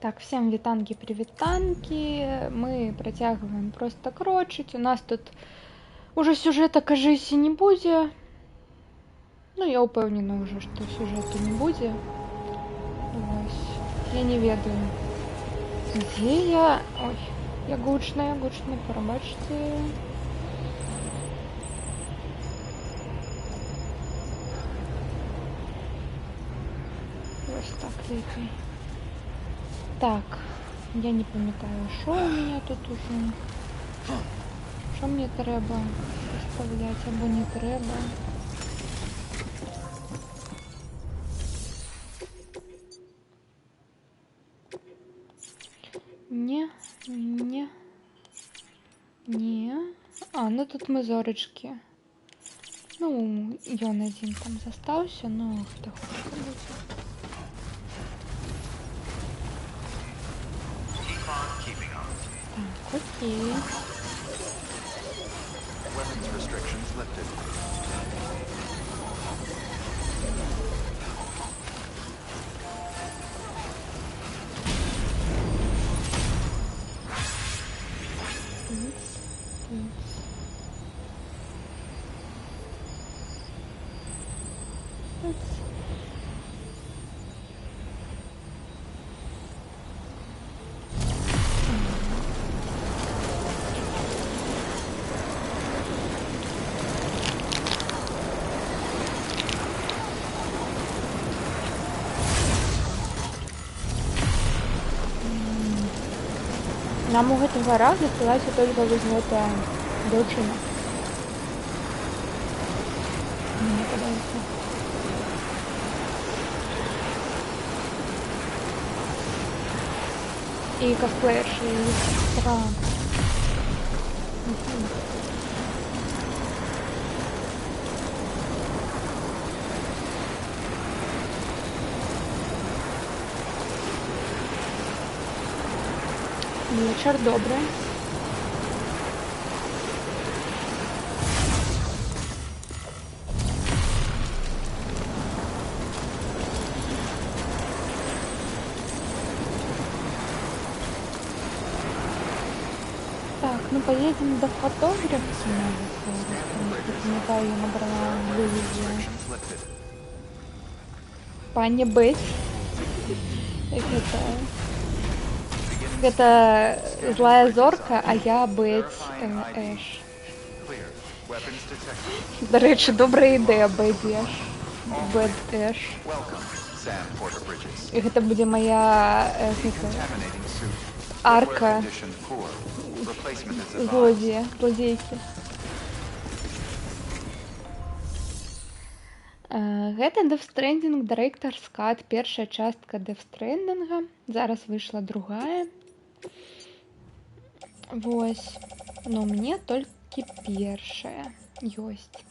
Так, всем вітанки-привітанки. Мы працягваем просто крочыць. У нас тут уже сюжэта, кажыся, не будзе. Ну, я ўпэўнена ўжо, што сюжэту не будзе. Вось. Я не ведаю, дзе я... Ой, я гучная, прабачце. Вось так лепей. Так, я не памятаю, що у меня тут уже. Що мне трэба поставлять або не трэба. Не. А, ну тут мы зорочки. Ну, ён один там застаўся, но хто хоча будзе. Так, окей. Нам у гэтага разу сталася толькі вось гэтая дзяўчына. Мне падаецца. І косплеерші, і сестра. Вечер добрый. Так, ну поедем до фотографа. Я набрала выведи. Паня Бет. Это злая зорка, а я Бет Эш. До речі, добрая ідэя, Бет Эш. Бет Эш. І гэта будзе моя арка злодзейкі. Гэта Death Stranding Director's Cut, першая частка Death Stranding. Зараз выйшла другая. Вось. Но мне толькі першая ёсць.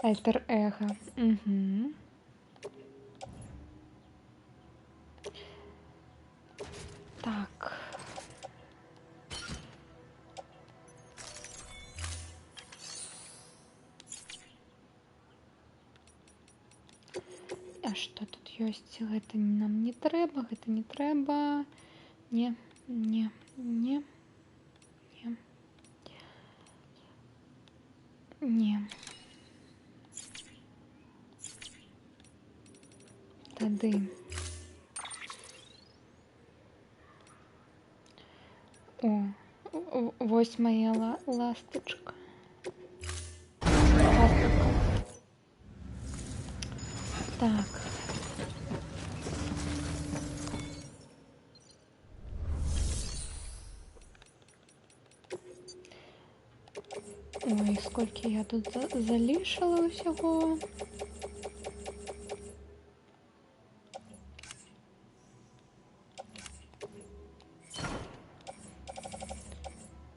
Альтер Эго. Угу. Так. А што тут ёсць? Гэта нам не трэба, гэта не трэба. Не. Тады. О, вось моя ласточка. Так. Ой, сколько я тут залишила усього.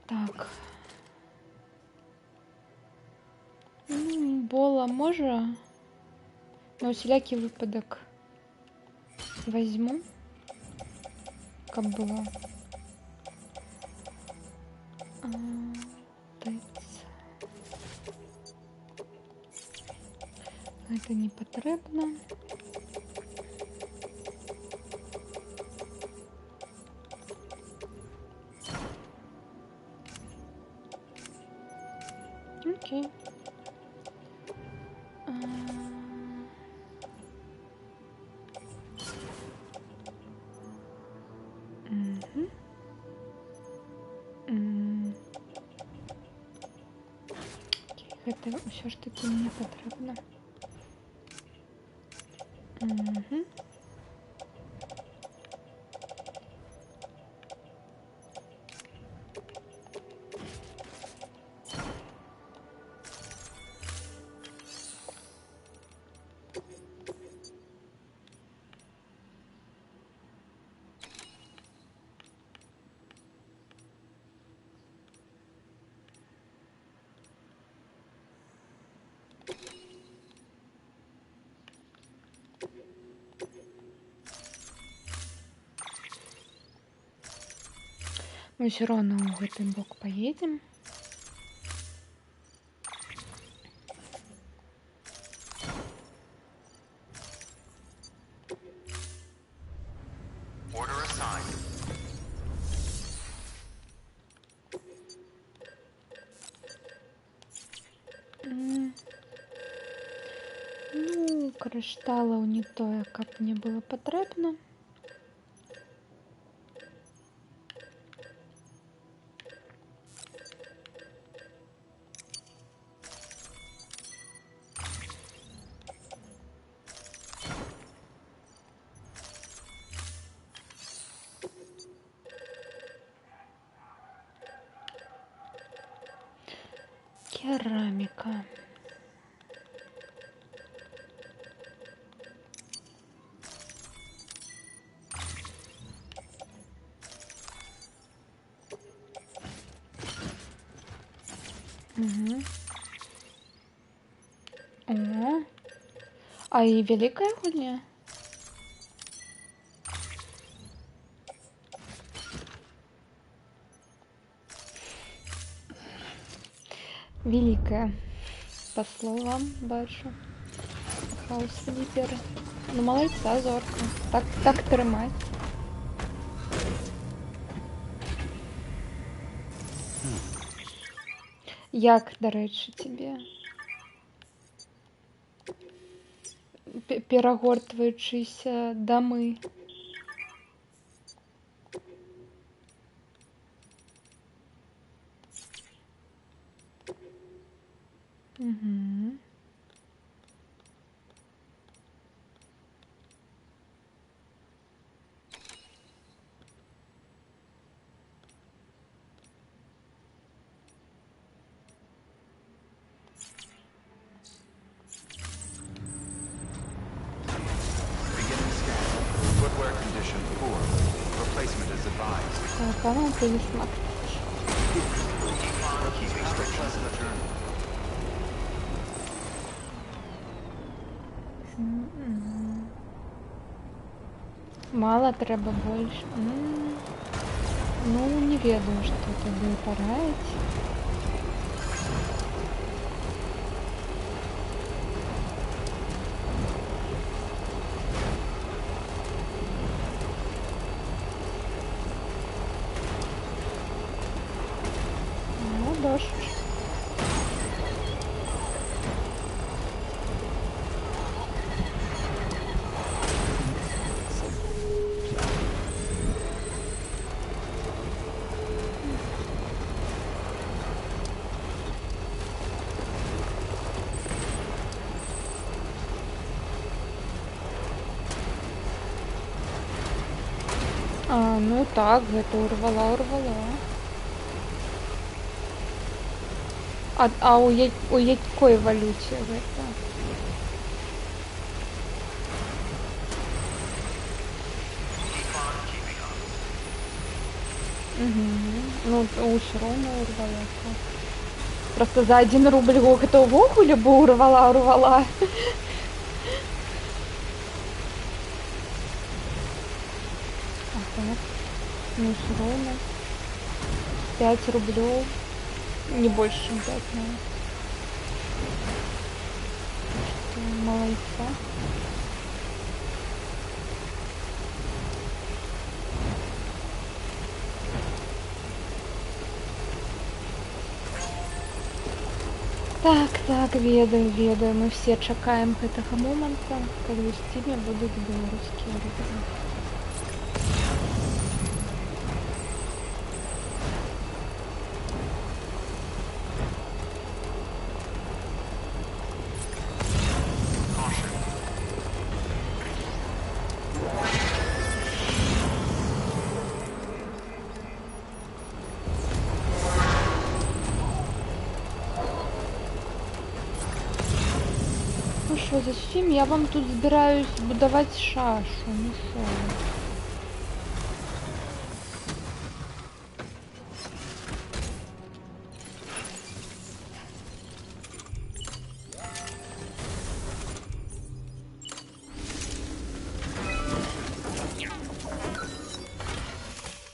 Так. Бола може? На усілякий випадок возьму, как было. Это не потрібно. Окей. Мгм. Окей, гэта ўсё ж таки мне патрэбна. Мгм. Мы ўсё роўна ў гэты бок паедзем. Order assigned. Ну, крышталаў не тое, каб мне было патрэбна. Кераміка. Угу. О, а і вялікая гульня? Великая. По словам бачу. Хаус-флипер. Ну, молодца, зорка. Так трымаць. Як, дарэчы, тебе? Перагортваючыся дамы. Угу. Beginning scan. Footwear condition poor. Replacement is advised. Так, а ну полисмак. Restrictions. Мало трэба больш. Ну, не ведаю, што тады параіць. Ну, дождь. А, ну так, гэта урвала. А у якой валюце гэта? Угу. Ну, ўсё роўна урвала. Просто за 1 рубль гэта ўвогуле бы урвала. А так, ну ўсё роўна. 5 рублёў. Не больше, чем 5, наверное. Молодца. Так, ведаю, мы все чакаем гэтага моманту, калі ў сціне будуць беларускія рублі. Ну що, зачем я вам тут збираюсь будувати шашу? Ну що?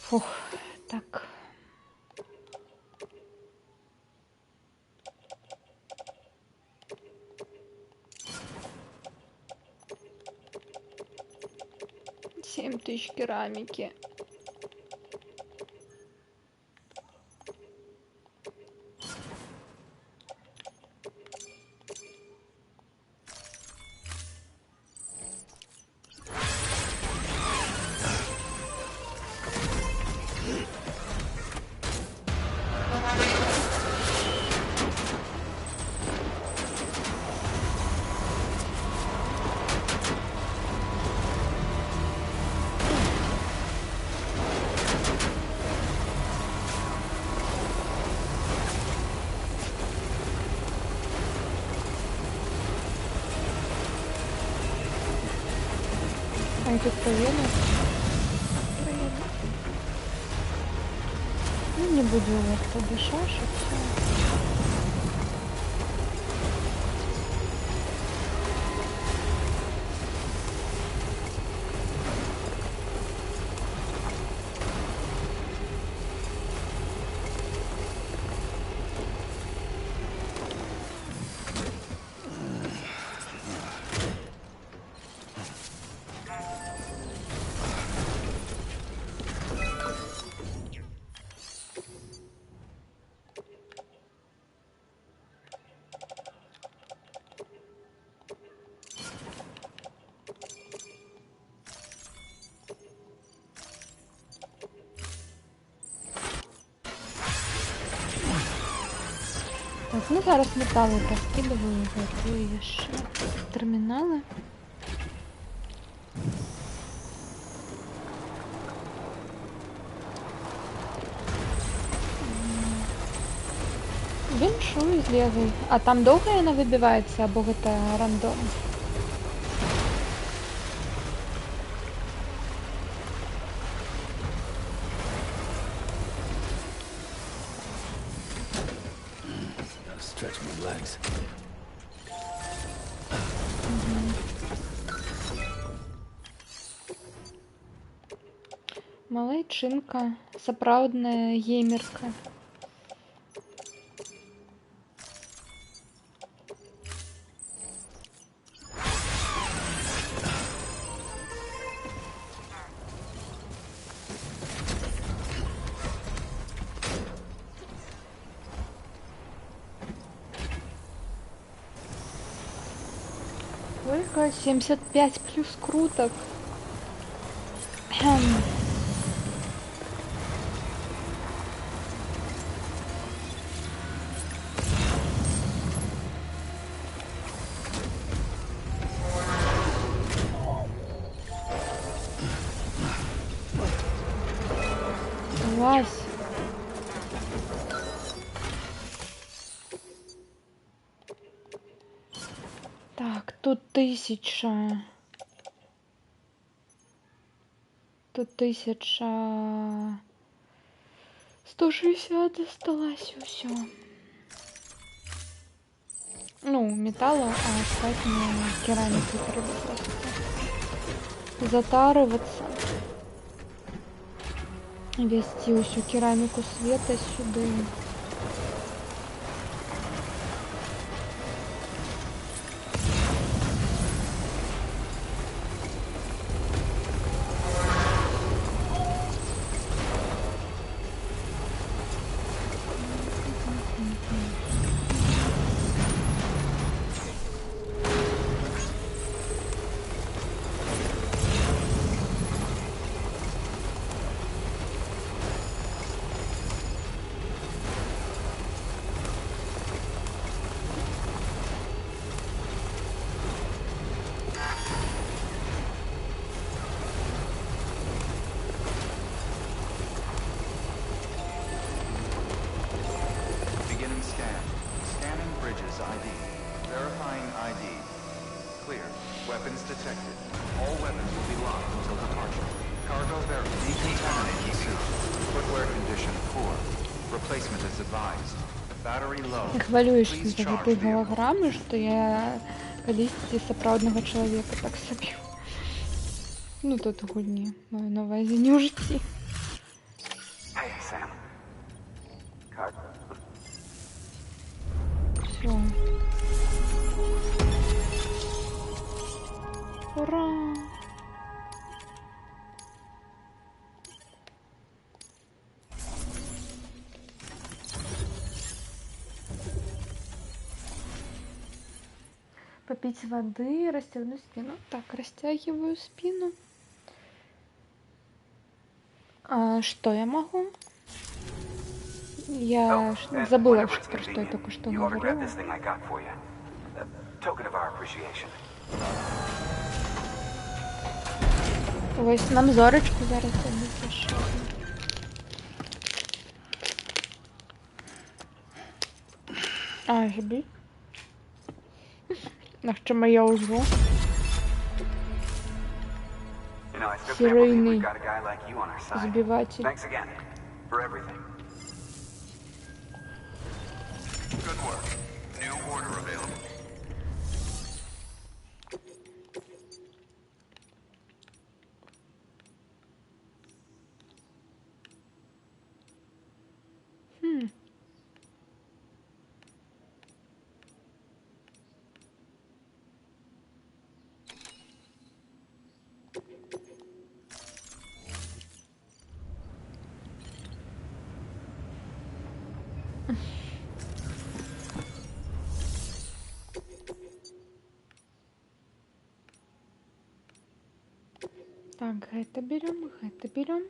Фух, так. Семь тысяч керамики. А тут проверю. Ну, не буду у вас тогда шашек. Все. Так, ну зараз металлы раскидываю, готовлю еще терминалы. Віншую з левой. А там долго она выбивается, або это рандом? Stretch my legs. Малайчынка, сапраўдная геймерка. Сколько? 75 плюс круток. Вась. Так, тут 1000. Тут 1160 осталось, все. Ну, металла, а остальное керамику треба просто затарываться. Вести всю керамику света сюда. advised. Battery low. Я хвалююсь Please за charge ті vehicle. голограми, що я колись сапраўднага чалавека так саб'ю. Ну, тут у гульні, маю на увазі, не ў жыцці. Hey, Sam. Cut. Всё. Ура! Попить воды, растянуть спину. Так, растягиваю спину. А что я могу? Я And забыла, whenever it's про что я только что convenient, you ought to grab говорила. this thing I got for you. A token of our appreciation. Ось нам зорочку зараз запишу. А, жби. На що моя ужо? You know, I still can't believe Серийний we've got a guy like you on our side. збиватель. Thanks again for everything. Good work. New order available. Так, гэта берем і гэта берем.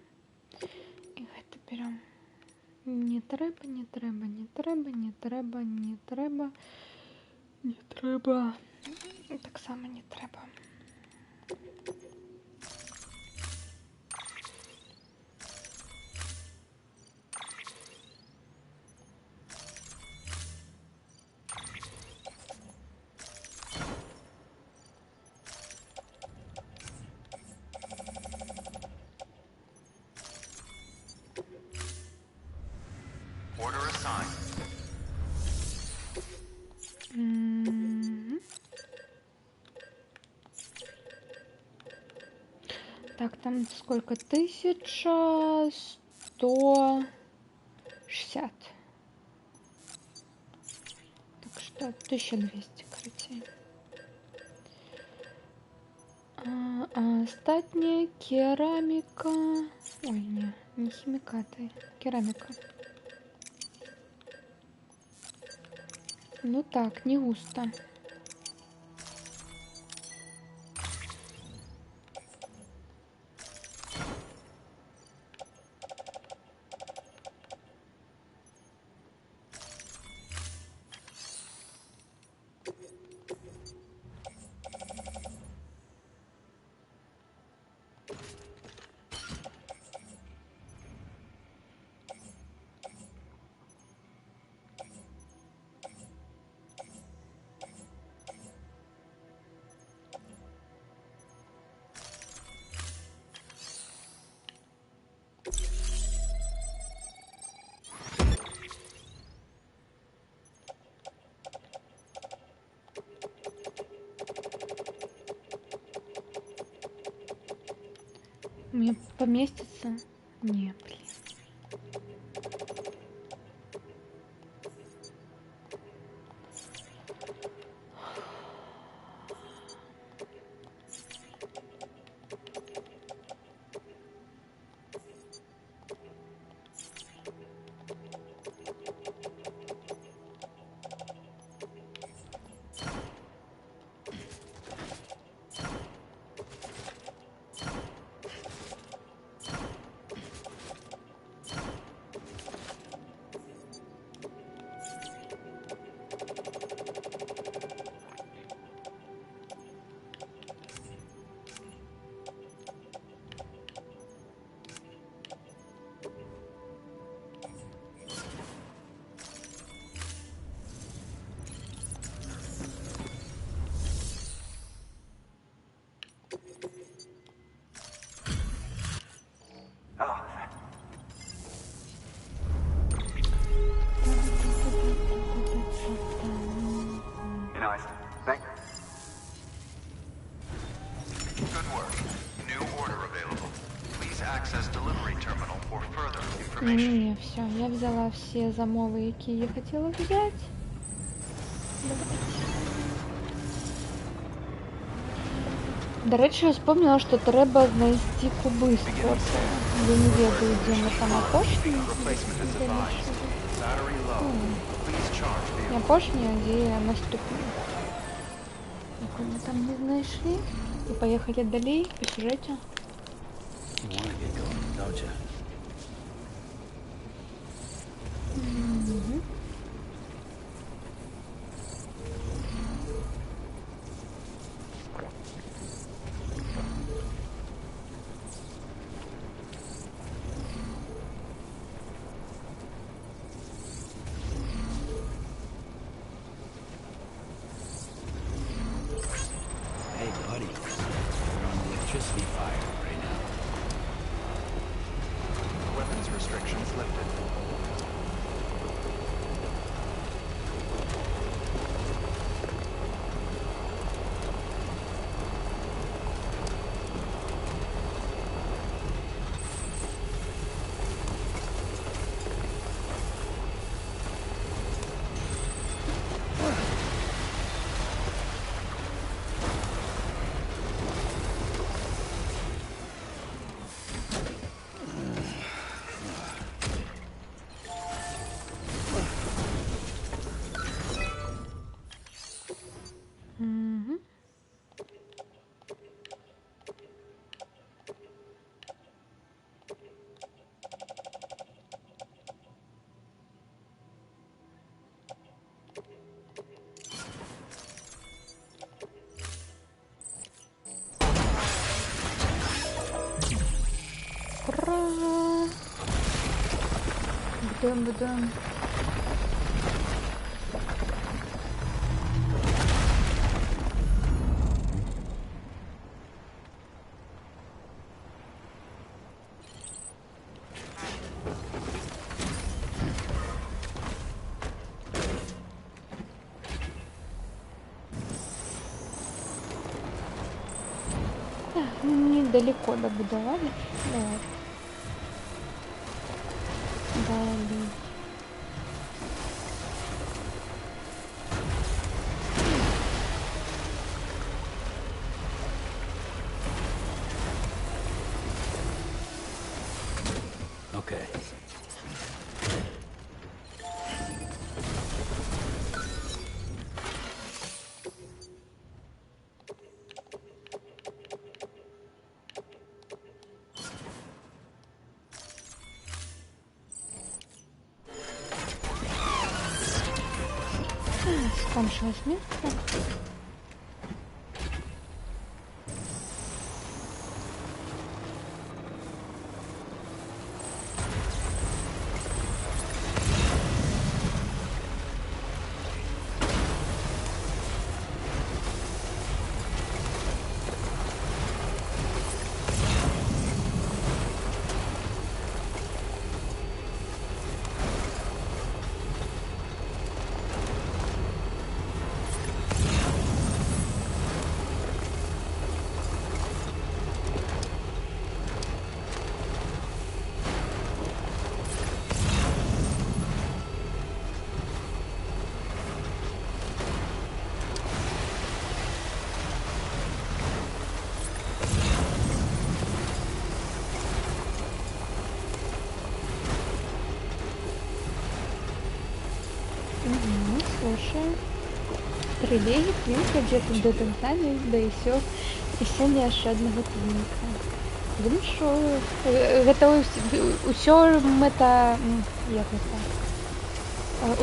Не трэба, не трэба, не трэба, не трэба, не трэба, не трэба. Так само не трэба. Order assigned. М. Так, там сколько? 1160. Так что 1200, короче. Остатняя керамика. Ой, не химикаты. Керамика. Ну так, не густо. Мне поместится? Не, блин. Не, все, я взяла все замовы, які я хотіла взяти. До речі, я вспомнила, що треба знайти куби спорту. Я не ведаю, де ми там опошні. Replacement is advised. Battery low. Please charge Не vehicle. опошні, а де наступні. Яку ми там не знайшли. І поїхали далі по сюжету. You want to get going, don't you? Hey, buddy. We're on electricity fire right now. Weapons restrictions lifted. Угу. Ура! Будем. Недалеко добудовали. Давай. Далее. Okay. Скончилось место. Слушай. Трилей, квінка, джетом до тенталі, да і все не аж одного квінка. Блин, що? Гэта ўсё мэта... Як гэта?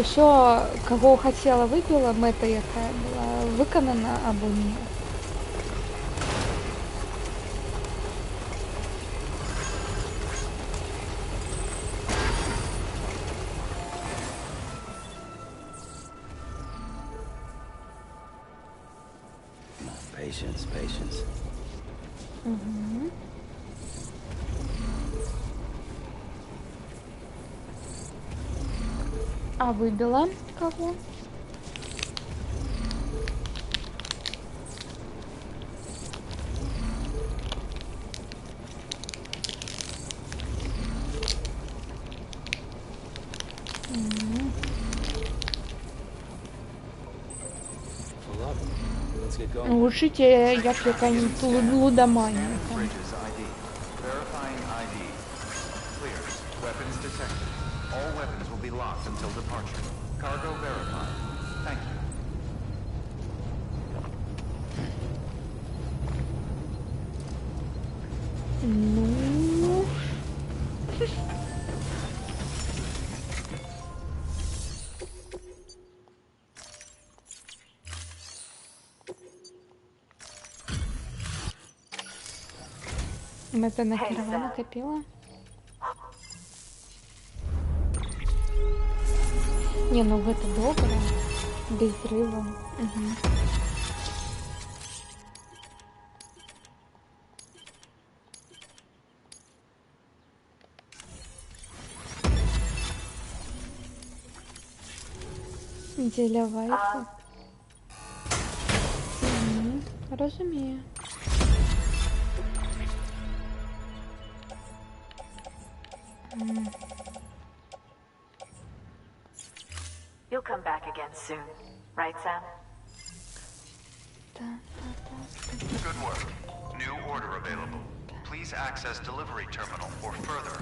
Усё, каго хацела, выпіла, мэта якая была выканана або не. Patience. Угу. А выбила кого? get going. Глушите, як яка-нибудь лудомания там. Bridges ID. Verifying ID. Clear. Weapons detected. All weapons will be locked until departure. Cargo verified. Thank you. Ну... Это нахерова накопила? Не, ну это добро. Без взрыва. Угу. Для вайфу. Розумію. You'll come back again soon, right, Sam? Good work. New order available. Please access delivery terminal or further.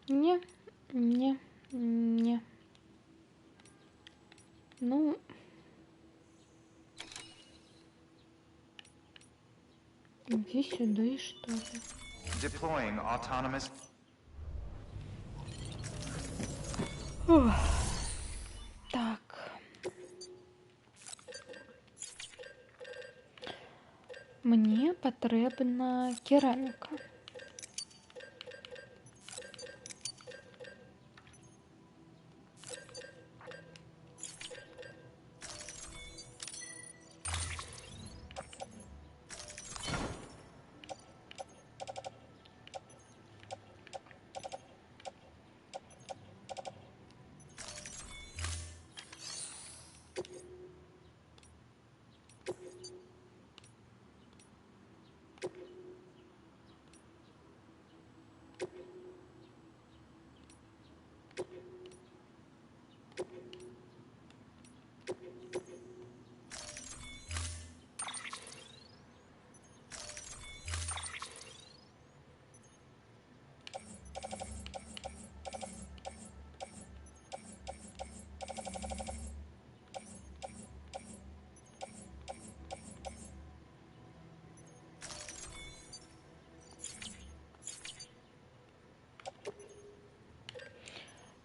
Не. Ну... Иди сюда и что ли. Deploying autonomous... Так. Мне потрібна кераміка.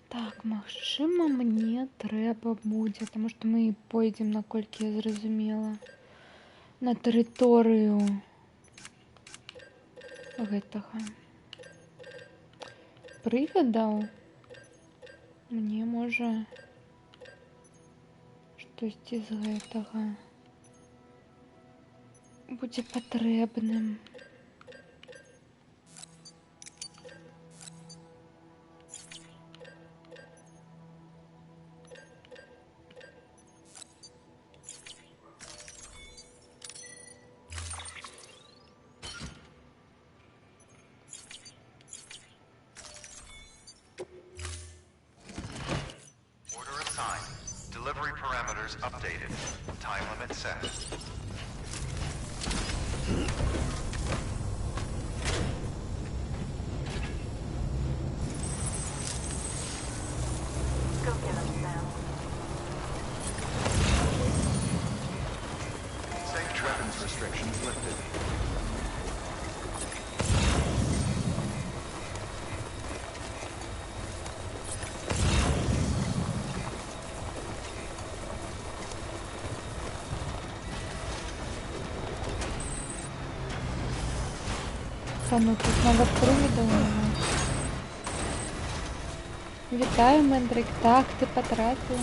Так, магчыма, мне трэба будзе, таму што мы пойдзем, наколькі я зразумела, на тэрыторыю гэтага прывядаў. Мне можа штосьці з гэтага будзе патрэбным. Delivery parameters updated. Time limit set. Go get him, Sam. Safe weapons restrictions lifted. Ну тут надо привода у него. Вітаю, Мендрик. Так, ти потратив.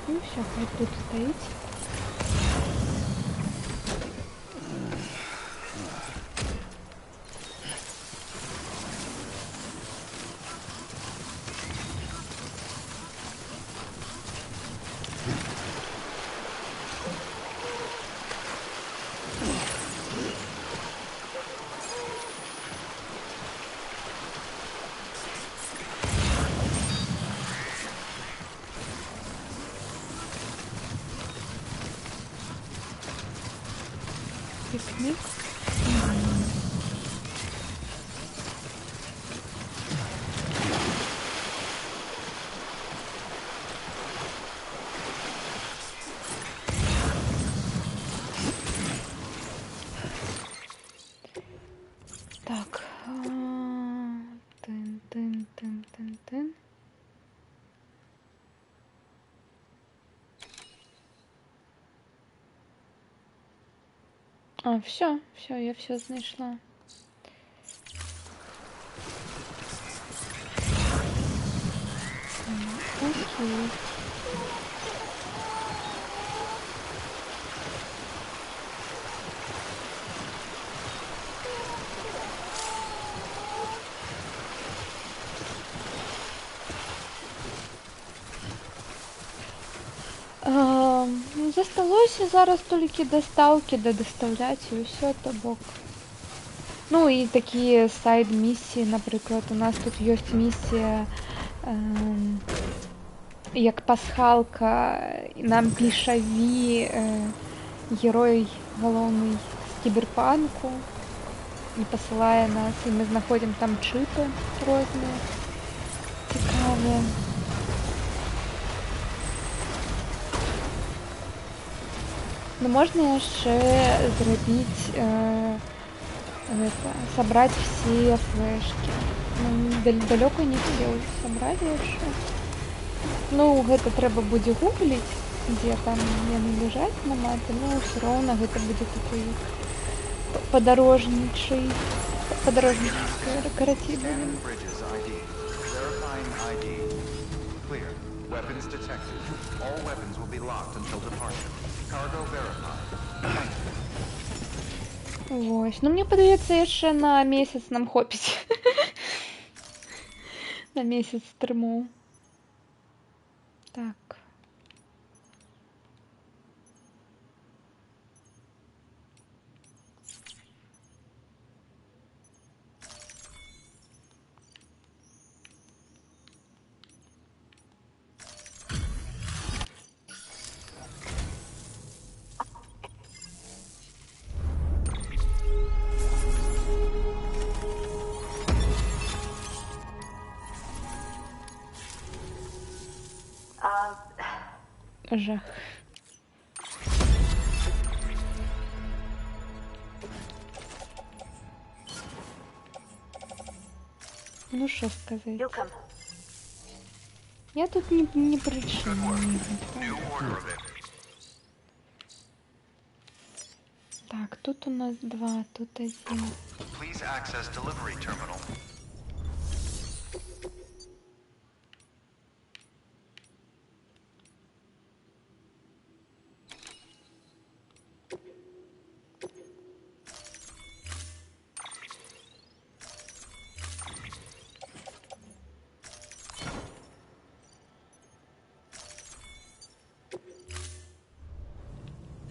Ну все, хай тут стоїть. Мік. Так. Тин-тин-тин-тин-тин. А, все, я все знайшла. Окей. Засталося зараз тільки доставки, де доставляти і все, то бок. Ну і такі сайд-місії, наприклад, у нас тут є місія, як пасхалка, нам пішові, герой головний з кіберпанку, і посилає нас, і ми знаходимо там чипи різні, цікаві. Ну, можна ще зробити, собрать все флешки. Ну, далеко не все уже собрали еще. Ну, это треба будет гуглить, где там они лежать на мапе, но все равно это будет такой подорожничий карате будем. Weapons detected. All weapons will be locked until departure. Cargo verified. Thank you. Ось. Ну, мені подається, ще на місяць нам хопить. На місяць стриму. Так. Жах. Ну що сказати? You'll come. Я тут не при чому. Так, тут у нас 2, тут 1. Please access delivery terminal.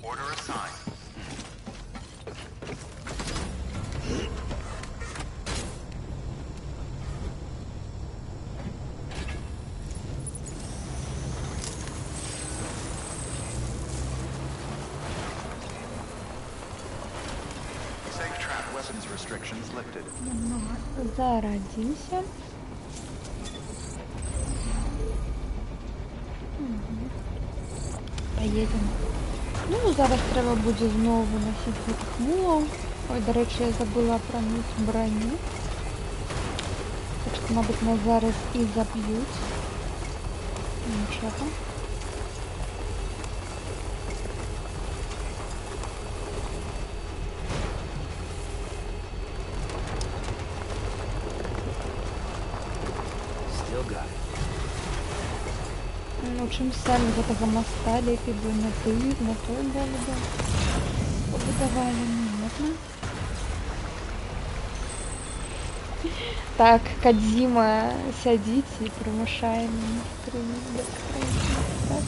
Order assigned. Safe trap weapons restrictions lifted. Зародимся. Поїдемо. Ну, зараз треба буде знову носити хмуло. Ой, до речі, я забула про броню. Так що, мабуть, нас зараз і заб'ють. Нічого. Still got it. Ну, чим самі з этого моста лепі би на той дали бы. Побудовали, ну, ладно. Так, Кодзима, садите и промышаем. Так.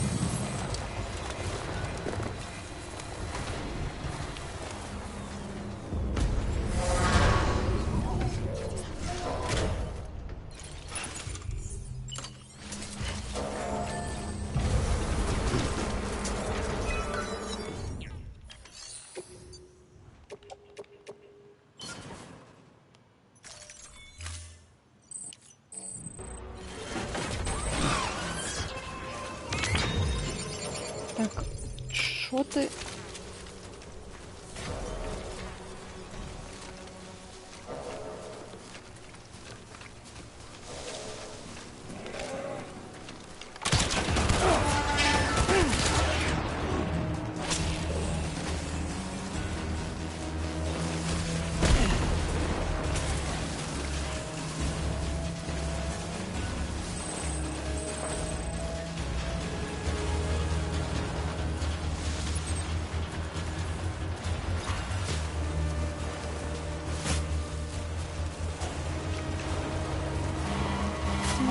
Що ти?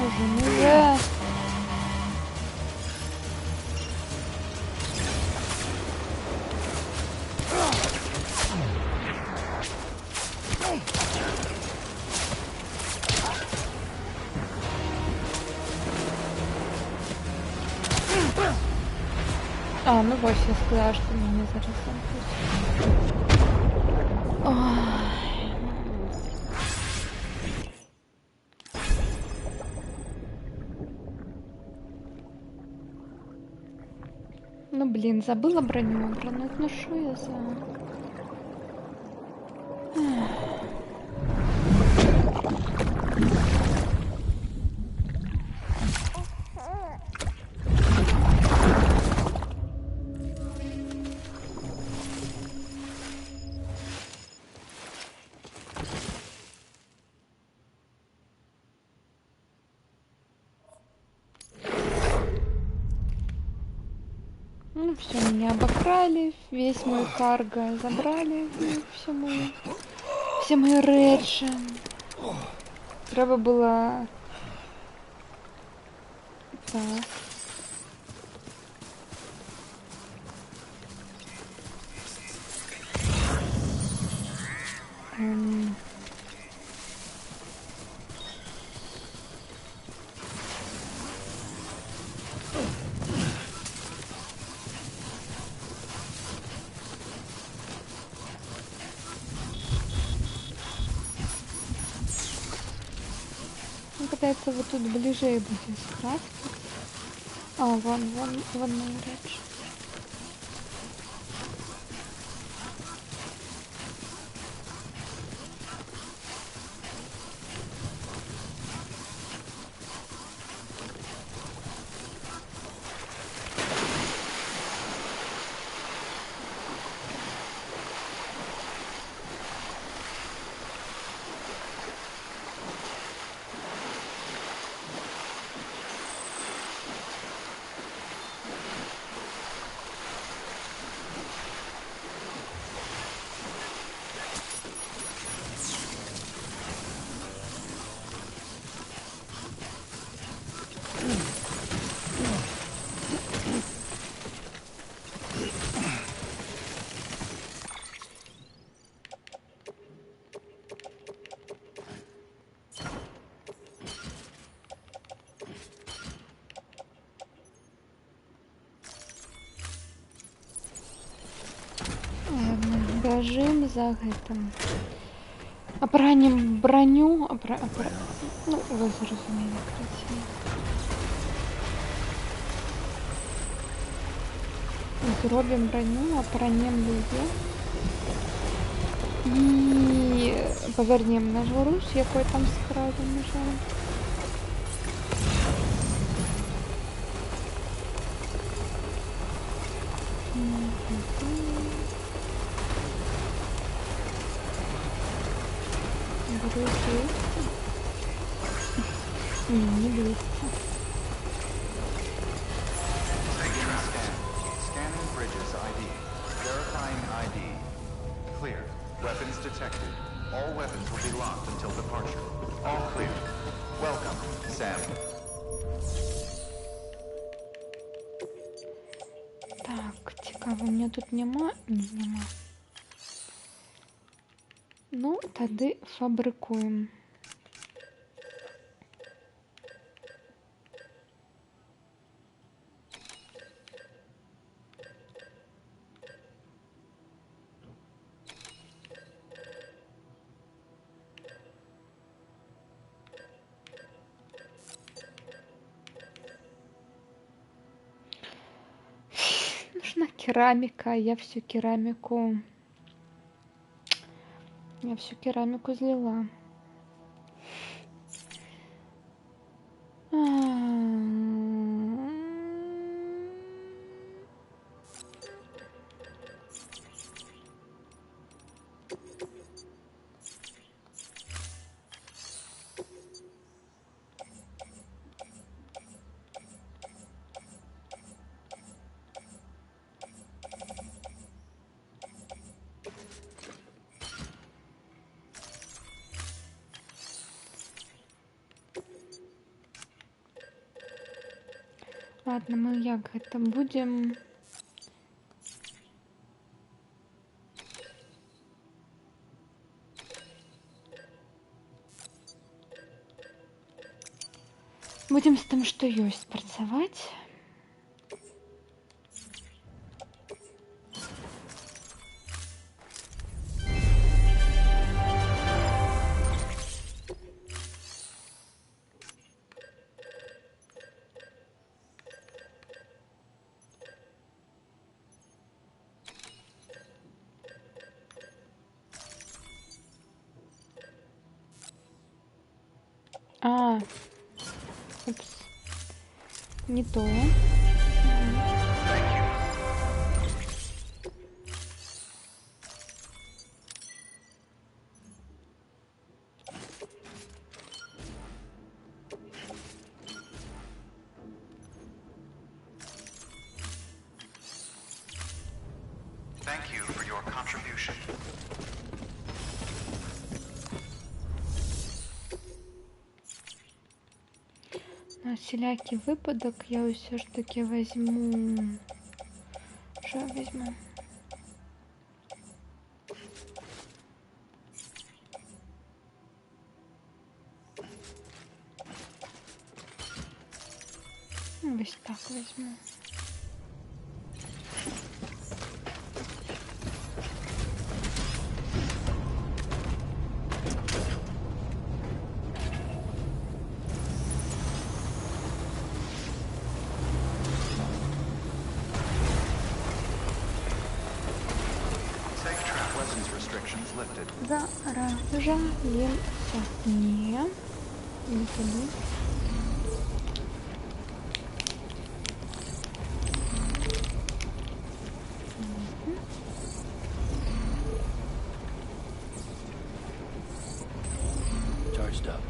Боже, ну вже. А, ну ось я сказала, що мені зараз забудуть. Ой. Ну блін, забыла броню обрануть. Ну що я за... Ну все, меня обокрали, весь мой карго забрали, все мої речі. Треба було... Так. Ну, пытается вот тут ближе будет скрафтить. А, вон моя речь. Ладно, бежим за гэтым. Апранем броню, ну, ви зрозуміли, красиво. Зробим броню, апранем її. І повернем наш груз, який там справді лежав. Груз есть? Не близко. Scanning bridges ID. Verifying ID. Clear. Weapons detected. All weapons will be locked until departure. All clear. Welcome, Sam. Так, цікаво, мене тут нема? Ні, нема. Ну, тоді фабрикуємо. Можно керамика, я всю керамику... Я всю керамику злила. Ладно, мы як гэта будем. Будем з тым, што ёсць, працаваць. Упс. Не то. Thank you for your contribution. На всякий випадок я все ж таки возьму. Що я візьму? Ось так візьму. Safe trap weapons restrictions lifted. Заражаемся. Не туди. Charged up.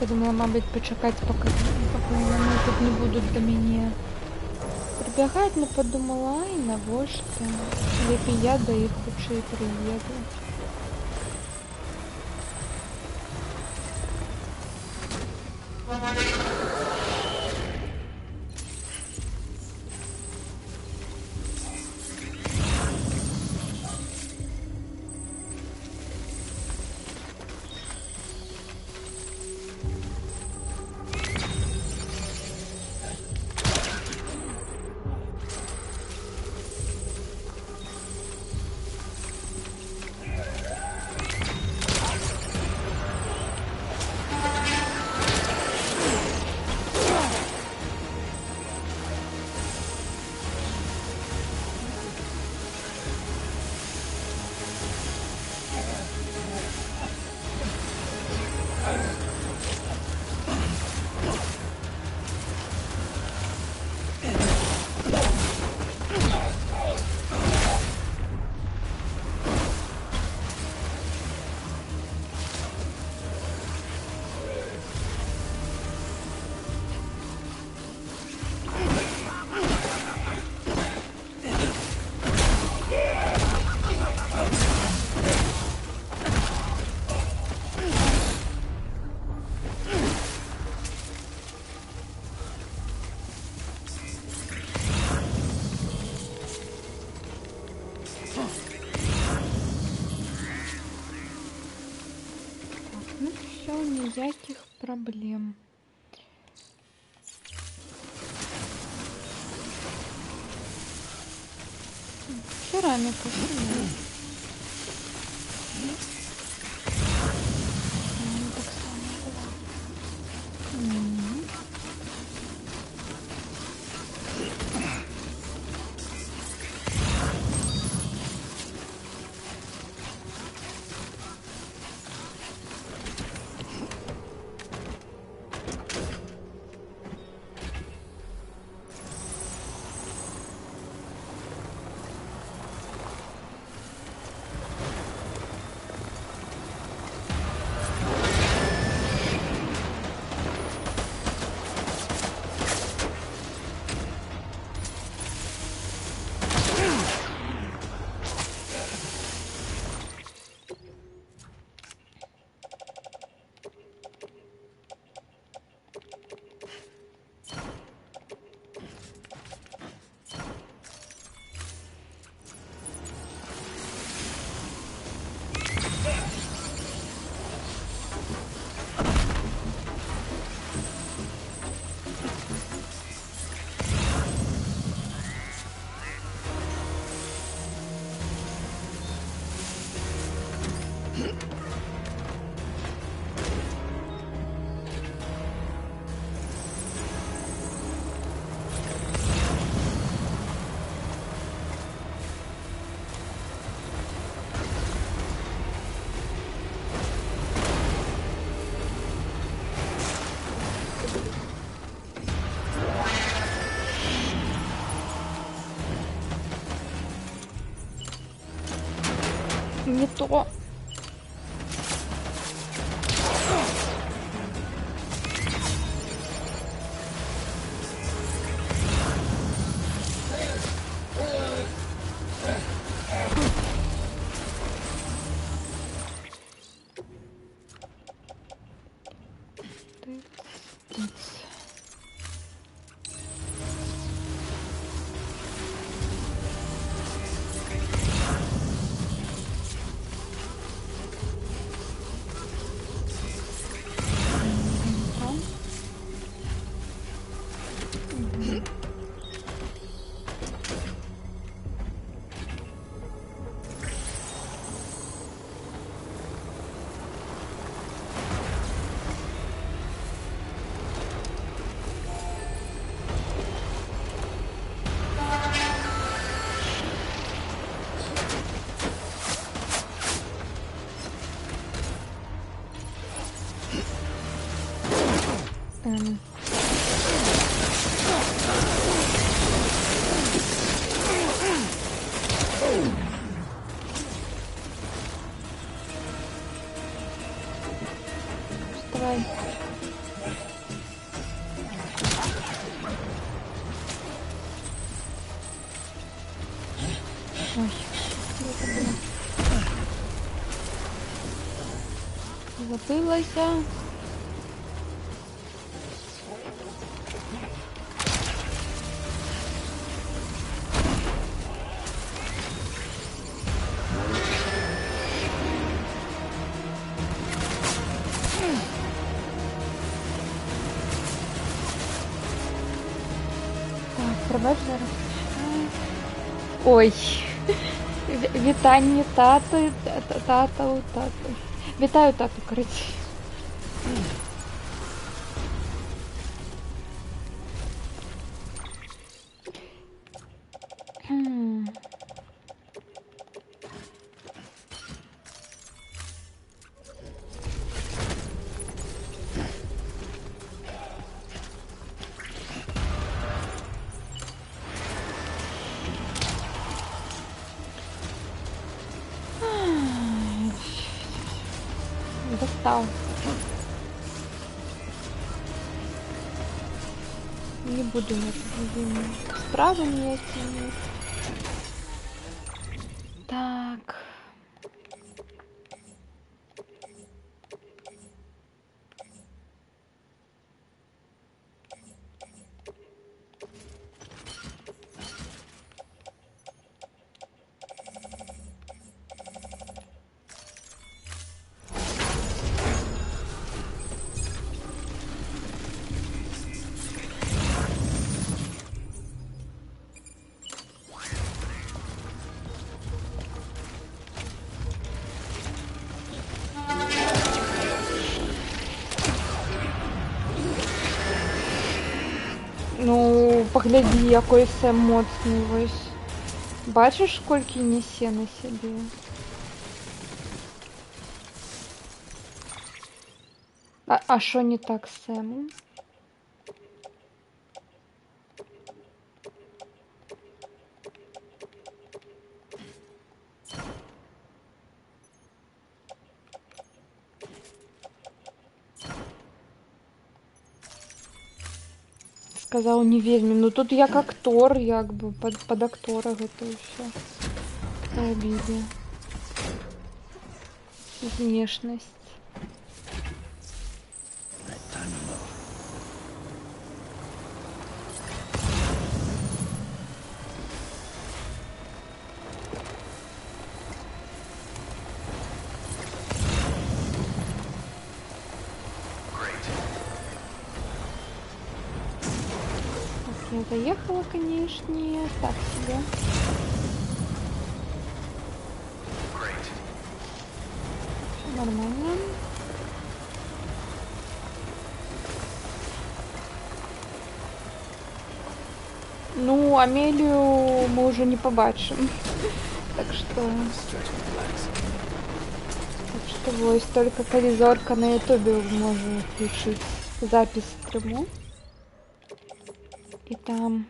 подумала, мабуть, почекати, поки вони тут не будуть до мене прибігати, але подумала, ай, навошта. Ліпі я до їх лучше і приїду. Ну все, ніяких проблем. Кераміка, сильно. Так само була. Не то. Вставай. Ой, я забылася. Так, пробач зараз. Ой. Вітання тату, тату. Вітаю тату, коротше. Достал. Не буду я другими справами этими. Так. Ну, погляди, який Сем моцний ось. Бачиш, скільки несе на собі? А що не так з Семом? Сказал не вельмі. Ну тут як актор, якби, под актора готов все. Обиде. Внешность. Я заехала, конечно, так себе. Всё нормально. Ну, Амелию мы уже не побачим. Так что ось только коризорка на ютубе можно включить запись стриму. И там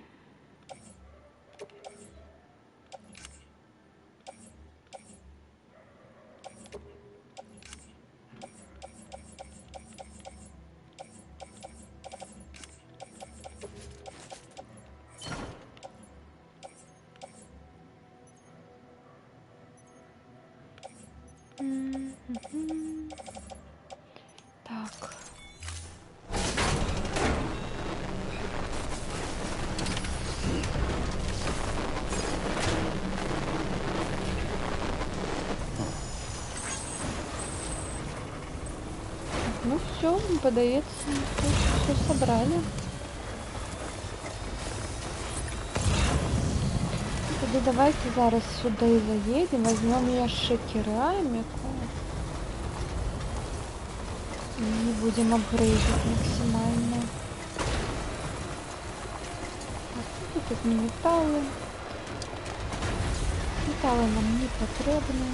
так. Ну все, подается, все собрали. Тоді давайте зараз сюди заїдемо, візьмемо яще кераміку і будемо апгрейдити максимально. Так, тут не метали. Метали нам не потрібні.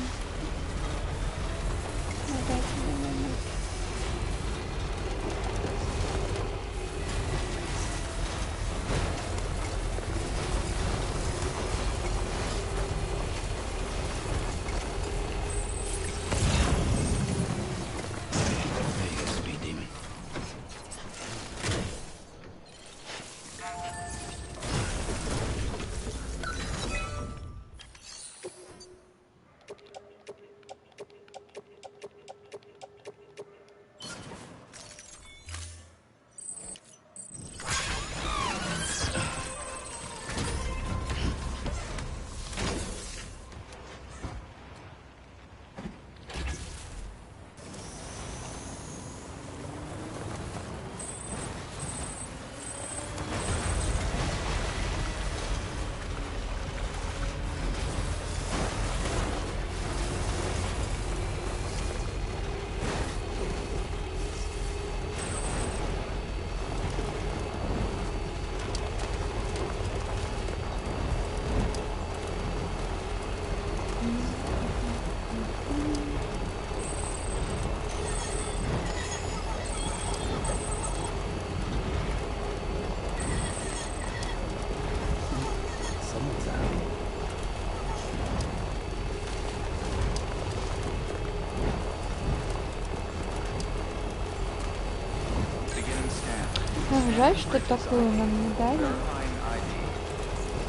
Жаль, что такую нам не дали. Verifying ID.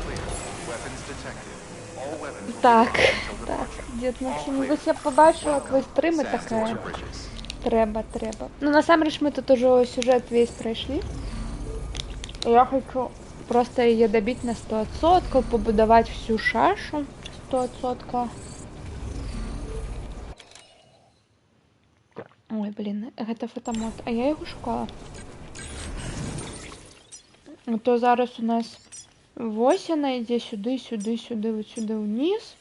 Clear. Weapons detected. All weapons will be Так, locked until так, departure. дід All Максим, clear. ось я побачила твій Welcome. стрим і Sam така. Bridges. Треба. Ну, насамрэч ми тут уже сюжет весь пройшли. Я хочу просто ее добить на 100%, побудовать всю шашу 100%. Ой, блин, это фотомод. А я его шукала. А то зараз у нас Восіна йде сюди, вот сюди вниз.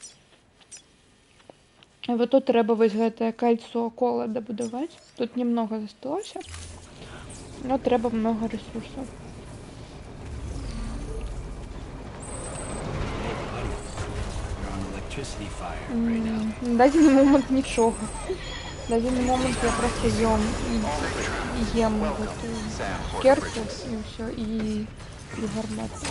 І вот тут треба вось гэтае кольцо кола добудовать. Тут немного засталося, но треба много ресурсов. Hey, buddy. We're on electricity fire right now. На даний момент нічого. На даний момент я просто ем вот Sam керку Bridges. и все, и гармату.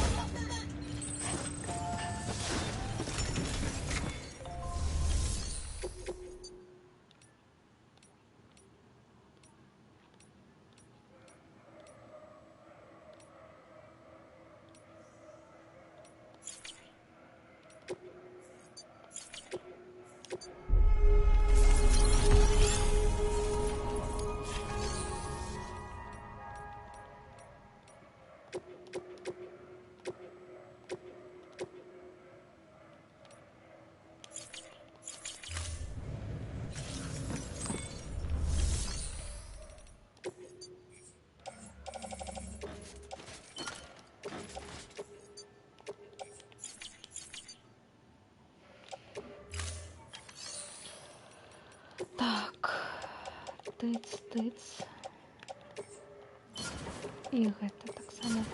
Так, тыц. І гэта так само.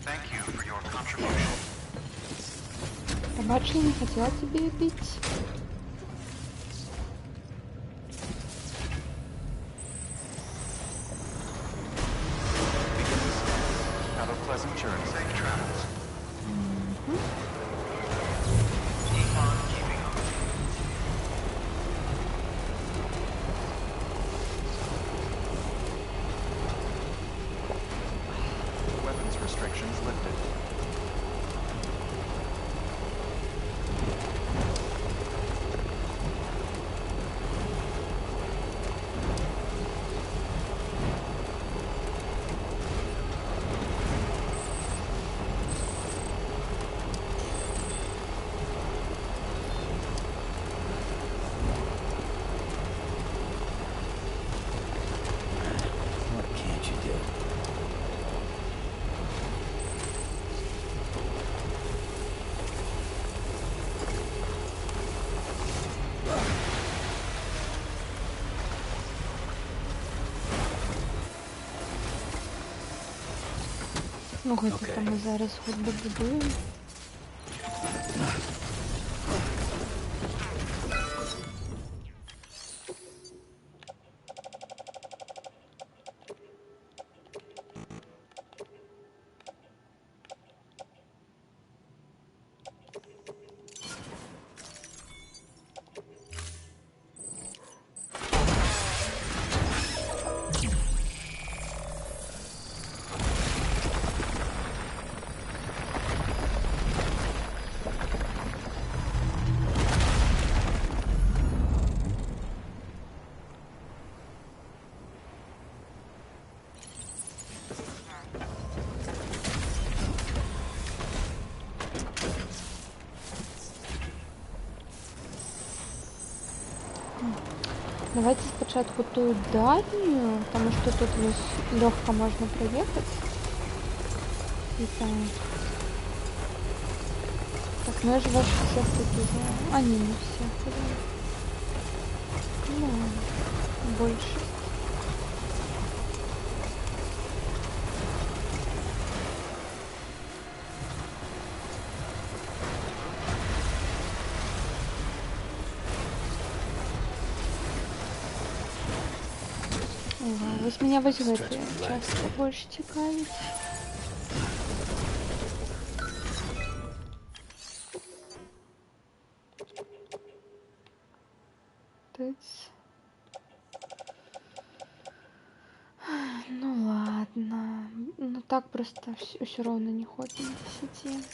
Thank you for your contribution. Побачила, не хотела тебе бить. Have a pleasant journey. Safe travels. Weapons restrictions lifted. What can't you do? Ну, хоч Окей. там ми зараз хоч добудуємо. Давайте спочатку ту дальнюю, потому что тут легко можно проехать. И так. Так, ну я же вас всех тут уже... А, не всех. Ну, больше. Ага, вы с меня возьмете часто больше цікавить. Ну ладно. Ну так просто все равно не хватит 10.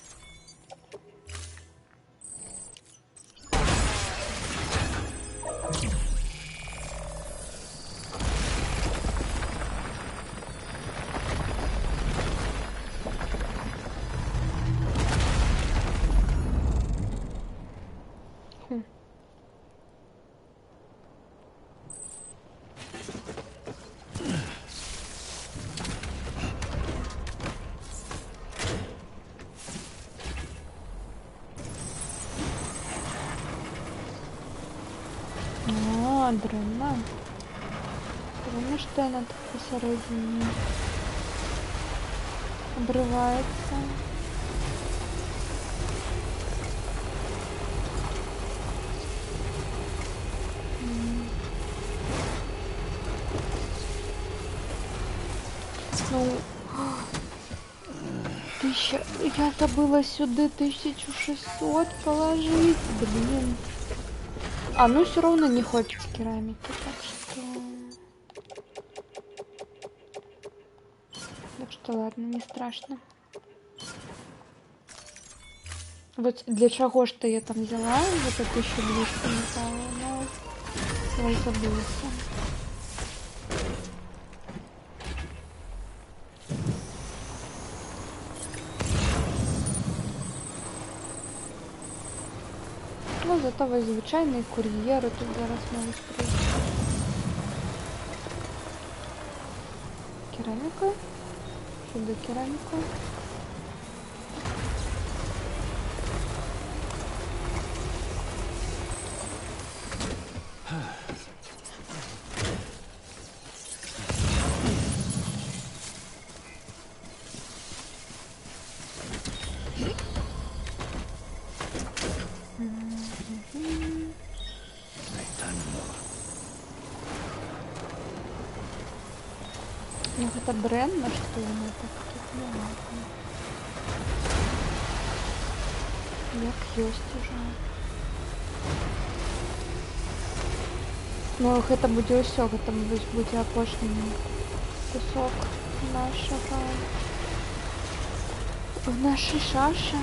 Дрона. Дрона, что она так посередине обрывается. Ну, 1000... Я забыла сюда 1600 положить, блин. А, ну все равно не хочет керамики, так что... Так что ладно, не страшно. Вот для чего что я там взяла вот это 1200 металла, но я забылся. Ну, зато ви звичайний кур'єр тут зараз можуть прийти. Кераміка. Сюди кераміка. Ну, это бренно, что ли? Так тут не ладно. Як ёсць уже. Ну, это буде усё, это буде апошні кусок нашего. В нашей шаше.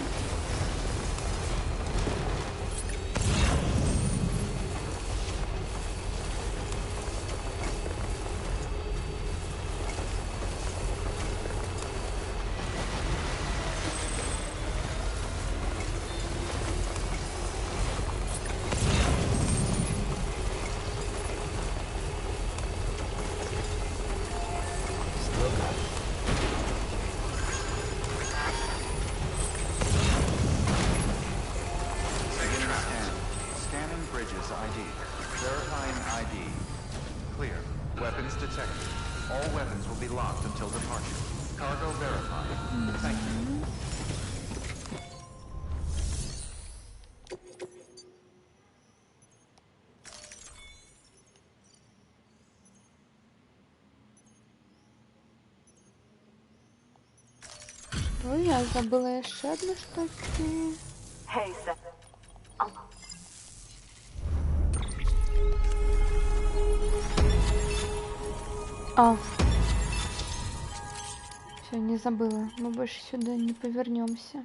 Ой, я забыла еще одну штуку. Hey, Seth. А. Все, не забыла. Мы больше сюда не повернемся.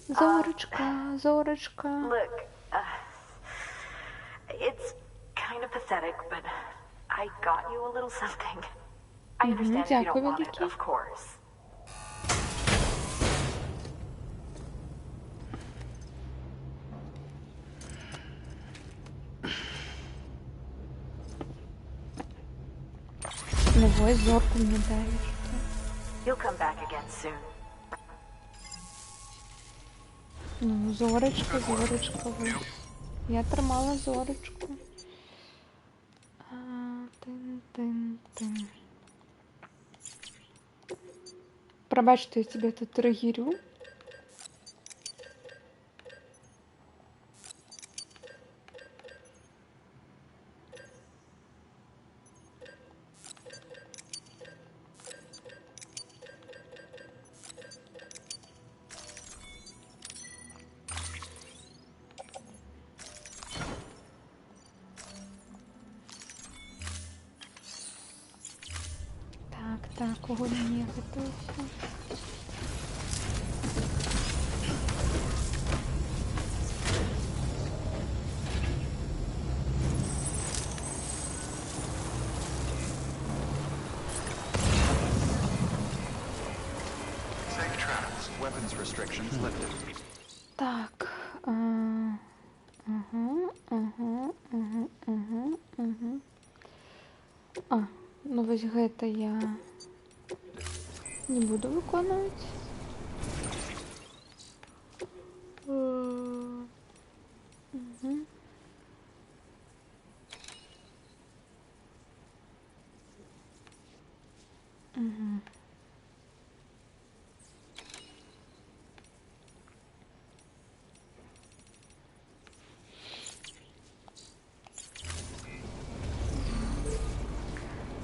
Зорочка, Зорочка. Look, it's kind of pathetic, but I got you a little something. I understand if you don't want it, of course. Ну вот, зорку мне давишь. You'll come back again soon. Ну, зорочка, зорочка. Вот. Я тримала зорочку. Тин-тин-тин. Пробач, что я тебя тут триггерю. Так, огонь не готовься. Safe travels. Weapons restrictions lifted. Так. Ну вось гэта я не буду выконваць.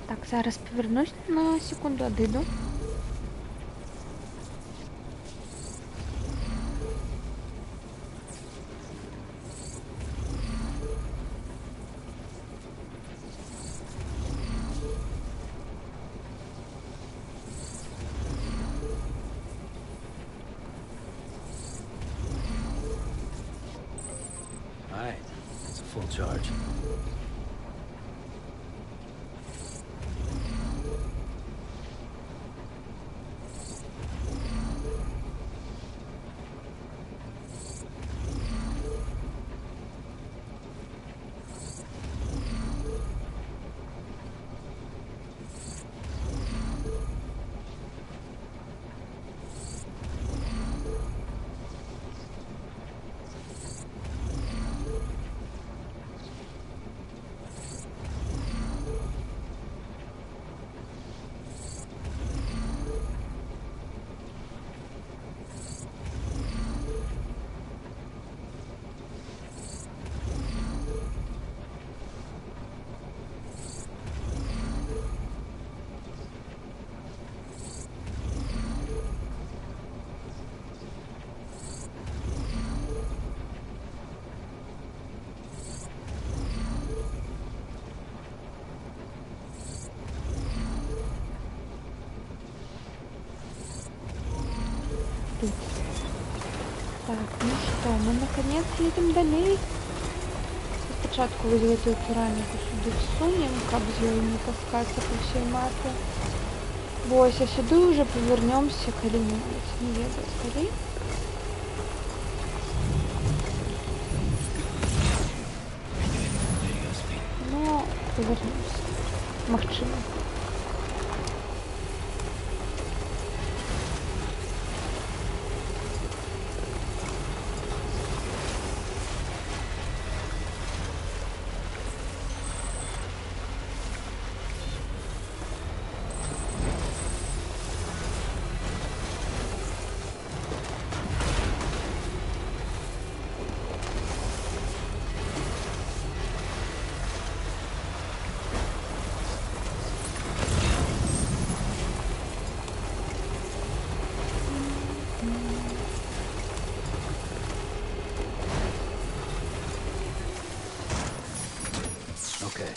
Так, зараз повернусь на секунду, одійду. Alright, it's a full charge. Так, ну что, мы наконец едем далей. Спочатку вось гэтую кераміку сюды всунем, каб з ёй не таскацца по всей мапе. Вось, а сюды уже повернемся калі-нибудь, не ведаю, калі. Но повернемся. Магчыма. Okay.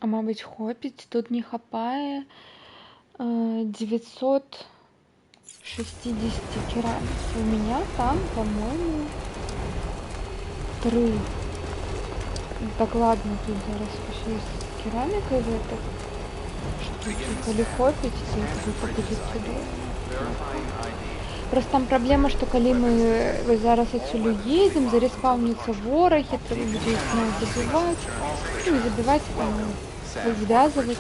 А мабуть, хопить. Тут не хапае 960 керамики. У меня там, по-моему, 3. Так, ладно, тут зараз еще с керамикой в этом. Что коли хопить, то это будет сюда. Просто там проблема, что коли мы зараз отсюда едем, зареспаунится вороги, треба буде их снова забивать. Ну, не забивать, а развязывать.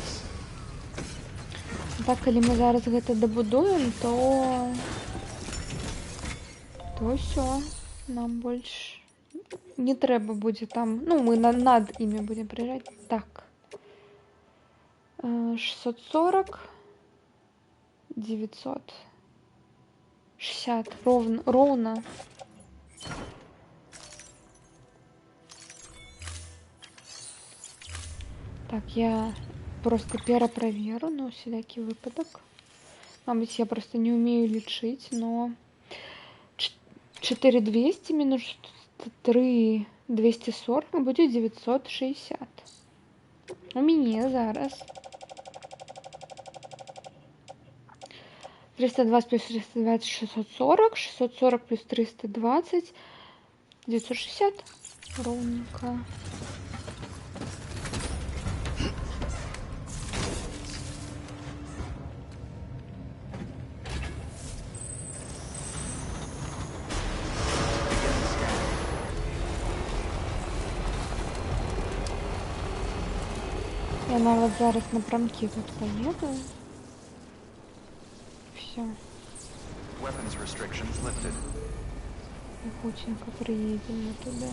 Так, коли мы зараз это добудуем, то все, нам больше не треба будет там, ну, мы над ими будем приезжать. Так, 640, 960, ровно. Так, я просто перепроверю, на всякий выпадок. Мабуть, я просто не умею лечить, но 4200 минус 3240 будет 960. У меня зараз. 320 плюс 320 640, 640 плюс 320 960 ровненько. Я, наверное, зараз на промки тут поеду. Все. Weapons restrictions lifted. Легученько приедем мы туда.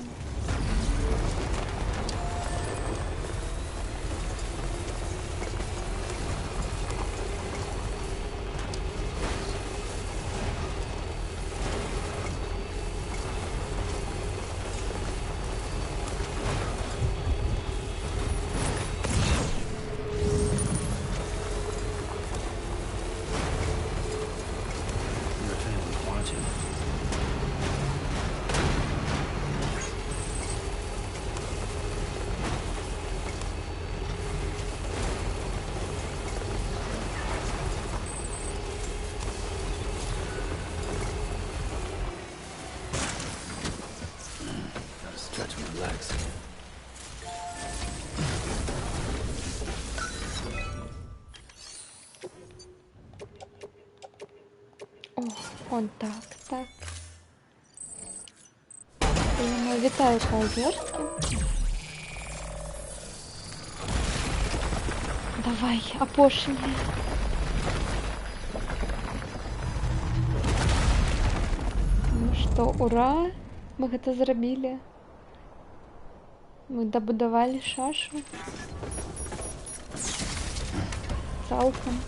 Он так. Я вітаю по-озерски. Давай, опошли. Ну что, ура! Мы это зробили. Мы добудовали шашу. Цалком.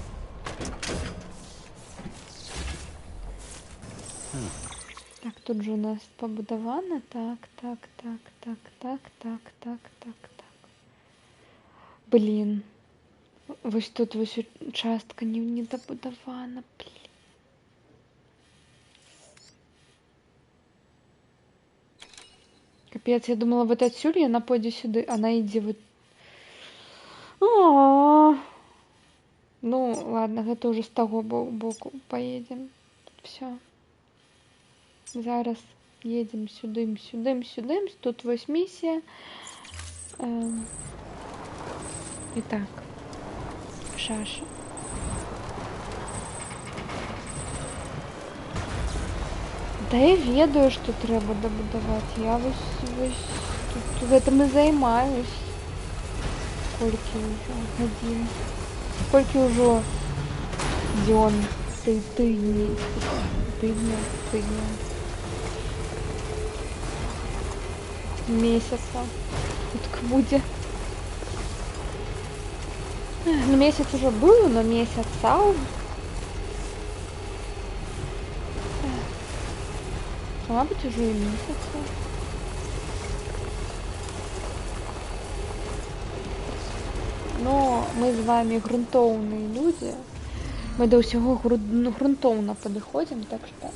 Так, тут же у нас побудовано. Так. Блин. Вось тут вось участка не добудована, блин. Капец, я думала, вот отсюда она пойдет сюда, она иди вот. Ну, ладно, это уже с того боку поедем. Все. Зараз едем сюда. Тут ось миссия. Итак, шаша. Да я ведаю, что треба добудовать. Я вось тут этим и займаюсь. Сколько уже годин. Сколько уже дён. Тыдня. Месяца. Тут будет. Ну, месяц уже был, но месяца. Мабуть, уже и месяца. Но мы з вами грунтовні люди. Ми до всього грунтовно підходимо, так що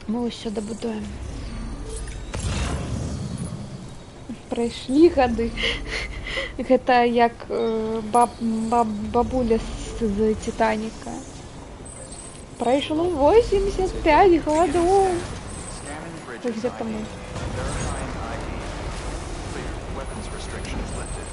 ми ось все добудуємо. прайшлі гады. Гэта як бабуля з Титаніка. Прайшло 85 гадоў. Scanning Ось bridges гэта ID. мы. Verifying ID. Clear. Weapons restrictions lifted.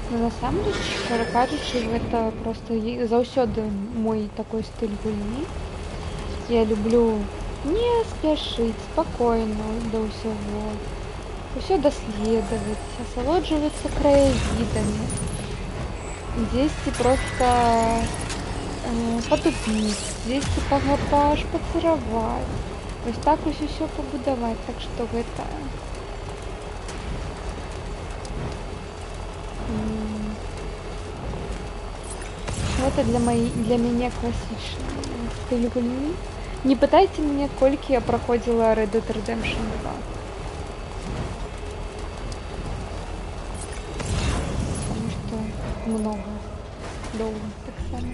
Ну, насамрэч, шчыра кажучы, гэта проста заўсёды мой такой стыль гульні. Я люблю не спяшыць, спакойна да ўсяго. Усё даследаваць, асалоджвацца краявідамі. Дзесьці проста патупіць, дзесьці пашпацыраваць. Вось так вось усё пабудаваць, так што гэта... Это для мяне класічны стыль гульні. Не пытайце мяне, колькі я праходзіла Red Dead Redemption 2. Потому что много. Доўга таксама.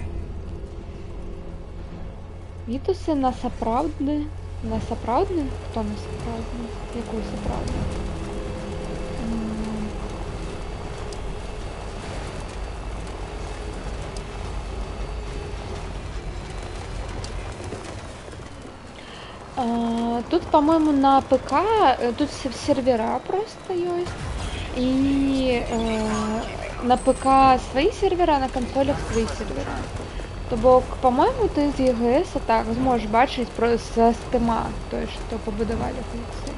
Вітусы на сапраўдны? На сапраўдны? Хто на сапраўдны? Якую сапраўдны? Тут, по-моему, на ПК, тут сервера просто есть, и на ПК свои сервера, на консолях свои сервера. То бок, по-моему, ты з ЕГС так зможешь бачыць просто з Steam, то, что побудовали гульцы.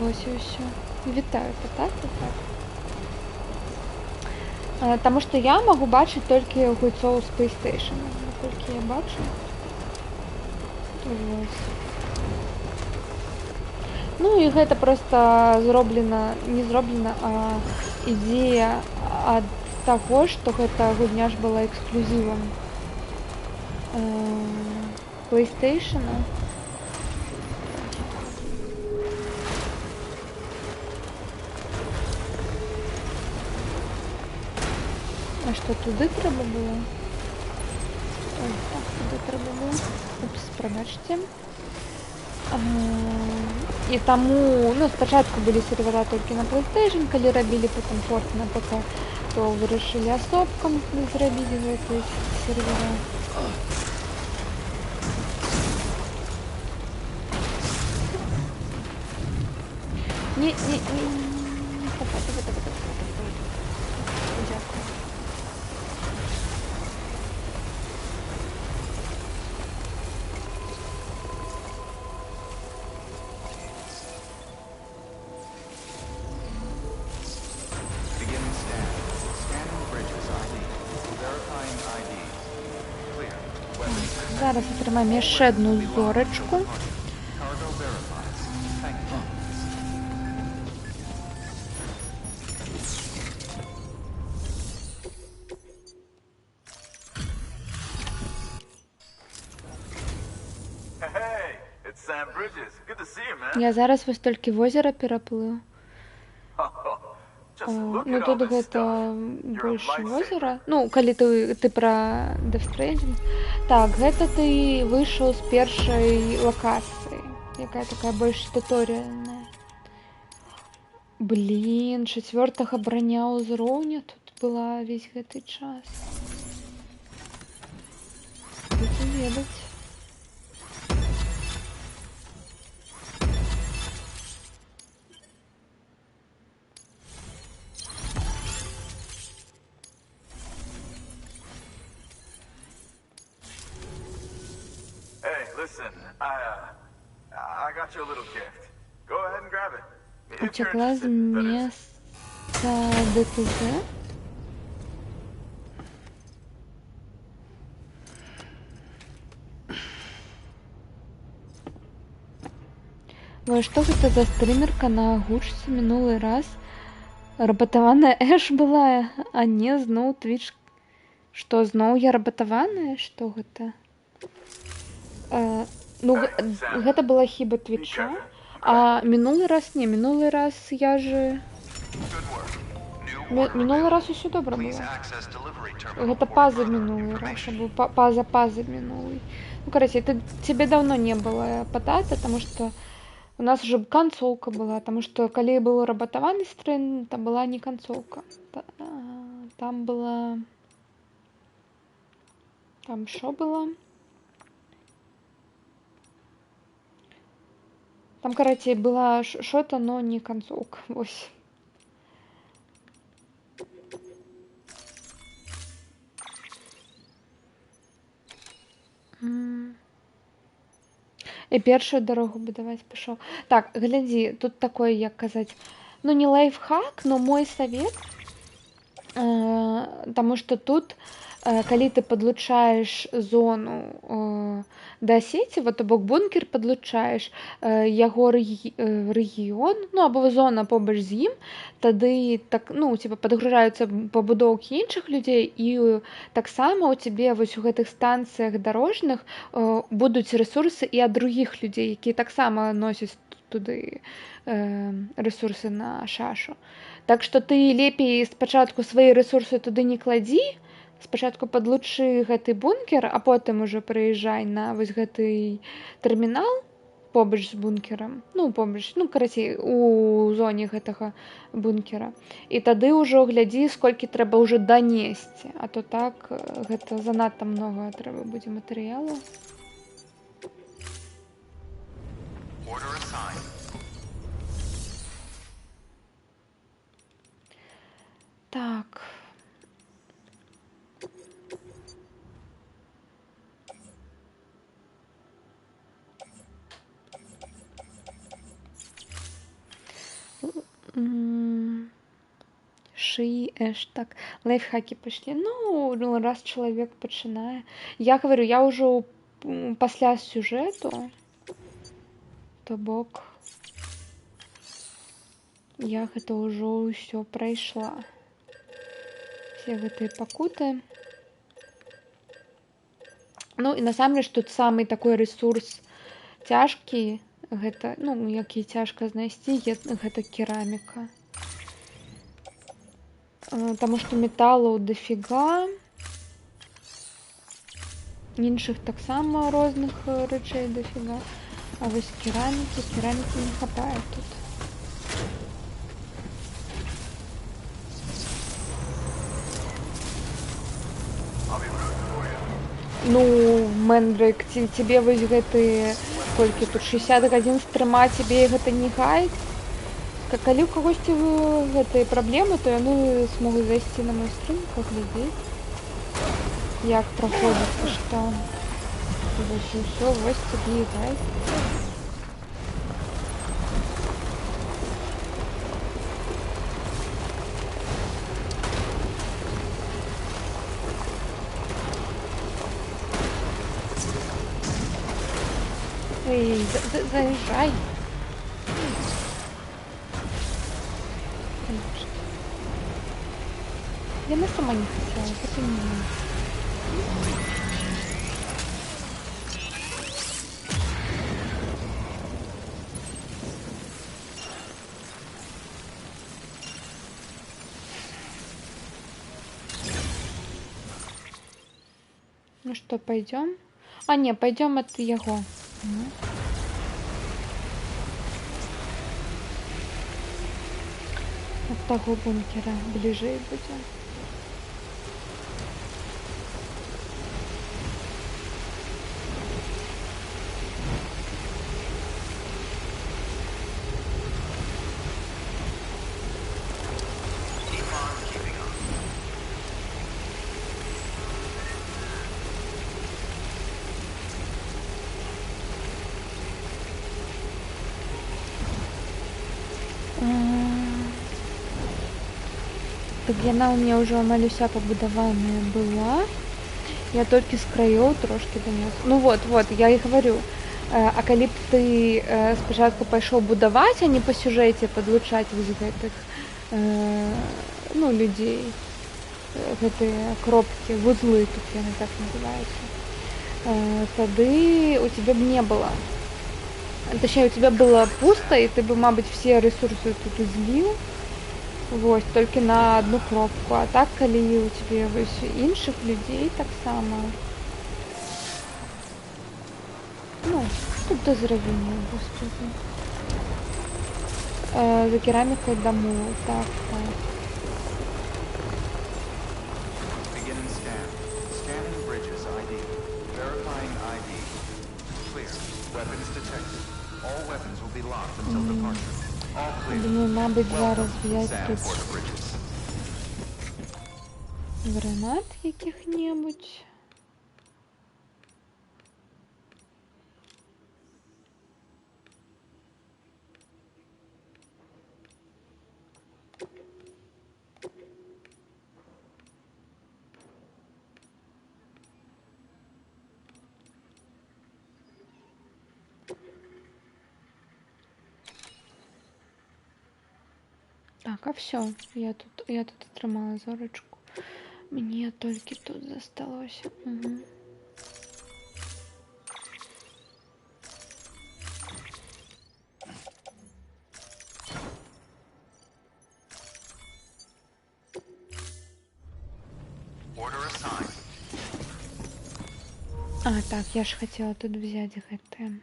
Вось и все. Вітаю, так. Потому что я могу бачыць только гульцоў з PlayStation, наколькі я бачу. Вось. Ну і гэта просто зроблена, не зроблена, а ідзея ад таго, што гэта гульня ж была эксклюзівам PlayStation. А што туды трэба было? Ой, так, туды трэба было. Упс, прабачце. І таму, ну, спачатку былі сервера толькі на PlayStation, калі рабілі потым порт на ПК, то вырашылі асобкам зрабіць гэтыя сервера. Не хапайся, Дякую. Зараз атрымаем яшчэ одну зорачку. Я зараз вось толькі возера пераплыў. Ну тут гэта больш возера. Ну, калі ты пра Death Stranding. Так, гэта ты выйшаў з першай лакацыі, якая такая больш тутарыяльная. Блін, 4-га броня ўзроўня тут была весь гэты час. Будзе ведаць. Так. got you a little gift. Go ahead and grab it. If you're Утекла с interested, that is. места ДТЗ. Ой, што гэта за стрымерка на гучцы мінулы раз? Рабатаваная Эш была, а не зноў Twitch. Што, зноў я рабатаваная? Што гэта? Гэта была хіба Твіча, а мінулы раз не, мінулы раз я же... Мінулы раз усё добра было. Гэта паза мінулы раз, або паза мінулый. Ну, короче, тебе давно не было патата, потому что у нас уже концовка была, потому что коли был рабатаваны стрим, там была не концовка. Там была... Там что было? Там, короче, была что-то, но не концовка. Ось. І першую дорогу будаваць пішоў. Так, глядзі, тут такое, як казаць, ну не лайфхак, но мой совет, потому что тут, калі ты подлучаешь зону да сеці, вот або бункер подлучаешь яго рэгіён, ну або зона побач з ім, тады так, ну, у тебя подгружаюцца пабудоўкі іншых людзей, і таксама у тебе вось у гэтых станцыях дарожных будуць рэсурсы і ад другіх людзей, якія таксама носяць туды рэсурсы на шашу. Так што ты лепей спачатку свае рэсурсы туды не кладзі, спачатку падлучы гэты бункер, а потым ужо прыязджай на вось гэты тэрмінал побач з бункерам, ну побач, ну карацей, у зоне гэтага бункера. І тады ўжо глядзі, сколькі трэба ўжо данесці, а то так гэта занадта многа трэба будзе матэрыялу. Так. Ши, Эш, так, лайфхаки пошли. Ну, раз человек пачынае. Я говорю, я уже пасля сюжэту, то бок, я гэта ўжо ўсё прайшла. Все гэтыя пакуты. Ну, і насамрэч тут самый такой ресурс цяжкі, гэта, ну, які цяжка знайсці, гэта кераміка. Таму што металу дофіга, іншых таксама розных рэчэй дофіга, а вось керамікі не хапае тут. Ну, Мэндрик, тебе вось гэты, колькі тут 60 гадзін стрыма, тебе гэта не гайд? Калі у кагосьці гэтыя праблемы, то яны смогуць зайсці на мой стрим, паглядзець, як праходзіцца, што вось усё, вось тебе і гайд. Эй, заезжай. Я сама не хотела, это не надо. Ну что, пойдем? А, не, пойдем от яго. От того бункера ближе будем. Так яна ў меня ўжо амаль уся пабудаваная была. Я толькі з краёў трошкі данёс. Ну вот, я і говорю. А калі б ты спачатку пайшоў будаваць, а не па сюжэце падлучаць вось гэтых ну, людзей, гэтыя кропкі, вузлы тут яны так называюцца, тады у тебя б не было. Точнее, у тебя было пусто, и ты бы, мабуть, все ресурсы тут узліў. Вось, толькі на одну кропку. А так, калі у тебе вось іншых людзей таксама. Ну, тут да зрабення, господи. За керамікай дамоў, так. Beginning scan. Scanning bridges ID. Verifying ID. Clear. Weapons detected. All weapons will be locked until departure. All clear. Думаю, мабуть, зараз Welcome, взять Sand тут Porter Bridges. гранат яких-небудь. Так, а все, я тут атрымала зорачку. Мне толькі тут засталося. Угу. Order assigned. А, так, я ж хотела тут взять гэтые.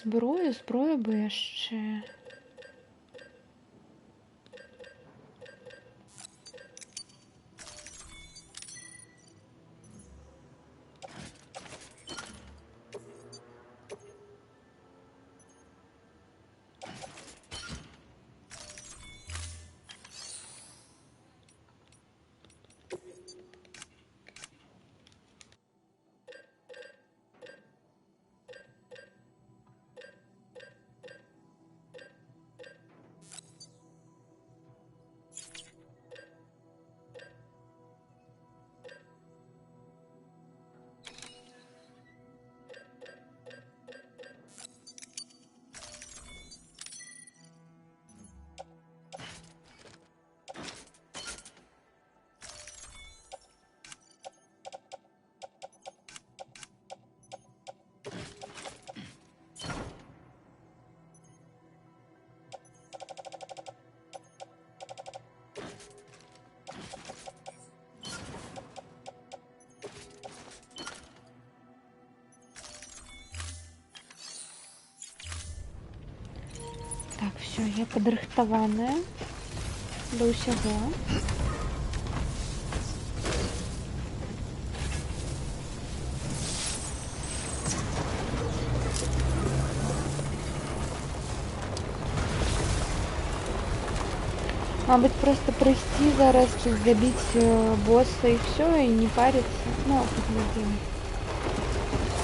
Зброю бы яшчэ. Так, все, я падрыхтаваная да ўсяго. Мабуть, просто прийти зараз, забить босса и все, и не париться. Ну, поглядим.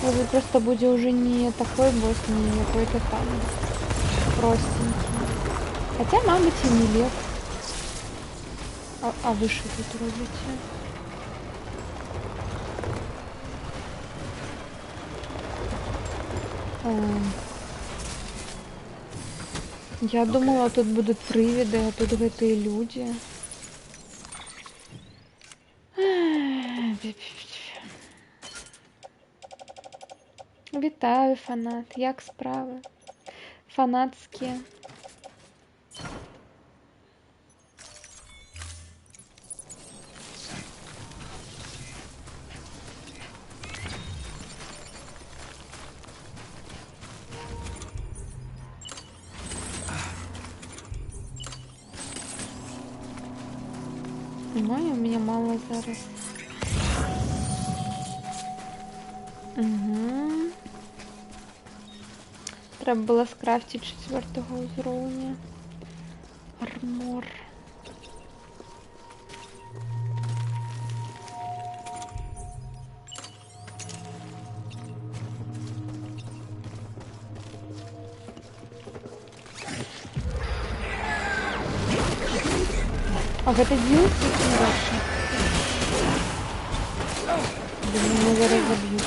Может, просто будет уже не такой босс, не какой-то там простенький. Хотя, мабуть, и не лев. А вы что тут робите? Я думала, тут будут привиды, а тут гэтые люди. Вітаю, фанат. Як справи? Фанатські. Ой, у меня мало зараз. Угу. Треба було скрафтити 4-го уровня. Армор. А гэта DLC ці дальше? Блин, меня зараз забьют.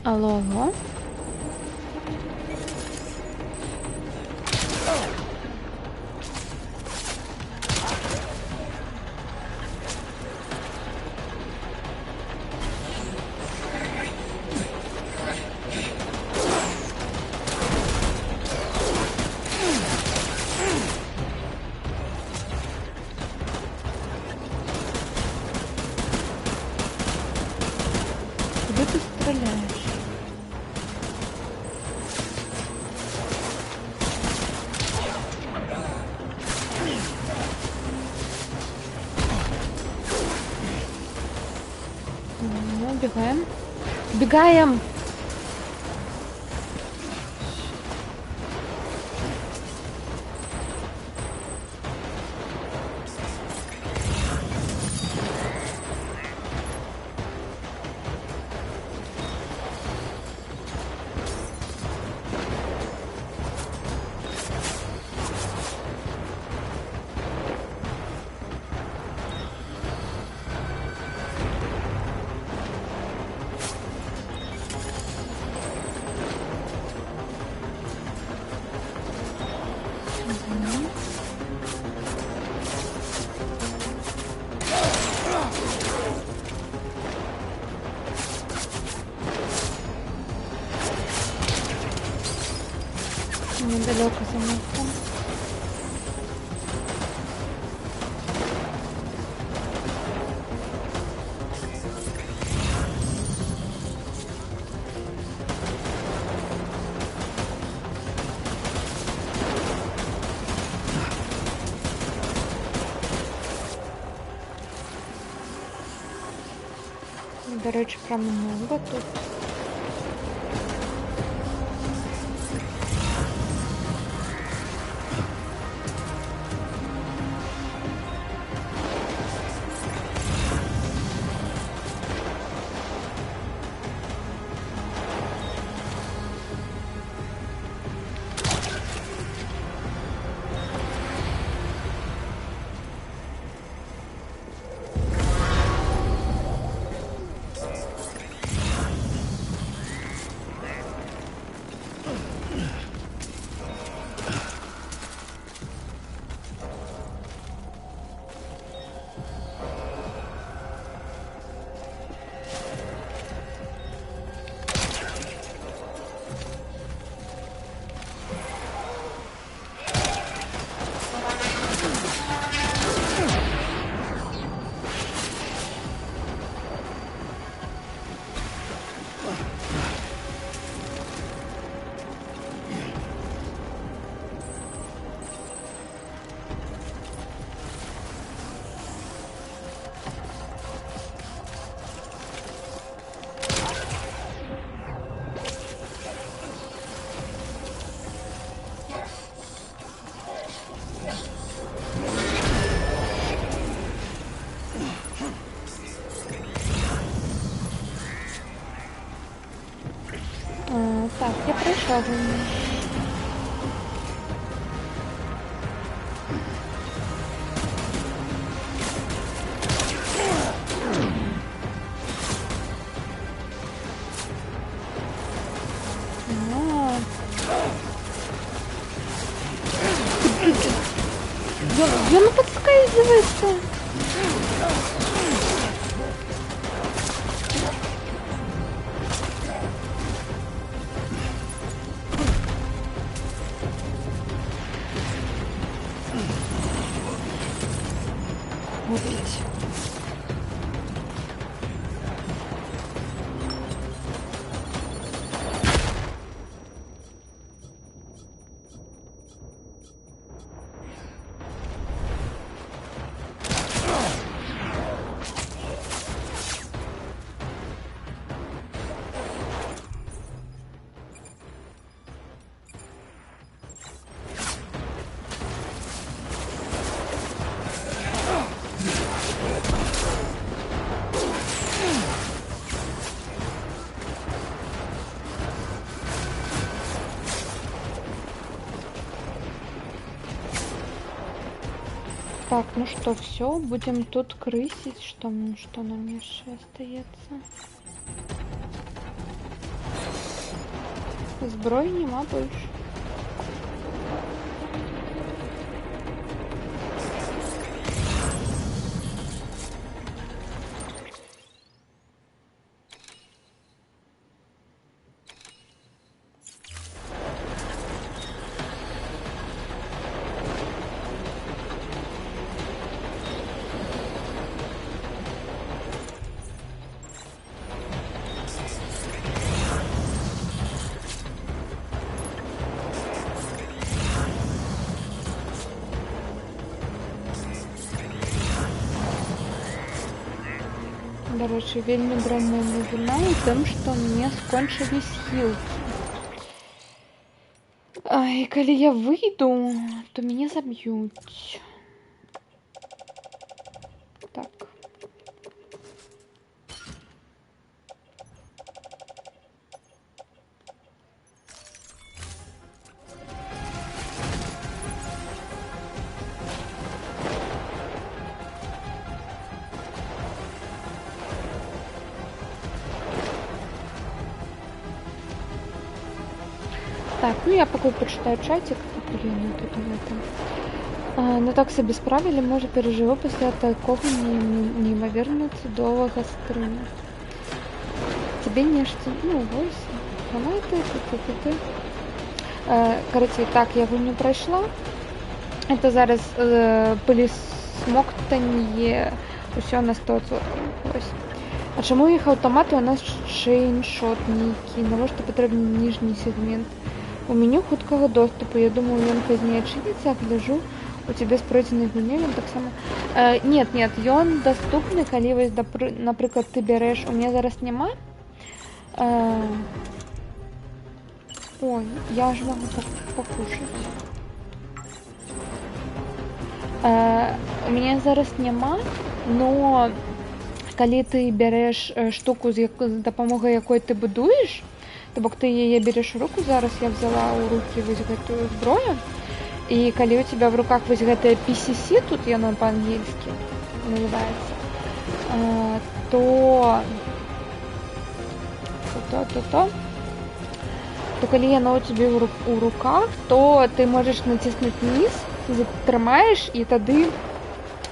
Алло, алло. Куда ты стреляешь? Ну, убегаем. Убегаем! Недалеко за мостом. До речі, прям много тут. Так, я пройшла за ним. подскальзывается. Убить. Так, ну что, все, будем тут крысить, что нам еще остается? Зброї нема больше. До речі, вельмі дрэнная навіна ў тым, што мне скончылись хілкі. І калі я выйду, то мяне заб'юць. Так. Так, ну я пока почитаю чатик. Блин, тут в этом. Ну так себе справили, може переживу після такого неймовірно чудового стріму. Тебе нечто, ну, вось. Давай ты. Короче, так, я его не пройшла. Это зараз пилісмоктання, усе на 100%. Ось. А чому їх автомати у нас чейншот нейкі? Навошта потрібен ніжній сегмент? У меню хуткага доступу, я думаю, ён пазней адчыніцца, гляжу, у тебе з пройдзенай гульнёй ён таксама... Нет, ён доступны, калі вось, напрыклад, ты бярэш... У меня зараз няма. Ой, я ж могу покушать. У меня зараз няма, но калі ты бярэш штуку, з дапамогай якой ты будуеш, то бок ты яе берешь в руку, зараз я взяла ў руки вось гэтую зброю, і калі у тебя в руках вось гэтая PCC, тут яно па-ангельски называется, то калі яно у тебе ў руках, то ты можаш націснуць низ, затрымаеш, і тады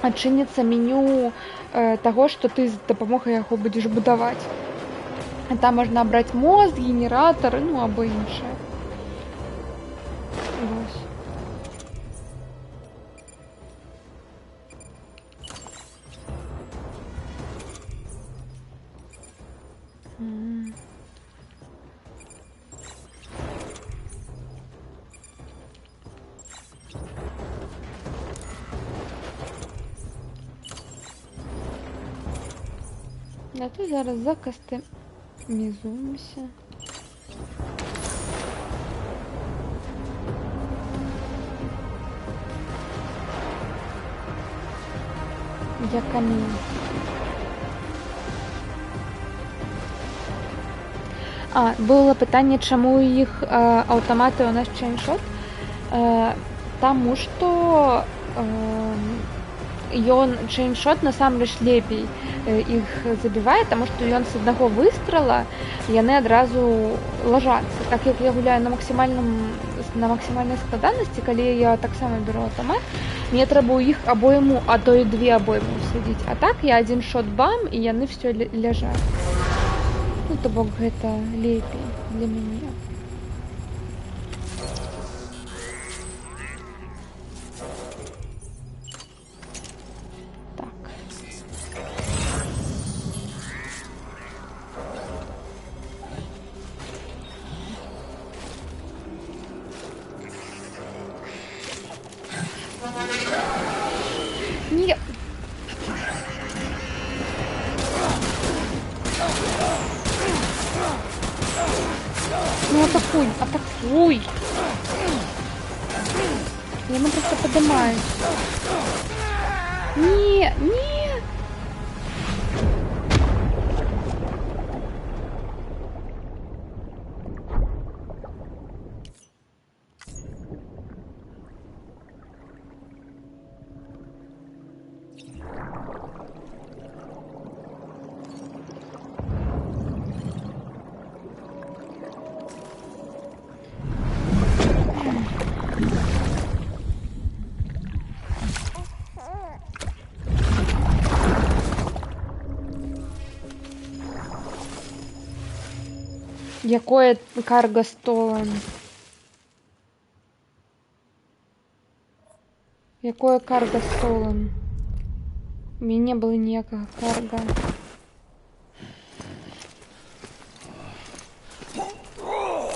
адчыніцца меню таго, што ты з дапамогай яго будзеш будаваць. Там можна абраць мост, генератор, ну або іншае. Вось. А то зараз закастомізуємося. Я камінь. Було питання, чому їх автомати у нас чейншот? Тому що ён чейншот насамрэч лепей іх забівае, таму што ён з аднаго выстрала яны адразу ложацца. Так як я гуляю на максімальным на максімальнай складанасці, калі я таксама беру аўтамат, мне трэба ў іх абойму, а то і 2 абоймы ўсадзіць. А так я адзін шот бам, і яны все ляжаць. Ну, то бок гэта лепей для мяне. Ну атакуй, атакуй! Яны просто поднимают. Не, не! Якое карго столом? Якое карго столом? У меня не было ніякага карга.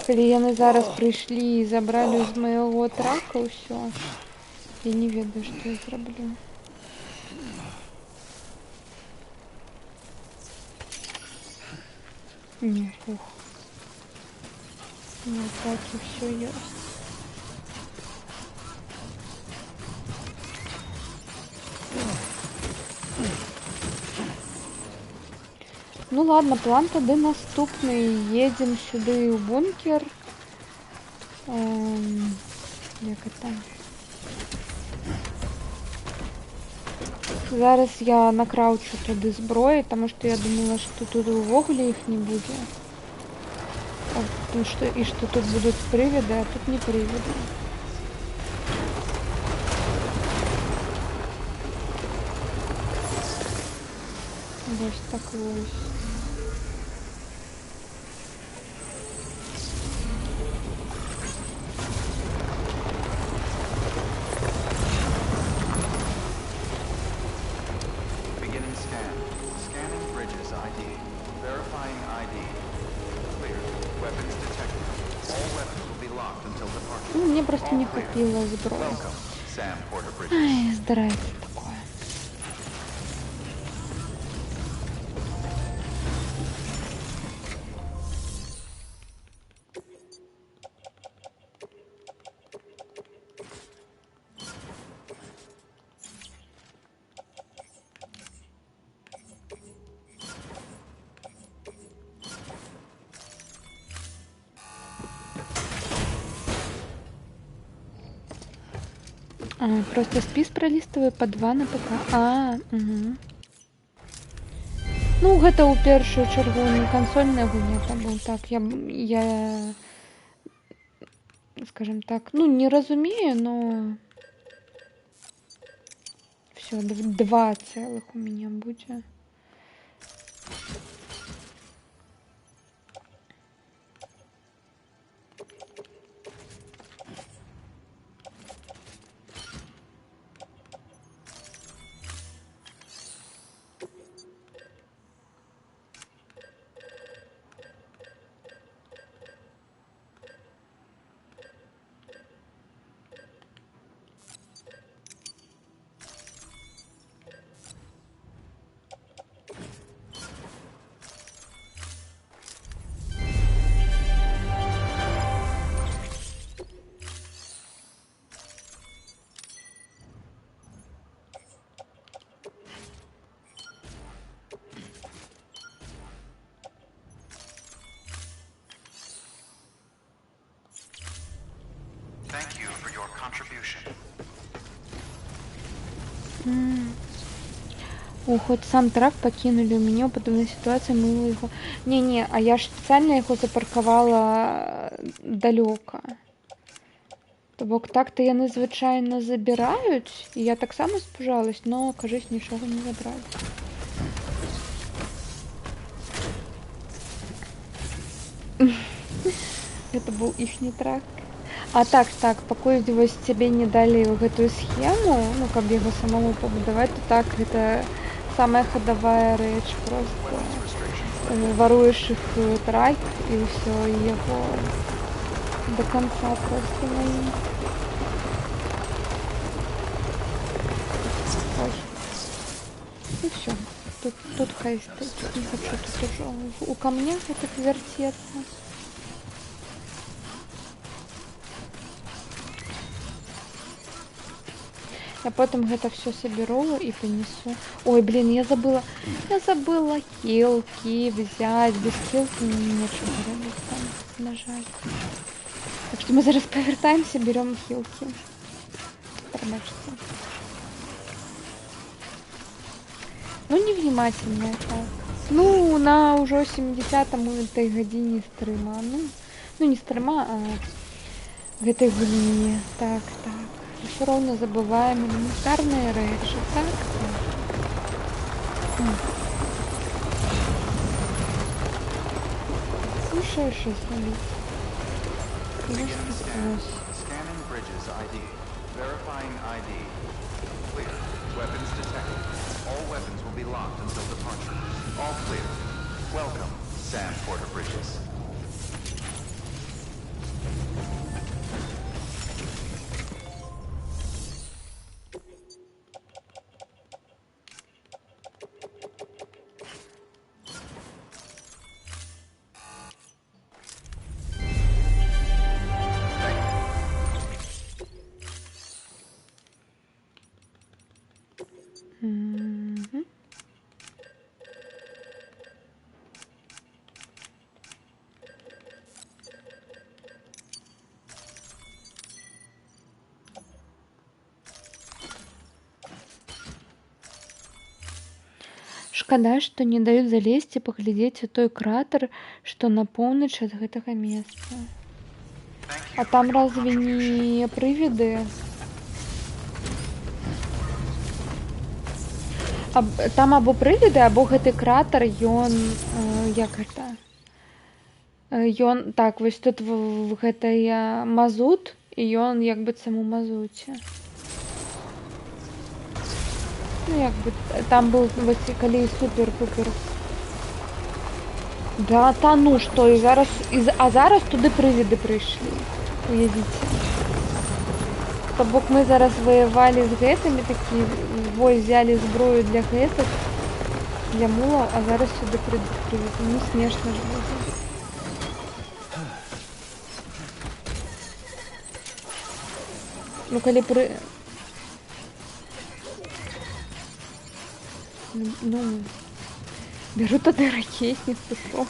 Калі яны зараз прыйшлі і забралі з майго трака ўсё, я не ведаю, што я зраблю. Не, ух. Ну, так и все есть. Ну ладно, план тады наступны. Едем сюды ў бункер. Як это? Зараз я накраучу туды зброі, таму што я думала, што тут увогуле іх не будзе. Ну, что, и что тут будут привиды, а тут не привиды. Вот так вот. Beginning scan. Scanning bridges ID. Verifying ID. Clear. Weapons detected. All weapons will be locked until departure. Ну, мне просто не хватило зброї. Welcome, Sam Porter Bridges. Ай, здрасте такое. Просто спіс пролистываю по 2 на ПК. Угу. Ну, гэта ў першую чаргу не кансольная гульня, таму так, я, скажем так, ну, не разумею, но все, 2 целых у меня будет. Thank you for your contribution. Хоть сам трак покинули, у меня подобная ситуация, мы его... Не-не, а я ж специально его запарковала далеко. То бок так-то яны звычайна забіраюць, і я таксама спужалась, но, кажись, нічога не забралі. Гэта быў іхні трак. А так, пакуль вось цябе не далі ў гэтую схему, ну, каб яго самому пабудаваць, то так, гэта самая хадавая рэч, просто варуеш іх трак і ўсё, і яго до конца просто на ім. Ой. І всё. Тут хай стоит. Не хочу тут уже у камнях этот вертеться. Я потом это все соберу и понесу. Ой, блин, я забыла хилки взять. Без хилки нечего робить там, на жаль. Так что мы зараз повертаемся, берем хилки. Пробачьте. Ну, невнимательно так. Ну, на уже 70-м этой године стрима. Ну, не стрима, а в этой гульне. Так. Все равно забываем элементарные речи. Так. Слушай, что смотреть. Scanning bridges ID. Verifying ID. Clear. Weapons detected. All weapons will be locked until departure. All clear. Welcome, Sam Porter Bridges. Шкада, што не даюць залезці і паглядзець у той кратер, што на поўнач ад гэтага месца. А там разве не прывіды? Там або прывіды, або гэты кратер, ён... як гэта? Ён... Так, вось тут гэта мазут, і ён як быццам у мазуце. Ну, як бы, там был, вось, калі супер-пупер. Да, та ну што, і зараз, а зараз туды прывіды прыйшлі. Уявіце. То бок мы зараз воевали з гэтымі, такі, вось, взяли зброю для гэтых, для мулаў, а зараз сюды прывіды. Ну, смешна ж будзе. Ну, калі Ну, беру тады ракетницу, что?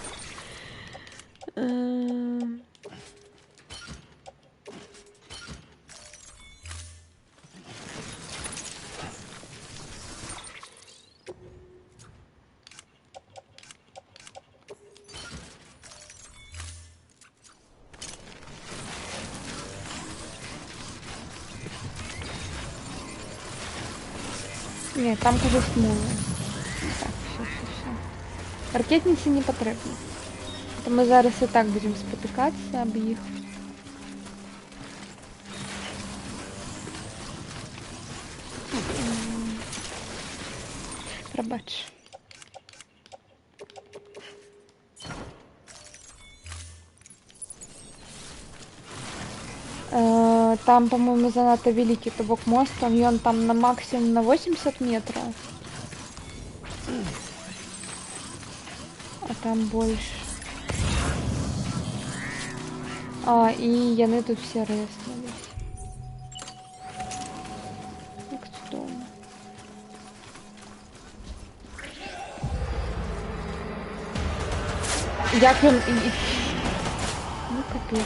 Нет, там, кажется, смолы. Ракетницы не потрібні. То ми зараз і так будемо спотикатися об їх. Пробач. Там, по-моему, занадто великий тобок мост, он там на максимум на 80 метров. А там больше. И яны тут все реснулись. Як чудово. Як він... Ну, капець.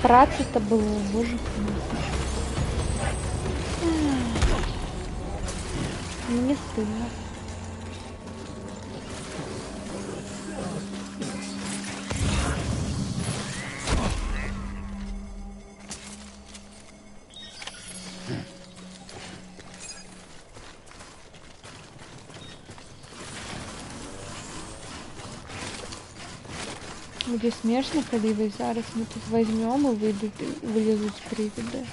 працы-то было, боже мой. Мне стыдно. Буде смешно, коли ви зараз ми тут возьмем и вылезут привиды.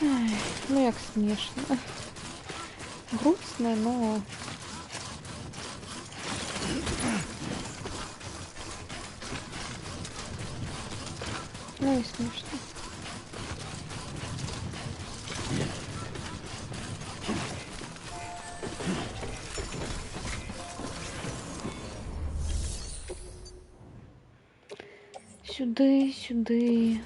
Ай, ну як смешно. Грустно, но... Ну и смешно. Сюди, сюди.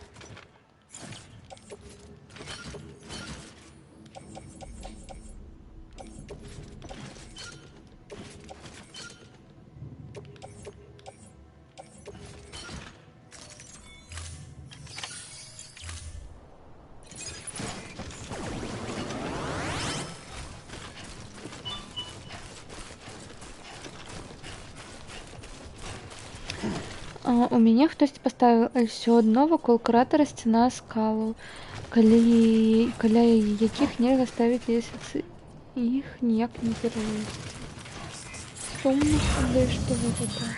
У мяне хтосьці паставіў ўсё адно вакол кратара сцяна скалаў, каля якіх нельга ставіць лесвіцы, іх ніяк не пералезці. Сумна, але што гэта так?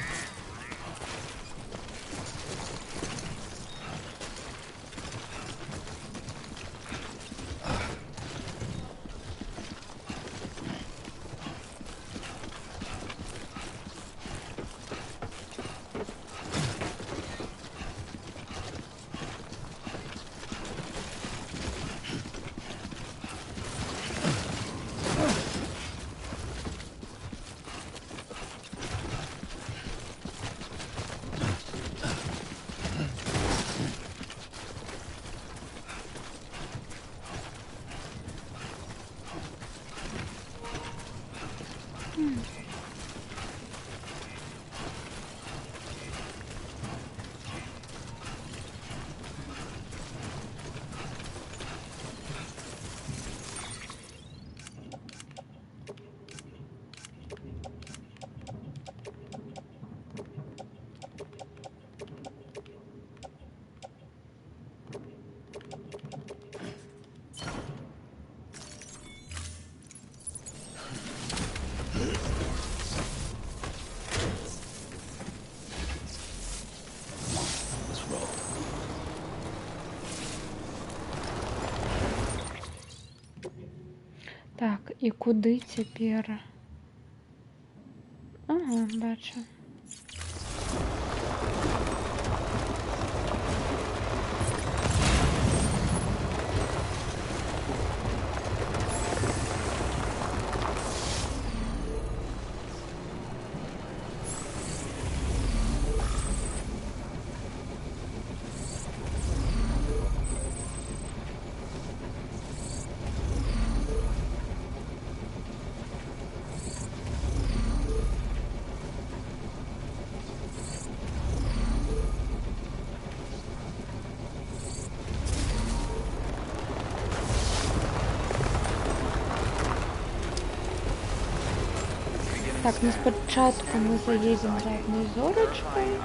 Так, і куди цяпер? Ага, бачу. Так, ну спочатку ми заїдемо за одною зорочкою.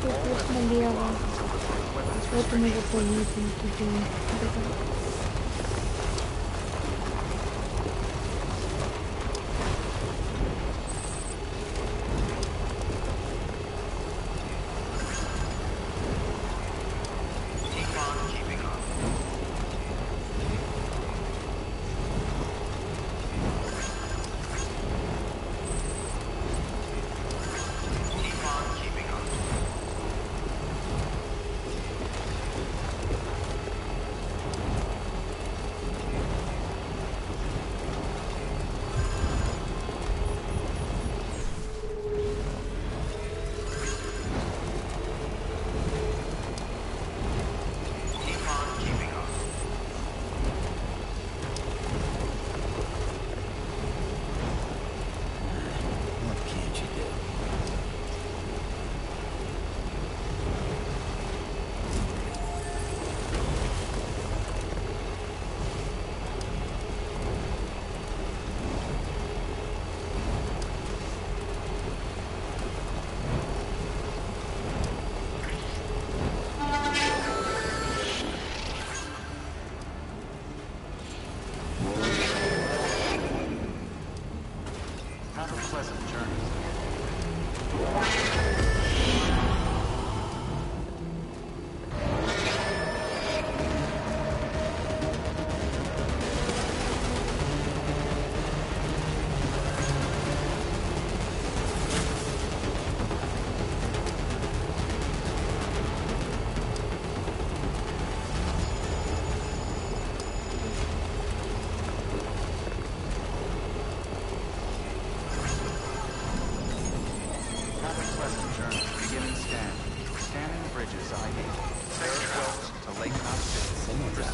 Ось тут наліво. Потім ми вже поїдемо туди.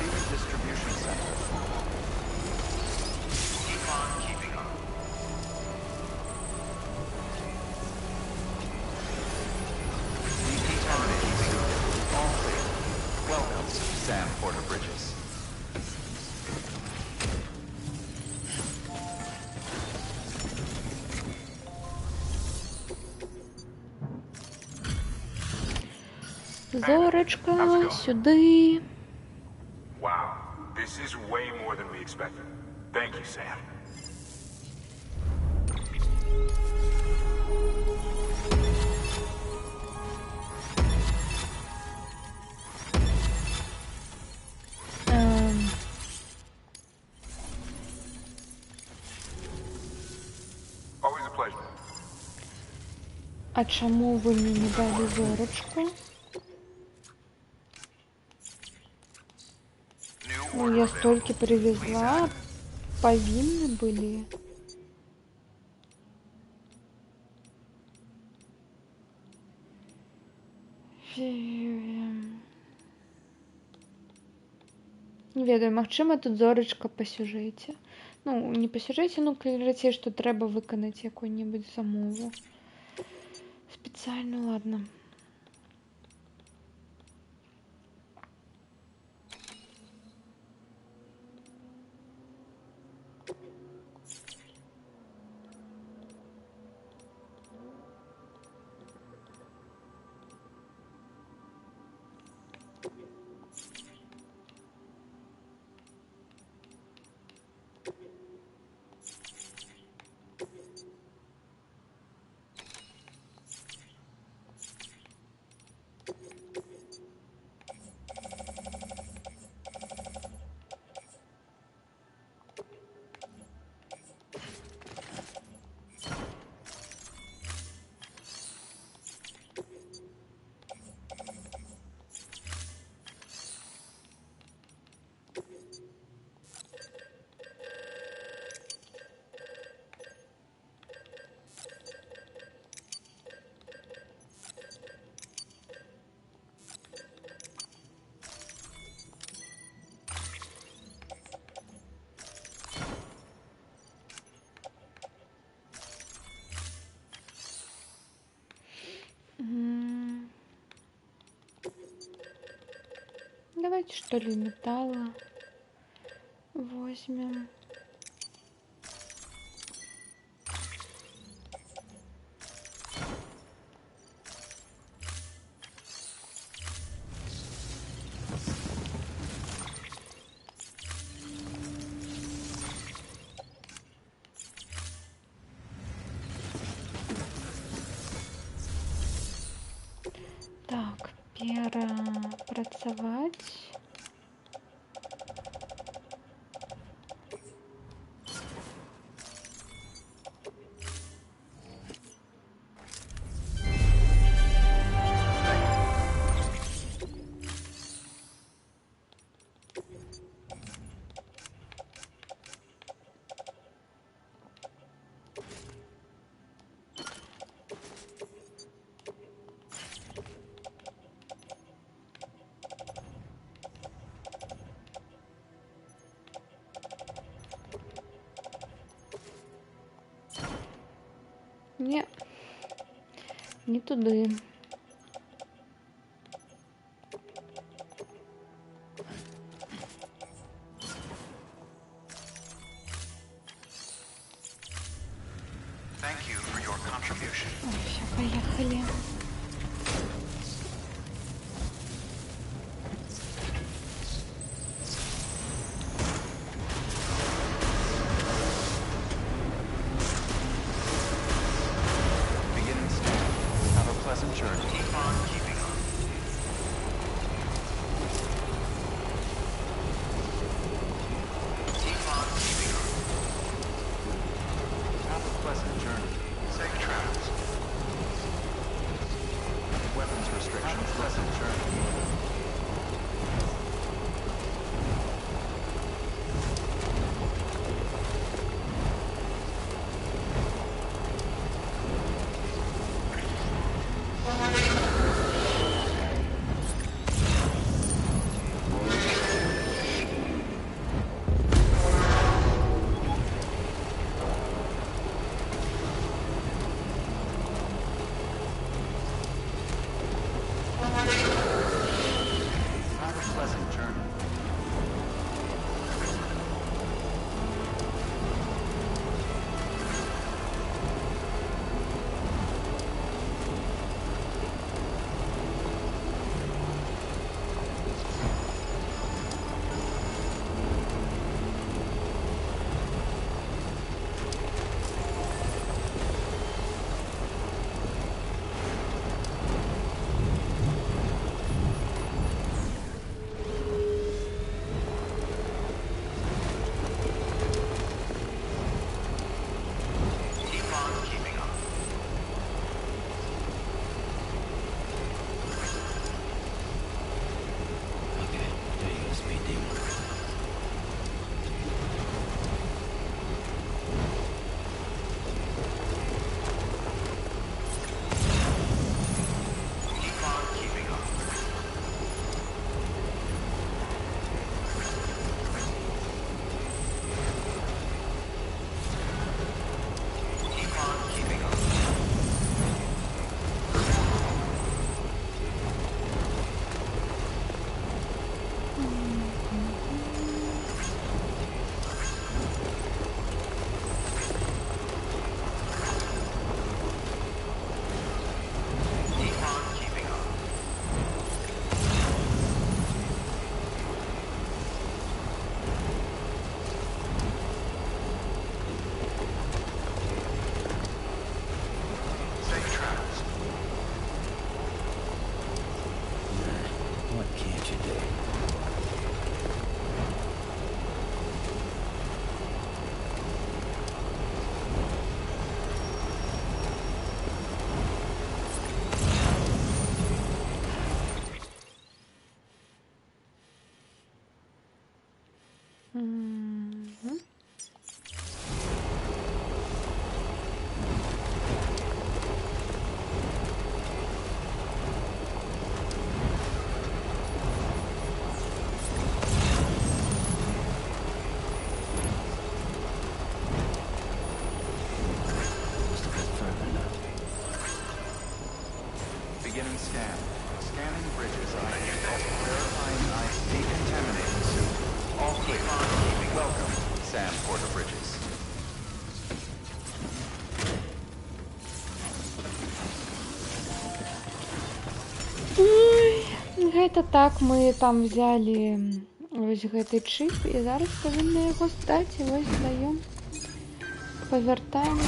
Receiving distribution center. Keep on keeping on. Decontamination. All clear. Welcome, Sam Porter Bridges. Зорочка, сюди. Wow, this is way more than we expected. Thank you, Sam. Always a pleasure. А чому ви мені дали зорочку? Ну, я столько привезла, повинны были. Не ведаю, магчыма тут зорачка па сюжэце. Ну, не па сюжэце, ну, карацей, што трэба выканаць якую-небудзь замову. Спецыяльна, ладно. Давайте, что ли, металла возьмем. Так, перапрацаваць. Не, не туди. Thank you for your contribution. Ой, все, поехали. Beginning scan. Have a pleasant journey. Мгм. Beginning scan. Scanning bridges ID. Verifying ID. Decontaminating suit. All clear. Welcome, Sam Porter Bridges. Гэта так, мы там взяли вось гэты чып і зараз павінны яго здаць, і вось здаём. Павяртаем.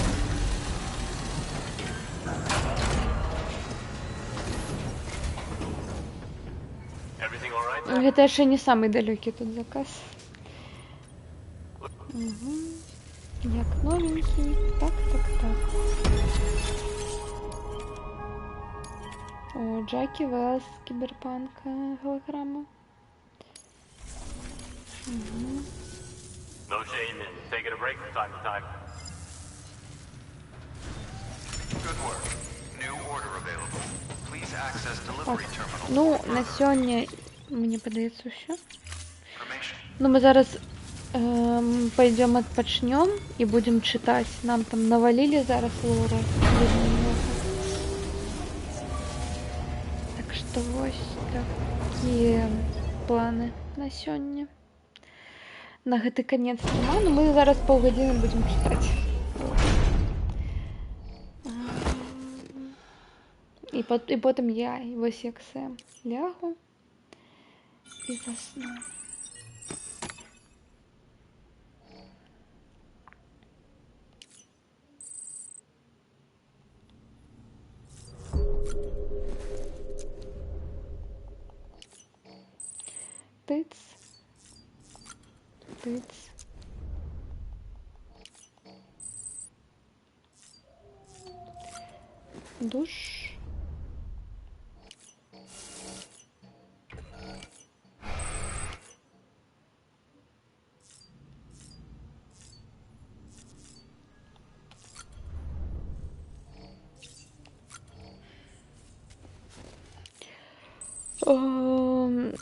Everything all right? Гэта яшчэ не самы далёкі тут заказ. Як новенький. Так. О, Джаки Велс, Киберпанка, голограмма. No shame in taking a break from time to time. Good work. New order available. Please access Так, delivery terminal. ну, на сёння, мне падаецца, ўсё. Information. Ну, мы зараз пойдем отпочнем и будем читать. Нам там навалили зараз лору. Так что вот такие планы на сёння. На гэты конец роману мы зараз полгодины будем читать. И потом я и вось як Сэм лягу и засну. Тыц. Душ.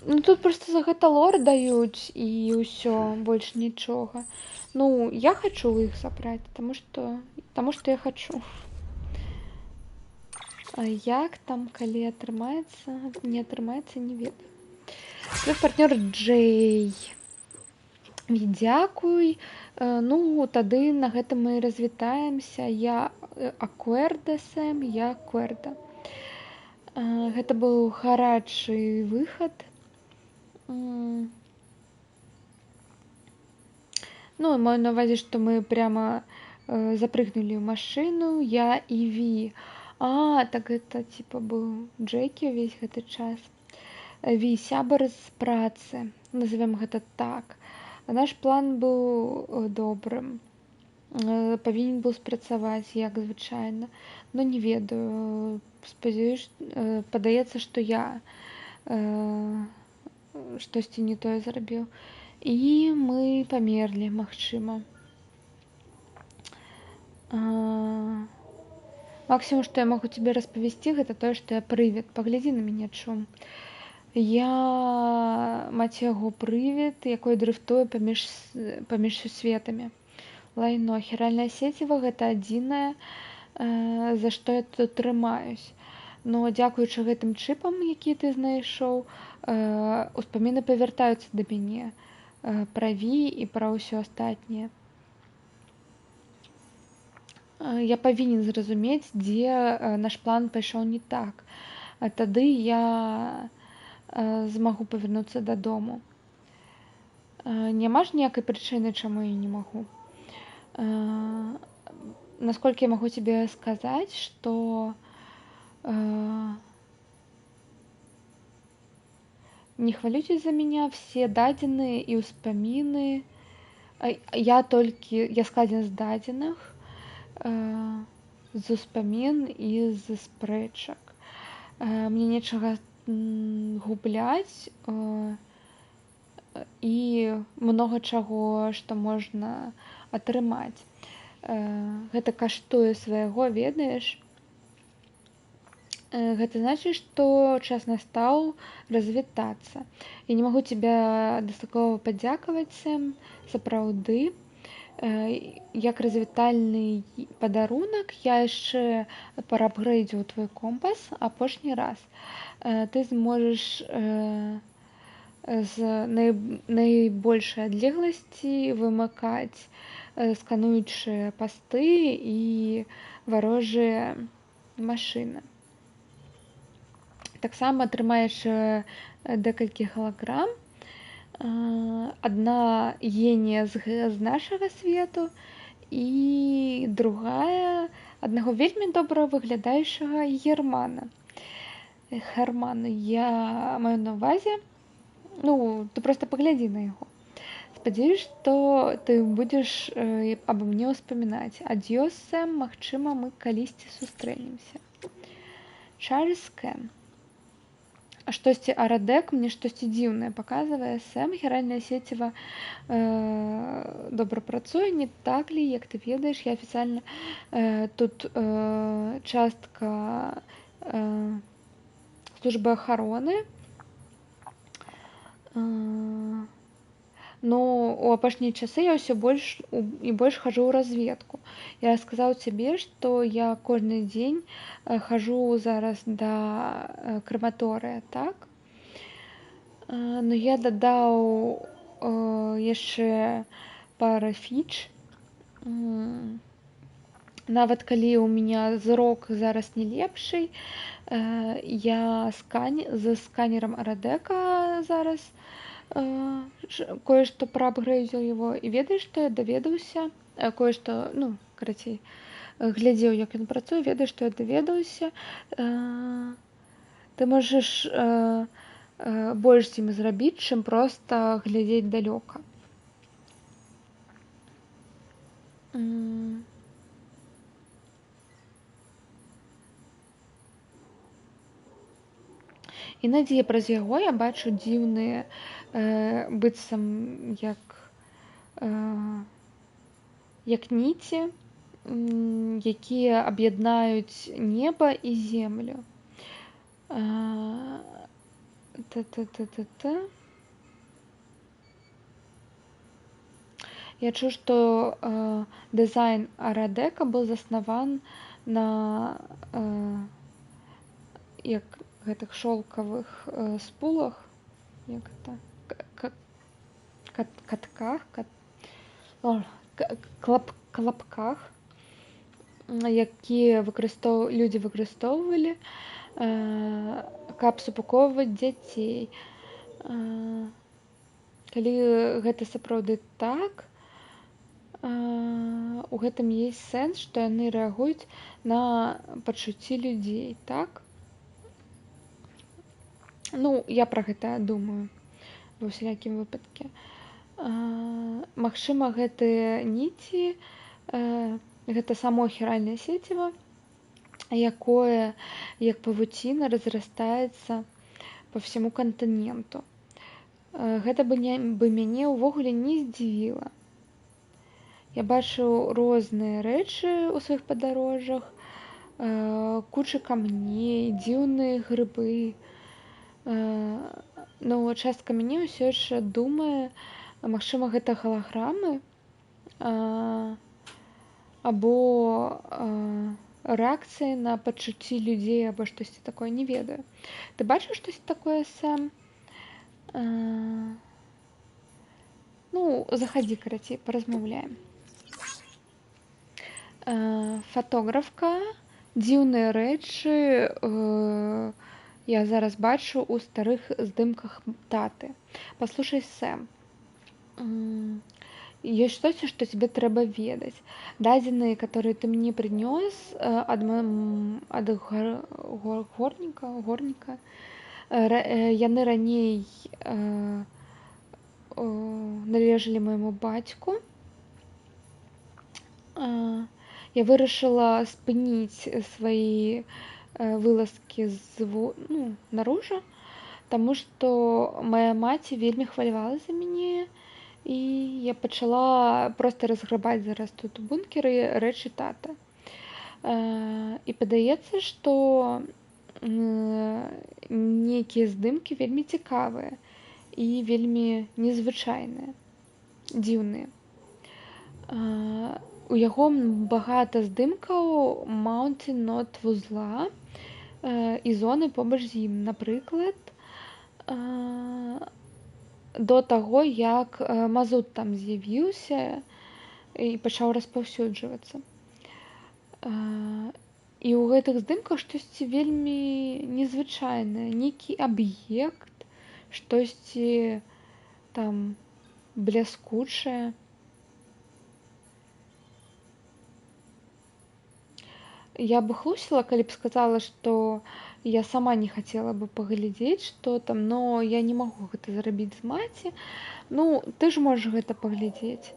Ну тут просто за гэта лор даюць і ўсё, больш нічога. Ну, я хочу іх забраць, таму што я хочу. А як там, калі атрымаецца, не атрымаецца, не ведаю. Твой партнёр Джей. Дзякуй. Ну, тады на гэта мы развітаемся. Я Акуэрда, Сэм, я Акуэрда. Гэта быў гарачы выхад. Ну, маю на ўвазе, што мы прямо запрыгнули ў машыну, я і Ви. Так гэта типа быў Джекі ўвесь гэты час. Ви сябар з працы, назовем гэта так. Наш план быў добрым. Павінен быў спрацаваць, як звычайна. Но не ведаю, падаецца, што я штосьці не тое зрабіў. І мы памерлі, магчыма. Максимум, што я магу тебе распавесці, гэта тое, што я прывід. Паглядзі на мяне, чум. Я маці яго прывід, якой дрыфтуе паміж сусветамі. Лайно, хіральная сеціва гэта адзінае, за што я тут трымаюсь. Но дзякуючы гэтым чыпам, які ты знайшоў, успаміны павяртаюцца да мяне. Пра Ви і пра ўсё астатняе. Я павінен зразумець, дзе наш план пайшоў не так. Тады я змагу павярнуцца дадому. Няма ж ніякай прычыны, чаму я не магу. Насколько я могу тебе сказать, что не хвалюйтесь за меня, все дадзеныя і ўспаміны. Я складзен з дадзеных, з успамін і з спрэчак. Мне нечага губляць. і многа чаго, што можна атрымаць. Гэта каштуе свайго, ведаеш. Гэта значыць, што час настаў развітацца. Я не магу тебя дастаткова падзякаваць, Сэм, сапраўды. Як развітальны падарунак я яшчэ парапгрэйдзіў твой компас апошні раз. Ты зможаш з найбольшай адлегласці вымыкаць скануючыя пасты і варожыя машыны. Таксама атрымаеш декалькі галаграм. Адна генія з нашага свету і другая аднаго вельмі добра выглядаючага Германа. Я маю на ўвазе, ты проста паглядзі на яго. Спадзяюсь, што ты будзеш або мне ўспамінаць. Ад'ёс, Сэм, магчыма, мы калісьці сустрэнемся. Чарльз Кен. Штосьці Арадек мне штосьці дзіўнае паказвае. Сэм, генеральнае сеціва добра працуе, не так ли, як ты ведаеш, я афіцыйна тут частка службы ахароны. У апошнія часы я ўсё больш і больш хожу ў разведку. Я сказаў цябе, што я кожны дзень хожу зараз да крематорыя, так? Я дадаў яшчэ пара фіч. Нават калі ў мяне зрок зараз не лепший, я за сканером Арадека зараз кое-што праапгрэйдзіў яго. І ведаеш, што я даведаўся, кое-што, карацей, глядзеў, як ён працуе, ведаеш, што я даведаўся. Ты можаш больш з ім зрабіць, чым проста глядзець далёка. Інадзей праз яго я бачу дзіўныя быццам як ніці, якія аб'яднаюць неба і землю. Я чуў, што дызайн Арадека быў заснаван на гэтых шолкавых спулах, як гэта, катках, клапках, якія людзі выкарыстоўвалі, каб супакоўваць дзяцей. Калі гэта сапраўды так, у гэтым ёсць сэнс, што яны рэагуюць на пачуцці людзей, так? Я пра гэта думаю ва ўсялякім выпадку. Магчыма, гэтыя ніці, гэта само хіральнае сеціва, якое, як павуціна, разрастаецца па всяму кантыненту. Гэта бы мяне ўвогуле не здзівіла. Я бачыў розныя рэчы ў сваіх падарожжах, кучы камней, дзіўныя грыбы. Частка мяне ўсё яшчэ думае, магчыма, гэта галаграмы або рэакцыі на пачуцці людзей або штосьці такое, не ведаю. Ты бачыў штосьці такое, Сэм? Заходи, карацей, паразмаўляем. Фатографка, дзіўныя рэчы я зараз бачу ў старых здымках таты. Паслушай, Сэм, ёсць штосьці, што тебе трэба ведаць. Дадзеныя, которые ты мне прынёс ад горніка, яны раней належалі майму бацьку. Я вырашыла спыніць свае вылазкі наружу, таму што мая маці вельмі хвалявалася за мяне, і я пачала проста разграбаць зараз тут у бункеры рэчы тата. І падаецца, што нейкія здымкі вельмі цікавыя і вельмі незвычайныя, дзіўныя. У яго багата здымкаў Mountain Knot вузла і зоны побач з ім. Напрыклад, до таго, як мазут там з'явіўся і пачаў распаўсюджвацца. І ў гэтых здымках штосьці вельмі незвычайнае, нейкі аб'ект, штосьці там бляскучае. Я бы хлусіла, калі б сказала, што я сама не хацела бы паглядзець, што там, но я не магу гэта зрабіць з маці. Ну, ты ж можаш гэта паглядзець,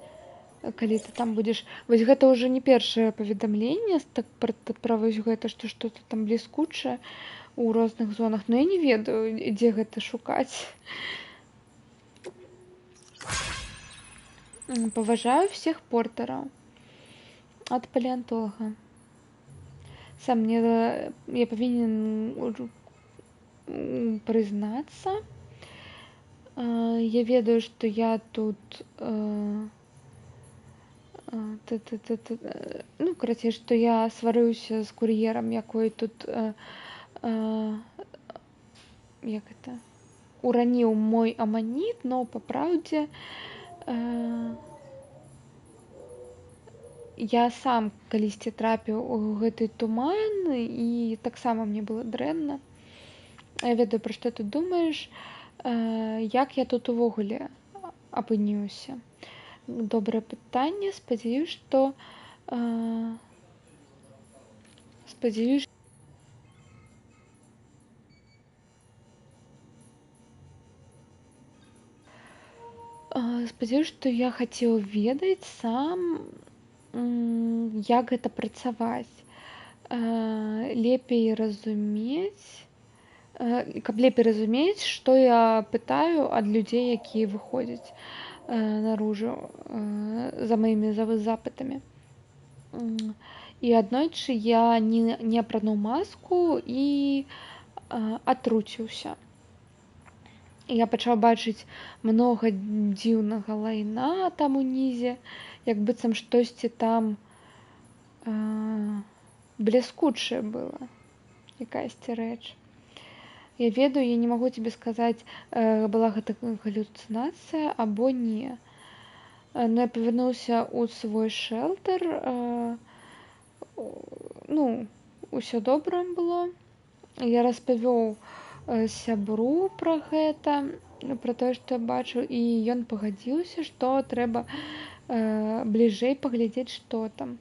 калі ты там будзеш. Вось гэта ўжо не першае паведамленне пра вось гэта, што што-то там бліскучае ў розных зонах. Но я не ведаю, дзе гэта шукаць. Паважаю всех портараў ад палеантолага. Сам я павінен прызнацца. Я ведаю, што я тут ну, карацей, што я сварыўся з кур'ерам, якой тут як это, ураніў мой аманіт, но па праўдзе я сам калісьці трапіў у гэты туман, і таксама мне было дрэнна. Я ведаю, пра што ты думаеш, як я тут увогуле апыніўся. Добрае пытанне. Спадзяюсь, што што я хацеў ведаць сам, як гэта працаваць, лепей разумець, каб лепей разумець, што я пытаю ад людзей, якія выходзяць наружу за маімі запытамі. І аднойчы я не апрануў маску і атруціўся. Я пачаў бачыць многа дзіўнага лайна там унізе, як быццам штосьці там бліскучае было, якаясьці рэч. Я ведаю, я не магу тебе сказаць, была гэта галюцынацыя або не. Но я павярнуўся ў свой шэлтэр, ну, усё добра было. Я распавёў сябру пра гэта, пра тое, што я бачыў, і ён пагадзіўся, што трэба бліжэй паглядзець, што там.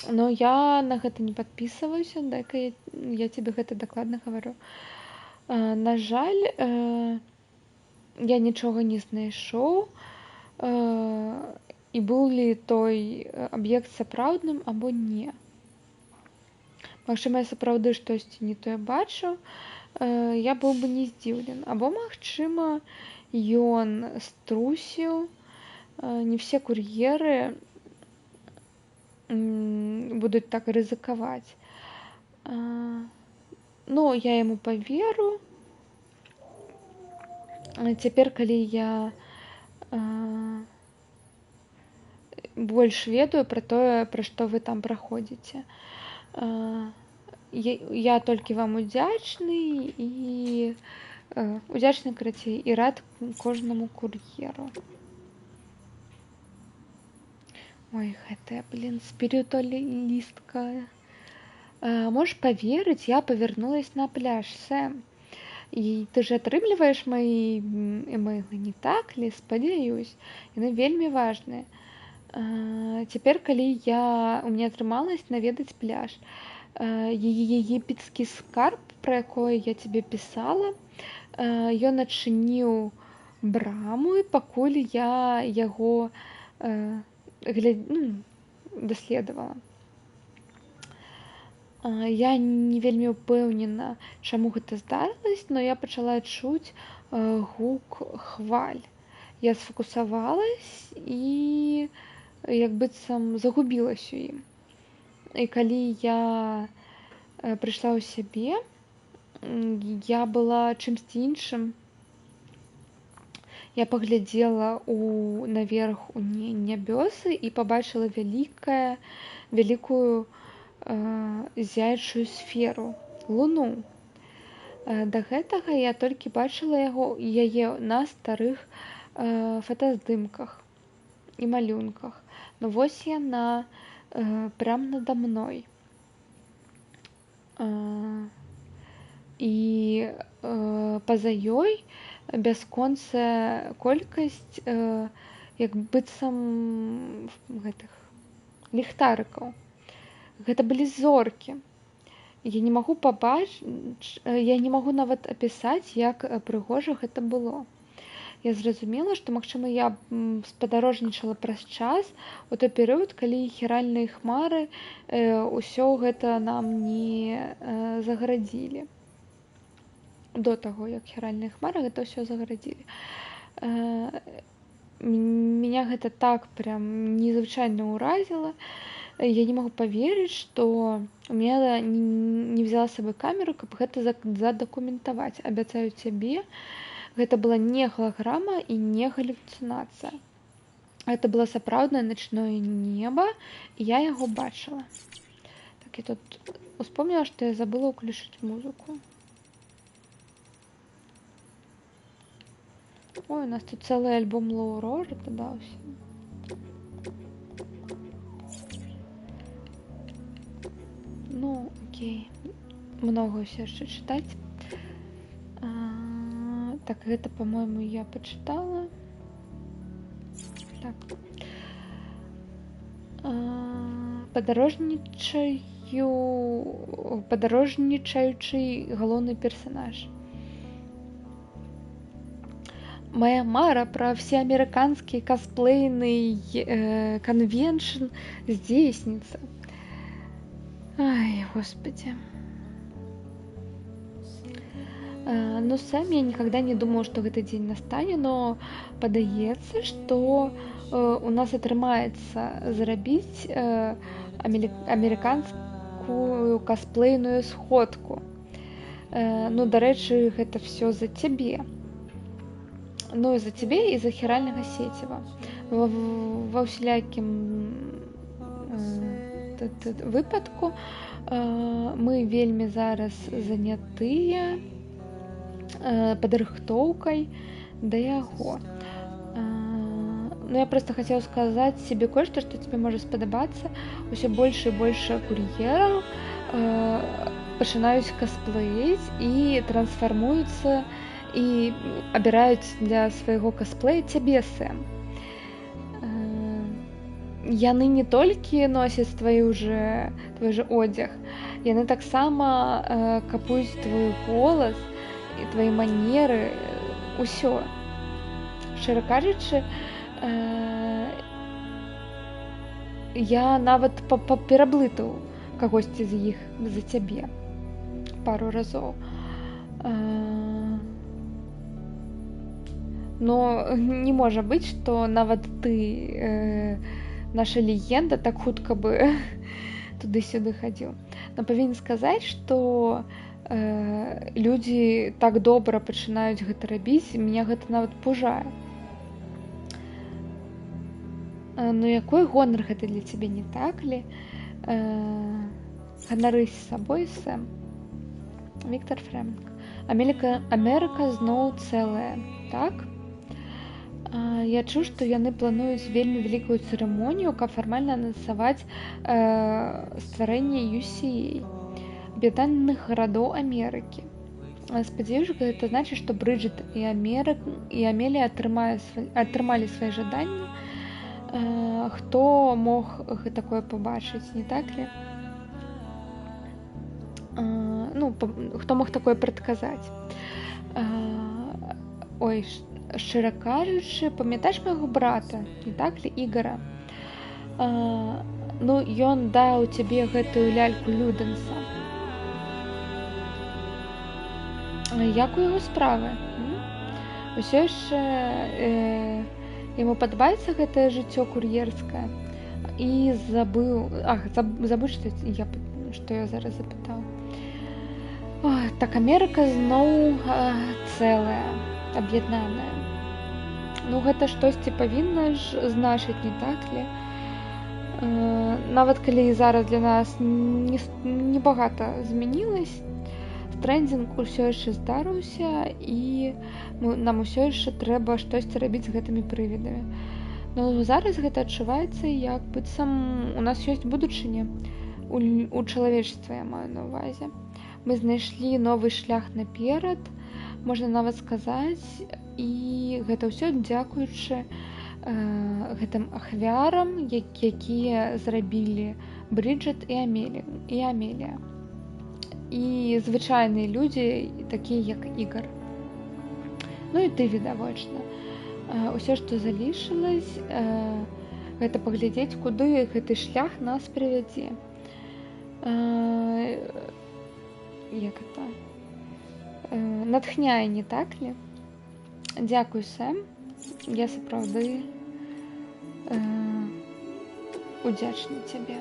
Но я на гэта не падпісваюся, дай-ка я тебе гэта дакладна гавару. На жаль, я нічога не знайшоў, і быў ли той аб'ект сапраўдным або не. Магчыма, я сапраўды штосьці не тое бачыў, я быў бы не здзіўлен. Або, магчыма, ён струсіў, не все кур'еры будуць так рызыкаваць. Ну, я яму паверу. Цяпер, калі я больш ведаю пра тое, пра што вы там праходзіце. Я толькі вам удзячны і удзячны, карацей, і рад кожнаму кур'еру. Ой, гэтая, спірituалістка. Можешь поверить, я повернулась на пляж, Сэм. И ты же атрымліваеш мои эмейлы, не так ли? Спадзяюсь. Яны вельмі важныя. Цяпер, калі у меня атрымалась наведаць пляж, егіпецкі скарб, пра якое я тебе пісала, ён адчыніў браму, і пакуль я яго даследавала. Я не вельмі ўпэўнена, чаму гэта здарылася, но я пачала чуць гук хваль. Я сфокусавалась і як быццам загубілася ў ім. І калі я прыйшла ў сябе, я была чымсьці іншым. Я паглядзела наверх у нябёсы і пабачыла вялікую зяючую сферу, луну. Да гэтага я толькі бачыла яе на старых фотаздымках і малюнках. Ну вось яна прям надо мной. І па-за ёй бясконцая колькасць як быццам гэтых ліхтарыкаў. Гэта былі зоркі. Я не магу нават апісаць, як прыгожа гэта было. Я зразумела, што, магчыма, я спадарожнічала праз час у той перыяд, калі хіральныя хмары ўсё гэта нам не загарадзілі. До таго, як хіральныя хмары гэта ўсё загарадзілі. Меня гэта так прям незвычайна ўразіла. Я не могу поверить, что у меня не взяла с собой камеру, каб гэта задакументаваць. Абяцаю цябе, гэта была не голограмма і не галлюцинацыя. Это было сапраўднае начное неба, і я яго бачыла. Так, я тут успомнила, што я забыла ўключыць музыку. Ой, у нас тут цэлы альбом Лоу Рожа дадаўся. Ну, окей. Много ўсё яшчэ чытаць. Так, гэта, по-моему, я пачытала. Так. Падарожнічаючы галоўны персанаж. Моя мара пра всеамерыканскі косплейны конвеншн здзейсніцца. Ай, господи. Ну, сам я никогда не думала, что в этот день настанет, но падаецца, что у нас атрымаецца зрабіць амерыканскую косплейную сходку. Ну, дарэчы, гэта все за цябе. Ну, і за цябе, і за хіральнага сеціва. Ва ўсялякім выпадку мы вельмі зараз занятыя падрыхтоўкай да яго. Ну, я просто хацела сказаць себе кое-што, што тебе можа спадабацца. Усё больш і больш кур'ераў пачынаюць косплеіць і трансфармуюцца і абіраюць для свайго косплея цябе, Сэм. Яны не толькі носяць твой же одяг, яны таксама капуюць твой голас і твои манеры, усё. Шчыра кажучы, я нават пераблытаў кагосьці з іх за цябе пару разоў. Но не можа быць, што нават ты, наша легенда, так хутка бы туды-сюды хадзіў. Но павінен сказаць, што людзі так добра пачынаюць гэта рабіць, мяне гэта нават пужае. Ну, якой гонар гэта для цябе, не так ли? Ганарыся сабой, Сэм. Віктор Фрэмінг. Амерыка зноў цэлая, так? Я чуў, што яны плануюць вельмі вялікую цырымонію, каб фармальна анансаваць стварэнне UCA, аб'яднаных гарадоў Амерыкі. Спадзяюся, гэта значыць, што Брыджыт і Амелія атрымалі свае жаданні. Хто мог такое пабачыць, не так ли? Ну, хто мог такое прадказаць? Ой, шчыра кажучы, памятаеш майго брата, не так ли, Ігора? ну ён даў цябе гэтую ляльку Людэнса. Як у яго справы? Усё яшчэ яму падабаецца гэтае жыццё кур'ерскае і забыў, што я зараз запытаў. Так, Амерыка зноў цэлая, аб'яднаная. Ну, гэта штосьці павінна ж значыць, не так ли? Нават калі зараз для нас небагата змянілась, трендинг усё яшчэ здарыўся, і нам усё яшчэ трэба штосьці рабіць з гэтымі прывідамі. Но зараз гэта адчуваецца, як быццам у нас ёсць будучыня у чалавечестве, я маю на ўвазе. Мы знайшлі новы шлях наперад, можна нават сказаць, і гэта ўсё дзякуючы гэтым ахвярам, якія зрабілі Брыджэт і Амелія. І звычайныя людзі, такія як Ігар. Ну і ты, відавочна. Усё, што залішылась, гэта паглядзець, куды гэты шлях нас прывядзе. Як это? Натхняе, не так ли? Дзякуй, Сэм. Я сапраўды удзячны цябе.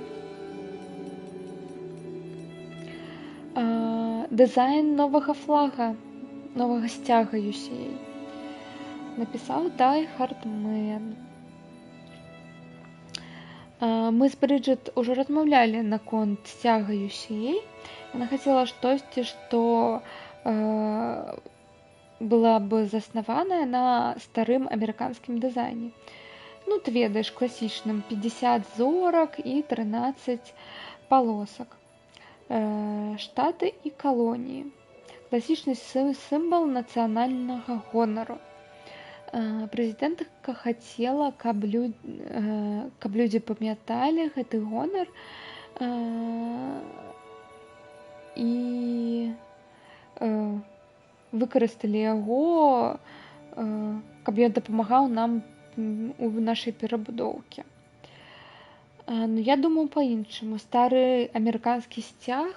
Дызайн новага флага, новага сцяга UCA напісаў Die Hard Man. Мы з Брыджэт ужо размаўлялі наконт сцяга UCA. Яна хацела штосьці, што была бы заснаваная на старым амерыканскім дызайне. Ну, ты ведаеш, класічным 50 зорак і 13 палосак. Штаты і калоніі. Класічны сімвал нацыянальнага гонару. Прэзідэнтка хацела, каб людзі памяталі гэты гонар і выкарысталі яго, каб ён дапамагаў нам у нашай перабудоўкі. Ну, я думаю па-іншаму. Стары амерыканскі сцяг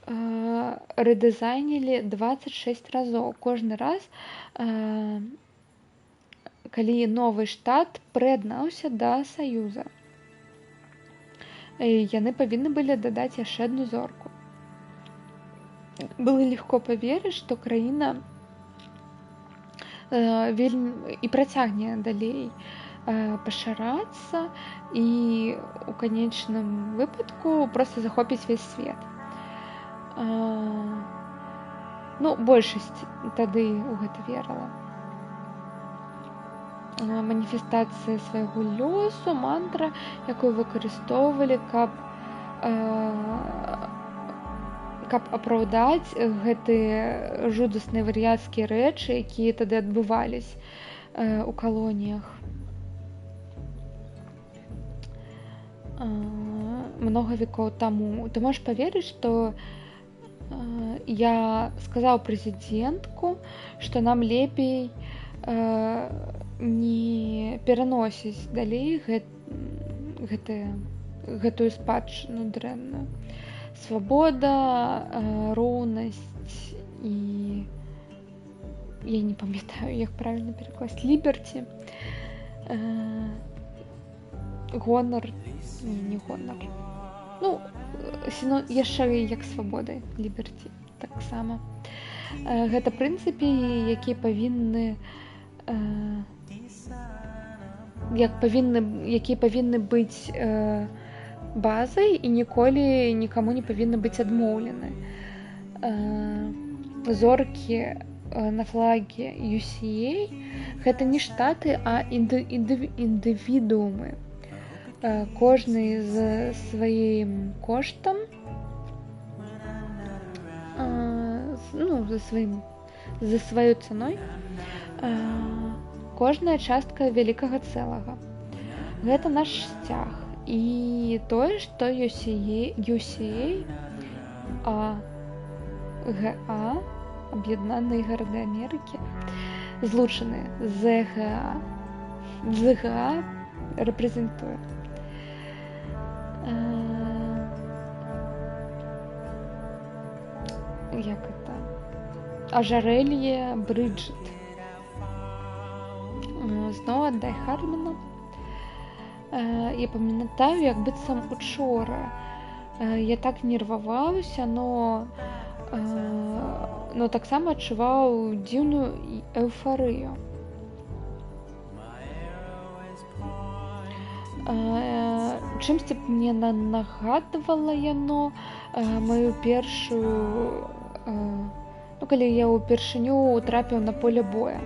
рэдызайнілі 26 разоў. Кожны раз, калі новы штат прыяднаўся да Саюза. Яны павінны былі дадаць яшчэ адну зорку. Было легко паверыць, што краіна вельмі і працягне далей пашырацца і у канечным выпадку проста захопіць увесь свет. Ну, большасць тады ў гэта верыла. Маніфестацыя свайго лёсу, мантра, якую выкарыстоўвалі, каб апраўдаць гэтыя жудасныя вар'яцкія рэчы, якія тады адбываліся у калоніях. Многа векоў таму. Ты можаш паверыць, што я сказаў прэзідэнтку, што нам лепей не пераносіць далей гэтую спадчыну дрэнную. Свабода, роўнасць і я не памятаю, як правільна перакласць, ліберці, гонар, не гонар. Ну, яшчэ як свабода, ліберці таксама. Гэта прынцыпы, якія павінны быць базай і ніколі нікаму не павінны быць адмоўлены. Зоркі на флаге UCA гэта не штаты, а індывідуумы. Кожны з сваім коштам, за сваёй цаной, кожная частка вялікага цэлага. Гэта наш сцяг. І тое, што UCA, АГА, Аб'яднаныя гарады Амерыкі, злучаныя з ЗГА рэпрэзентуе. як это, ажарэлье Брыджыт. Зноў ад Дай Хардмана. Я памятаю, як быццам учора. Я так нерваваўся, но таксама адчуваў дзіўную эйфарыю. Чымсьці мне нагадвала яно маю першую, калі я ўпершыню трапіў на поле боя.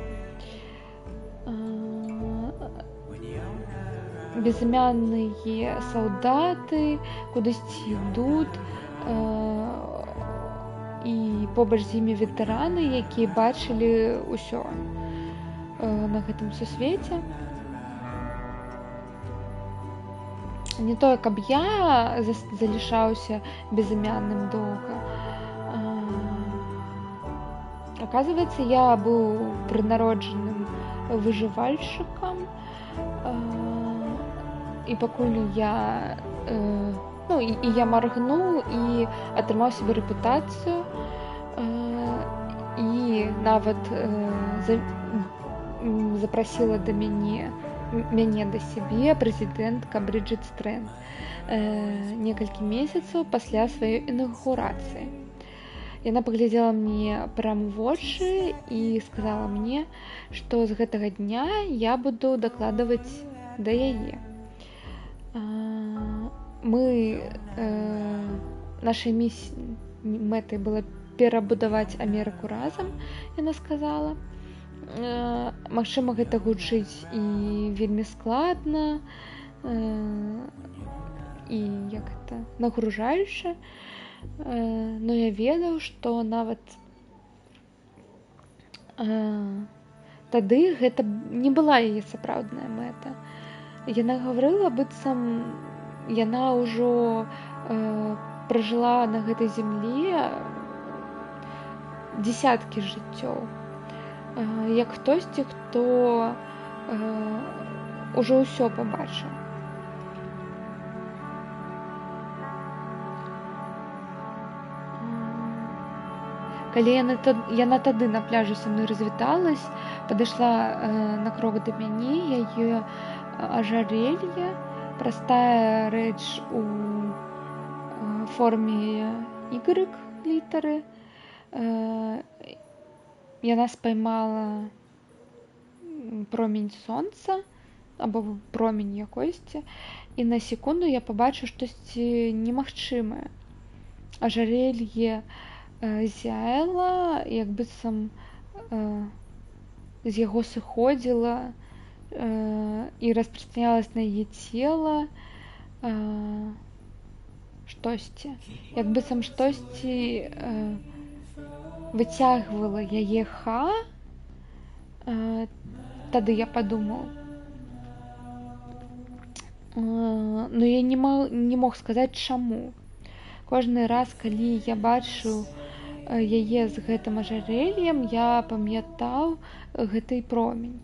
Безымянныя салдаты кудысьці ідуць, і побач з імі ветэраны, якія бачылі ўсё на гэтым сусвеце. Не тое, каб я залішаўся безымянным доўга. Аказваецца, я быў прынароджаным выжывальшчыкам, і пакуль я я маргнуў і атрымаў сабе рэпутацыю, і нават запрасіла да мяне да сябе прэзідэнтка Брыджыт Стрэнд некалькі месяцаў пасля сваёй інаўгурацыі. Яна паглядзела мне прямо ў вочы і сказала мне, што з гэтага дня я буду дакладваць да яе. Нашай мэтай была перабудаваць Амерыку разам, яна сказала. Магчыма, гэта гучыць і вельмі складна, і як это, нагружаюча, но я ведаў, што нават тады гэта не была яе сапраўдная мэта. Яна гаварыла, быццам яна ўжо пражыла на гэтай зямлі дзесяткі жыццёў. Як хтосьці, хто ўжо ўсё пабачыў. Калі яна тады на пляжы са мной развіталась, падышла на крок да мяне, яе ажарэлье, простая рэч у форме Y літары. Яна спаймала промень сонца або промень якосьці, і на секунду я пабачыў штосьці немагчымае. Ажарэлье зяяла, як быццам з яго сыходзіла і распрастранялась на яе цела штосьці. Як быццам штосьці выцягвала яе тады я падумаў. Но я не мог сказаць, чаму. Кожны раз, калі я бачыў яе з гэтым ажарэльем, я памятаў гэты промень.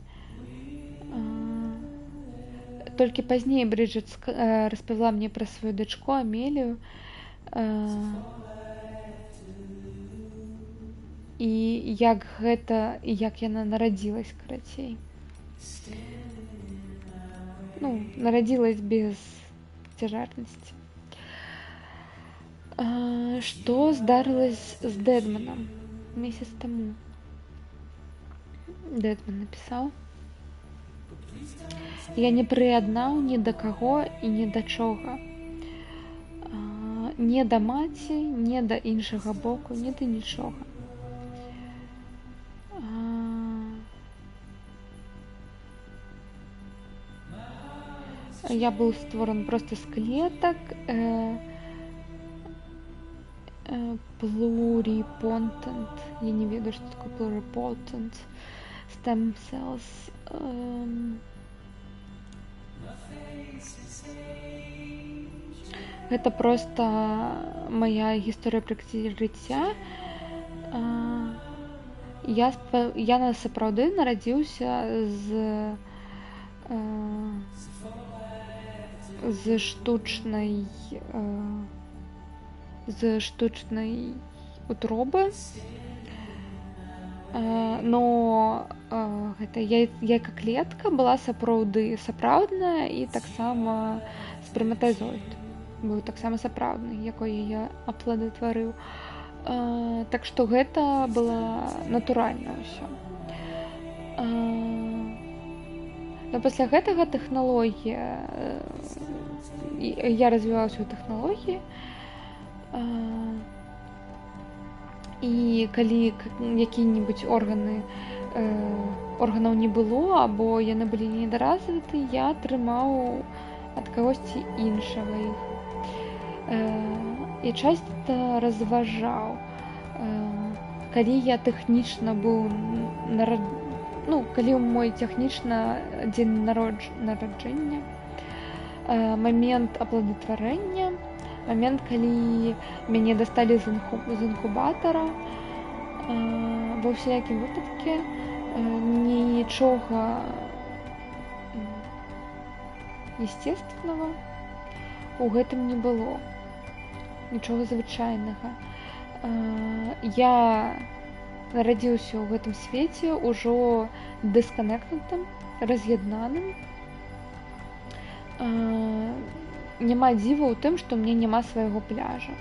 Толькі пазней Брыджыт распавяла мне пра сваю дачку Амелію, і як яна нарадзілась, карацей. Нарадзілась без цяжарнасці. Што здарылася з Дэдманам месяц таму? Дэдман напісаў: я не прыяднаў ні да каго і ні да чога. Не да маці, не да іншага боку, ні да нічога. Я быў створан проста з клетак, pluripotent, я не ведаю, што такое pluripotent stem cells. Гэта проста мая гісторыя жыцця. Я сапраўды нарадзіўся з штучнай утробы. Но гэта яйка-клетка была сапраўды сапраўдная, і таксама сперматазоід быў таксама сапраўдны, якой яе аплодатварыў. Так што гэта была натуральна ўсё. Но пасля гэтага тэхналогія, я развівала сваю тэхналогію, і калі якія-небудзь органаў не было, або яны былі недаразвіты, я атрымаў ад кагосьці іншага іх. І часта разважаў, калі я тэхнічна быў калі мой тэхнічна дзень нараджэння, момент аплодатварэння, момент, калі мяне дасталі з інкубатара, ва ўсякім выпадку нічога естественнага у гэтым не было, нічога звычайнага. Я нарадзіўся ў гэтым свеце ўжо дысканектным, раз'яднаным. Няма дзіва ў тым, што мне няма свайго пляжа.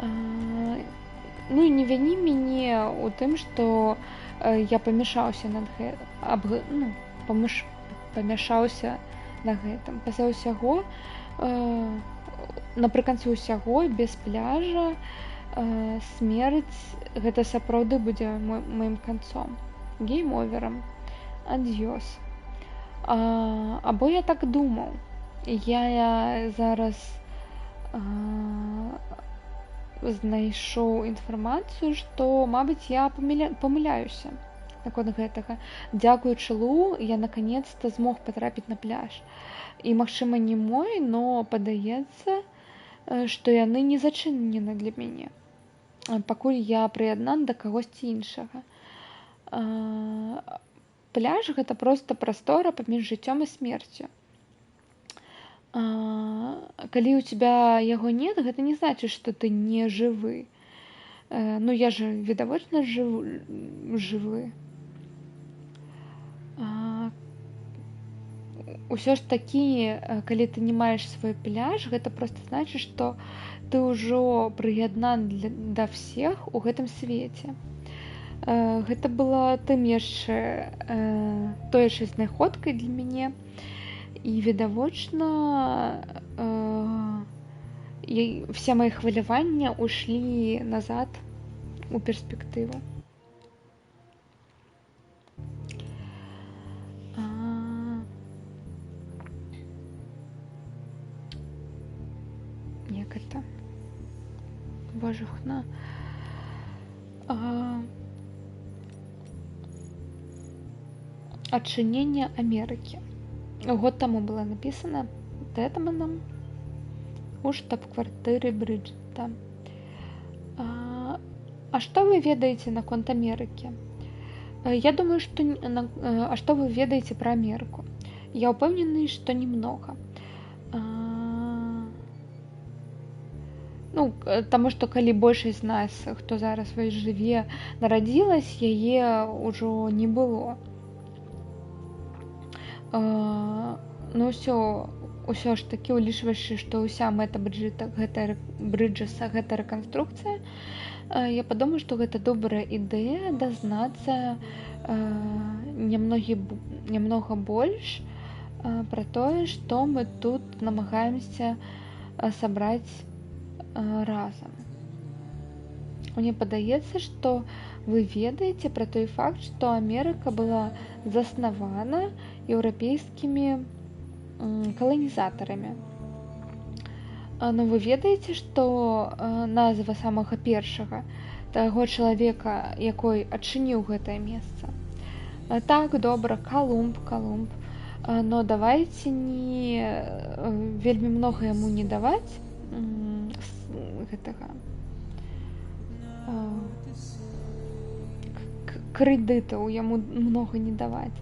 Ну і не віні мяне ў тым, што я памяшаўся памяшаўся на гэтым. Пасля ўсяго, напрыканцы ўсяго, без пляжа, смерць гэта сапраўды будзе маім канцом, гейм-оверам, ад'ёс. Або я так думаў. Я зараз знайшоў інфармацыю, што, мабыць, я памыляюся наконт гэтага. Дзякуючы Лу я наконец-то змог патрапіць на пляж. І, магчыма, не мой, но падаецца, што яны не зачынены для мяне, пакуль я прыяднан да кагосьці іншага. Пляж гэта проста прастора паміж жыццём і смерцю. Калі ў тебя яго нет, гэта не значыць, што ты не жывы. Ну, я же відавочна жывы. Усё ж такі, калі ты не маеш свой пляж, гэта проста значыць, што ты ўжо прыяднан да всех у гэтым свеце. Гэта была тым яшчэ тоючай знаходкай для мяне. І відавочна все мои хвалявання ушлі назад у перспектыву. Як это? Божухна. Адчыненне Амерыкі. Год таму было напісана Дэтманам у штаб-кватыры Брыджэта. А што вы ведаеце наконт Амерыкі? Я думаю, што... А што вы ведаеце пра Амерыку? Я ўпэўнены, што немнога. Ну, таму што калі большасць з нас, хто зараз жыве, нарадзілась, яе ўжо не было. Ну ўсё ж такі, улічваючы, што ўся мэта Брыджэса гэта рэканструкцыя, я падумаю, што гэта добрая ідэя дазнацца нямнога больш пра тое, што мы тут намагаемся сабраць разам. Мне падаецца, што вы ведаеце пра той факт, што Амерыка была заснавана еўрапейскімі каланізатарамі. Но вы ведаеце, што назва самага першага таго чалавека, якой адчыніў гэтае месца? Так, добра, Калумб. Но давайце не вельмі многа яму не даваць гэтага крэдытаў, яму многа не даваць.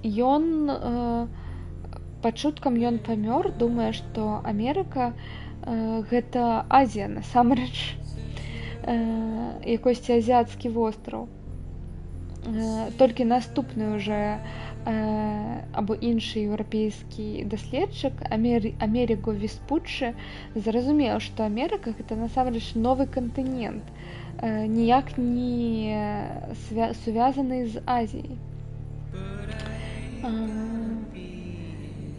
Ён па чуткам ён памёр, думае, што Амерыка гэта Азія насамрэч, якосьці азіяцкі востраў. Толькі наступны уже або іншы еўрапейскі даследчык Америго Веспуччы зразумеў, што Амерыка гэта насамрэч новы кантынент, ніяк не сувязаны з Азіяй.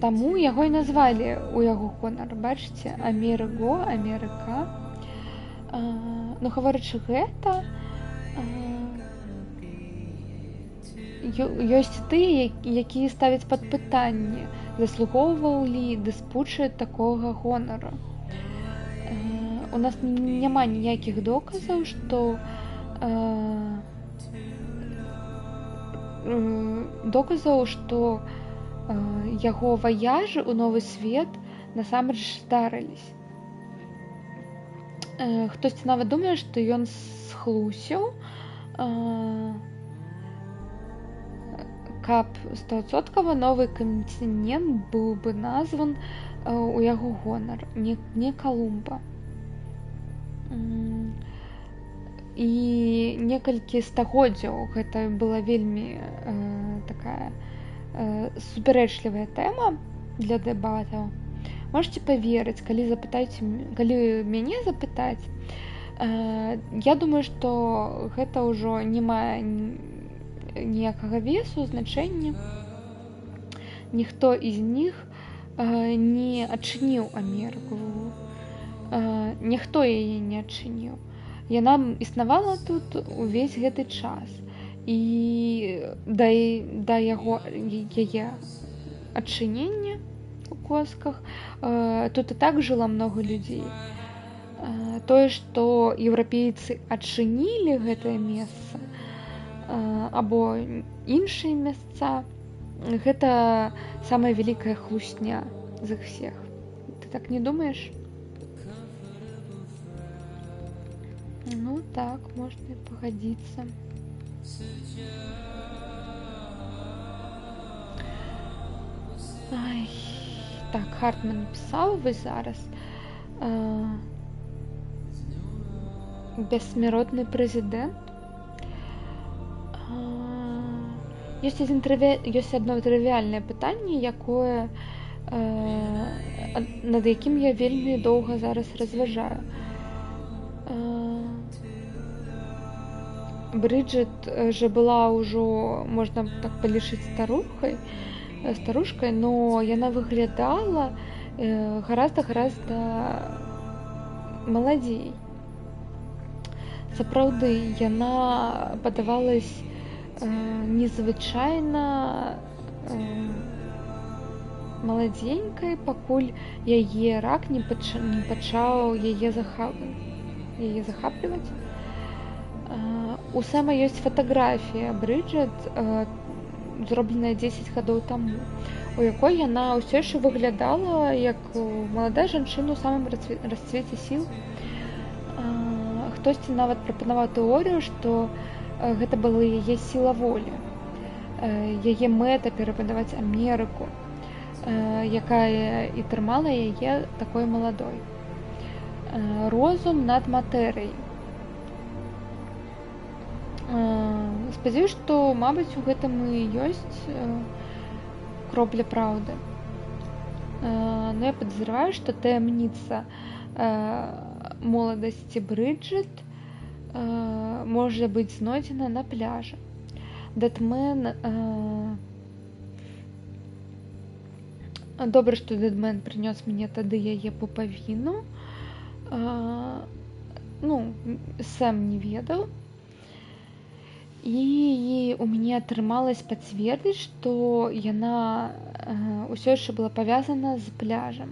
Таму яго і назвалі у яго гонар, бачыце, Америго, Амерыка. Ну, гаворачы гэта, ёсць тыя, якія ставяць пад пытанне, заслугоўваў ли Веспуччы такога гонару. У нас няма ніякіх доказаў, што яго ваяжы ў новы свет насамрэч здарыліся. Хтосьці нават думае, што ён схлусіў, каб 100% новы кантынент быў бы назван у яго гонар, не Калумба. І некалькі стагоддзяў гэта была вельмі такая супярэчлівая тэма для дэбатаў. Можете паверыць, калі мяне запытаць, я думаю, што гэта ўжо не мае ніякага весу, значэння. Ніхто з них не адчыніў Амерыку. Ніхто яе не адчыніў. Яна існавала тут увесь гэты час. І да яе адчынення у косках тут і так жыла много людзей. Тое, што еўрапейцы адчынілі гэтае месца або іншыя месца, гэта самая вялікая хлусня з іх всех. Ты так не думаеш? Ну так, можна пагадзіцца. Ай, так, Хартман напісаў, вы зараз бессмяротны прэзідэнт. Ёсць одно трывіальнае пытанне, якое над якім я вельмі доўга зараз разважаю. Брыджит же была ўжо, можна так палічыць, старушкай, но яна выглядала гораздо маладзей. Сапраўды, яна падавалась незвычайна маладзенькай, пакуль яе рак не пачаў яе захапліваць. У самай ёсць фатаграфія Брыджит, зробленая 10 гадоў таму, у якой яна ўсё яшчэ выглядала як маладая жанчына ў самым расцвеце сіл. Хтосьці нават прапанаваў тэорыю, што гэта была яе сіла волі, яе мэта перабудаваць Амерыку, якая і трымала яе такой маладой. Розум над матэрыяй. Спадзяюсь, што, мабыць, у гэтым і ёсць кропля праўды. Но я падазраваю, што таямніца моладасці Брыджит можа быць знойдзена на пляжы. Дэтмен... Добра, што Дэтмен прынёс мне тады яе пупавіну. Сэм не ведаў. І у мяне атрымалось пацвердзіць, што яна ўсё яшчэ была павязана з пляжам.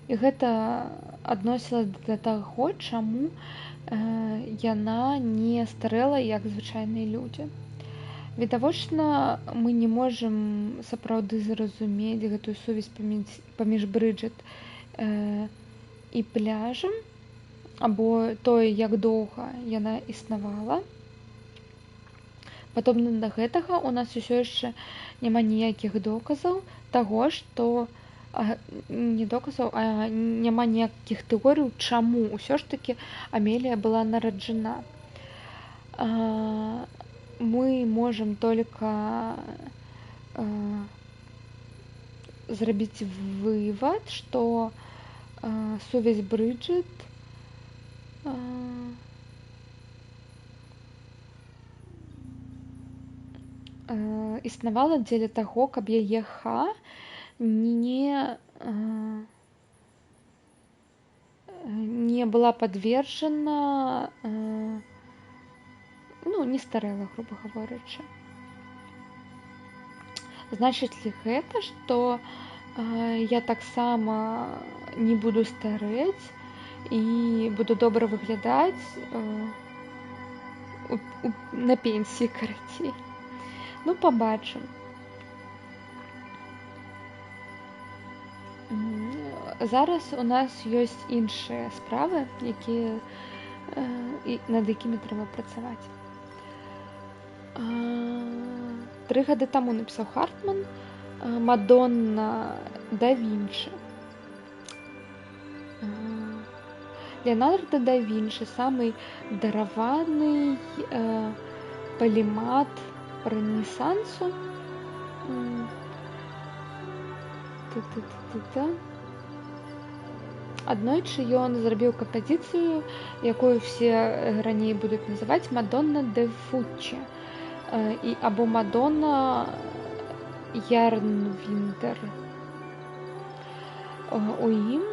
І гэта адносілася да таго, чаму яна не старэла, як звычайныя людзі. Відавочна, мы не можам сапраўды зразумець гэтую сувязь паміж Брыджит і пляжам, або тое, як доўга яна існавала. Падобна да гэтага, у нас усё яшчэ няма ніякіх доказаў таго, што не доказаў, а няма ніякіх тэорый, чаму ўсё ж такі Амелія была нараджана. Мы можем только зрабіць вывод, што сувязь Брыджыт існавала дзеля таго, каб яе не была подвержена, не старэла, грубо говорячы. Значыць ли гэта, што я таксама не буду старэць і буду добра выглядаць на пенсіі, карацей? Пабачым. Зараз у нас ёсць іншыя справы, над якімі трэба працаваць. 3 гады таму напісаў Хартман «Мадонна да Вінчы». Леонардо да Вінчы – самый дараваны палімат рэнесансу. Аднойчы ён зрабіў кампазіцыю, якую все раней будуць называць «Мадонна де Фуччі» або «Мадонна Ярнвіндер». У ім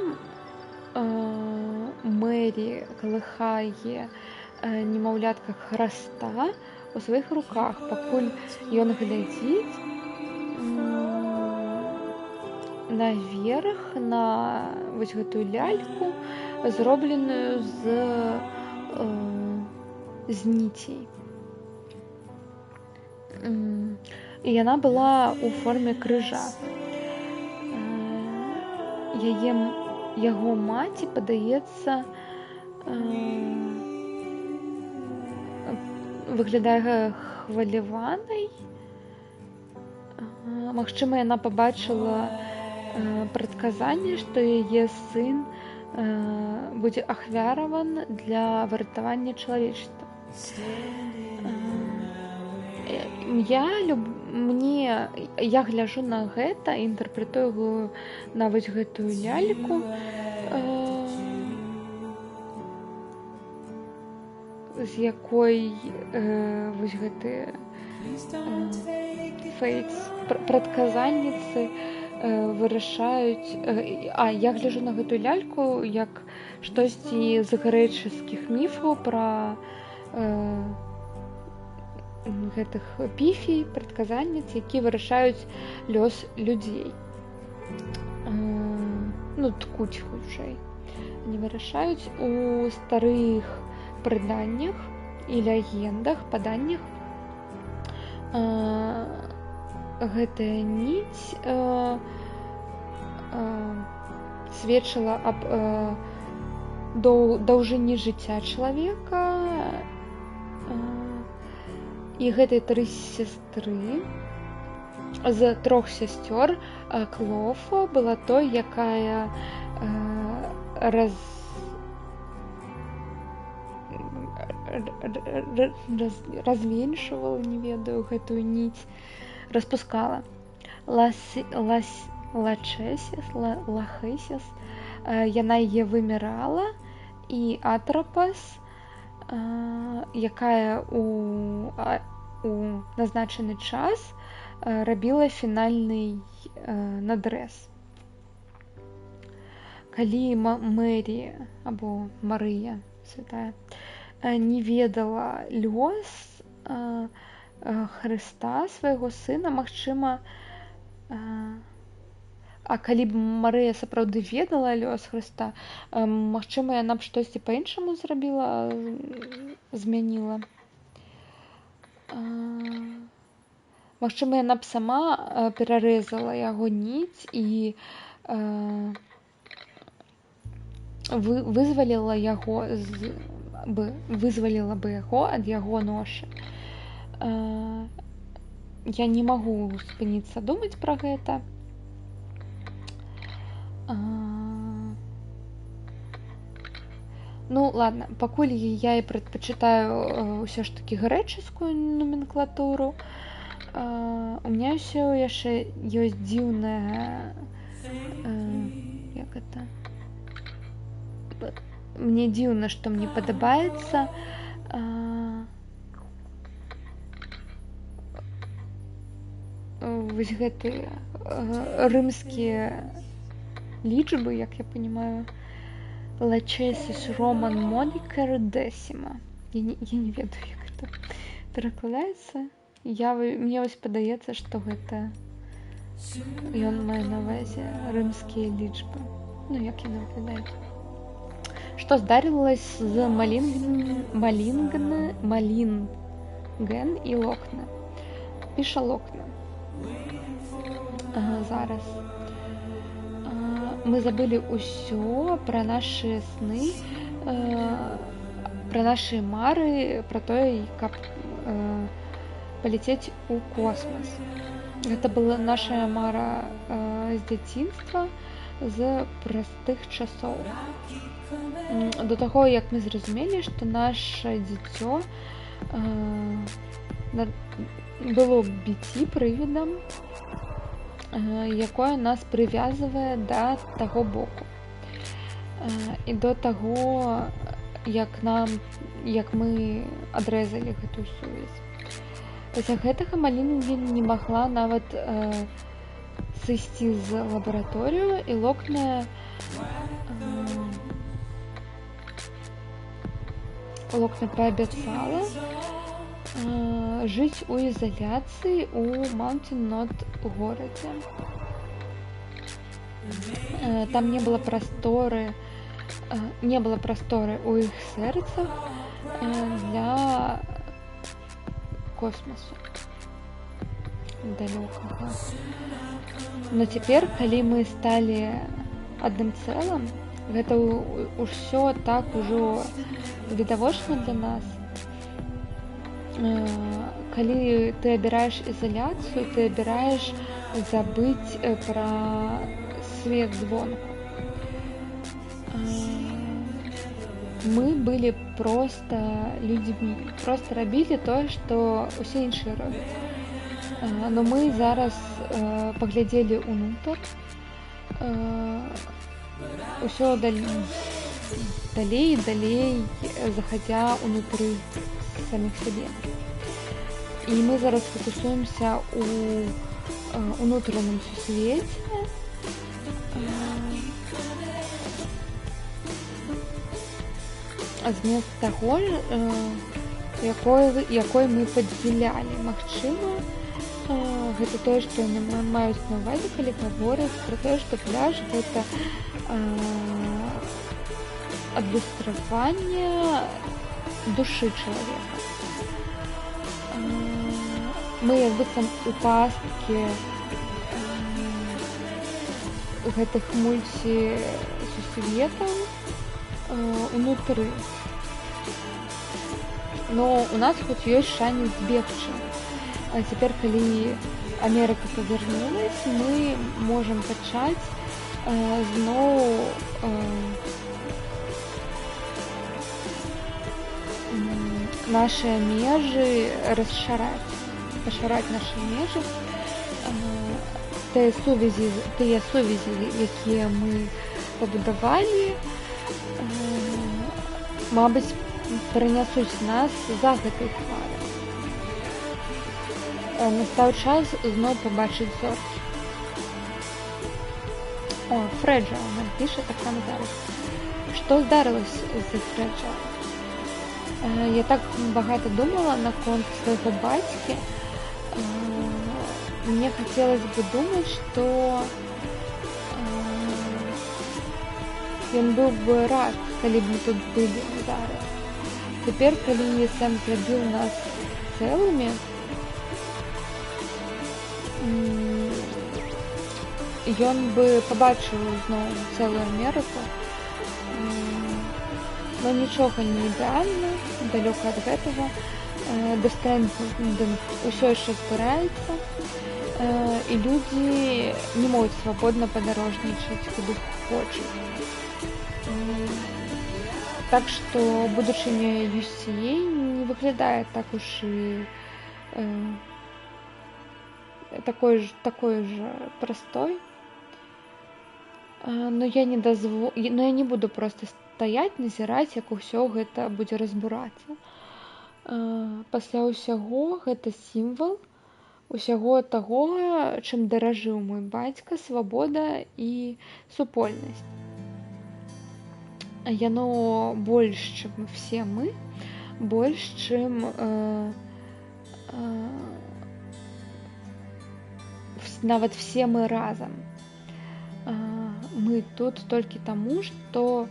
Мері калыхае немаўлятка Хрыста у сваіх руках, пакуль ён глядзіць наверх на вось гэтую ляльку, зробленую з ніцей. І яна была ў форме крыжа. Яго маці, падаецца, выглядае хваляванай. Магчыма, яна пабачыла прадказанне, што яе сын будзе ахвяраван для выратавання чалавечества. Я гляджу на гэта, інтэрпрэтую на вось гэтую ляльку з якой вось гэтыя фейтс, прадказанніцы вырашаюць. Я гляджу на гэтую ляльку як штосьці з грэчаскіх міфаў пра гэтых піфій, прадказанніц, які вырашаюць лёс людзей. Ткуць хутчэй. Не вырашаюць у старых прыданнях і легендах, паданнях. Гэтая ніць сведчыла аб даўжыні жыцця чалавека, і гэтыя 3 сястры з 3 сясцёр Клофа была той, якая развенчвала, не ведаю, гэтую ніць, распускала. Лахесіс, яна яе вымірала, і Атрапас, якая у назначаны час рабіла фінальны надрэз. Калі Мері або Марыя святая не ведала лёс Хрыста, свайго сына, магчыма, калі б Марыя сапраўды ведала лёс Хрыста, магчыма, яна б штосьці па-іншаму зрабіла, змяніла. Магчыма, яна б сама перарэзала яго ніць і вызваліла бы яго ад яго ношы. Я не магу спыніцца думаць пра гэта. Ну ладно, пакуль я і прадпачытаю ўсё ж такі грэчаскую номенклатуру, у меня ўсё яшчэ ёсць дзіўная, як это, мне дзіўна, што мне падабаецца вось гэтыя рымскія лічбы, як я понимаю, Lachesis Roman Modicar Decima. Я не ведаю, як гэта перакладаецца. Мне вось падаецца, што гэта ён мае на ўвазе рымскія лічбы. Ну, як яны выглядаюць. Што здарылася з Малінген і Локне. Піша Локне. Зараз. Мы забылі ўсё пра нашы сны, пра нашы мары, пра тое, каб паляцець у космас. Гэта была наша мара з дзяцінства, з простых часоў. До таго, як мы зразумелі, што наша дзіцё было біці прывідам, якое нас прывязвае да таго боку. І до таго, як мы адрэзалі гэтую сувязь. Пасля гэтага Малінген не магла нават сысці з лабараторыю, і Локне паабяцала жыць у ізаляцыі у Маунтин Нот горадзе. Там не было прасторы ў іх сэрцах для космосу далёкага. Но цяпер, калі мы сталі адным цэлым, гэта ўсё так ужо відавочна для нас. Калі ты абіраеш ізаляцыю, ты абіраеш забыць пра свет звонку. Мы былі проста людзьмі, проста рабілі тое, што ўсе іншыя робяць. Но мы зараз паглядзелі ўнутр, ўсё далей і далей захадзя ўнутры самих сябе. І мы зараз фокусуемся у унутраным сусвеце, змест таго, якой мы падзялялі. Магчыма, гэта тое, што яны маюць на ўвазе, калі гавораць пра тое, што пляж гэта адлюстраванне душы чалавека. Мы як быццам у пасткі гэтых мульцісусветаў унутры. Но у нас хоць ёсць шанец збегчы. А цяпер, калі Амерыка павярнулась, мы можам пачаць зноў наши межы пашыраць нашы межы, тыя сувязі, якія мы пабудавалі, мабыць, перанясуць нас за гэтай хваляй. Настаў час зноў пабачыць зоркі. Фрэджа нам піша таксама зараз. Што здарылася з Фрэджа? Я так багата думала наконт свайго бацькі. Мне хацелось бы думаць, што ён быў бы рад, калі б мы тут былі зараз. Цяпер, калі Сэм зрабіў нас цэлымі, ён бы пабачыў зноў цэлую Амерыку. Но нічога не ідэальна, далёка ад гэтага. The Stranding ўсё яшчэ збіраецца, і людзі не могуць свабодна падарожнічаць куды хочуць. Так што будучыня UCA не выглядае так уж і такой же простой. Но я не буду просто стаяць, назіраць, як усё гэта будзе разбурацца. Пасля ўсяго гэта сімвал усяго таго, чым даражыў мой бацька, свабода і супольнасць. Яно больш, чым все мы, больш, чым нават все мы разам. Мы тут толькі таму, што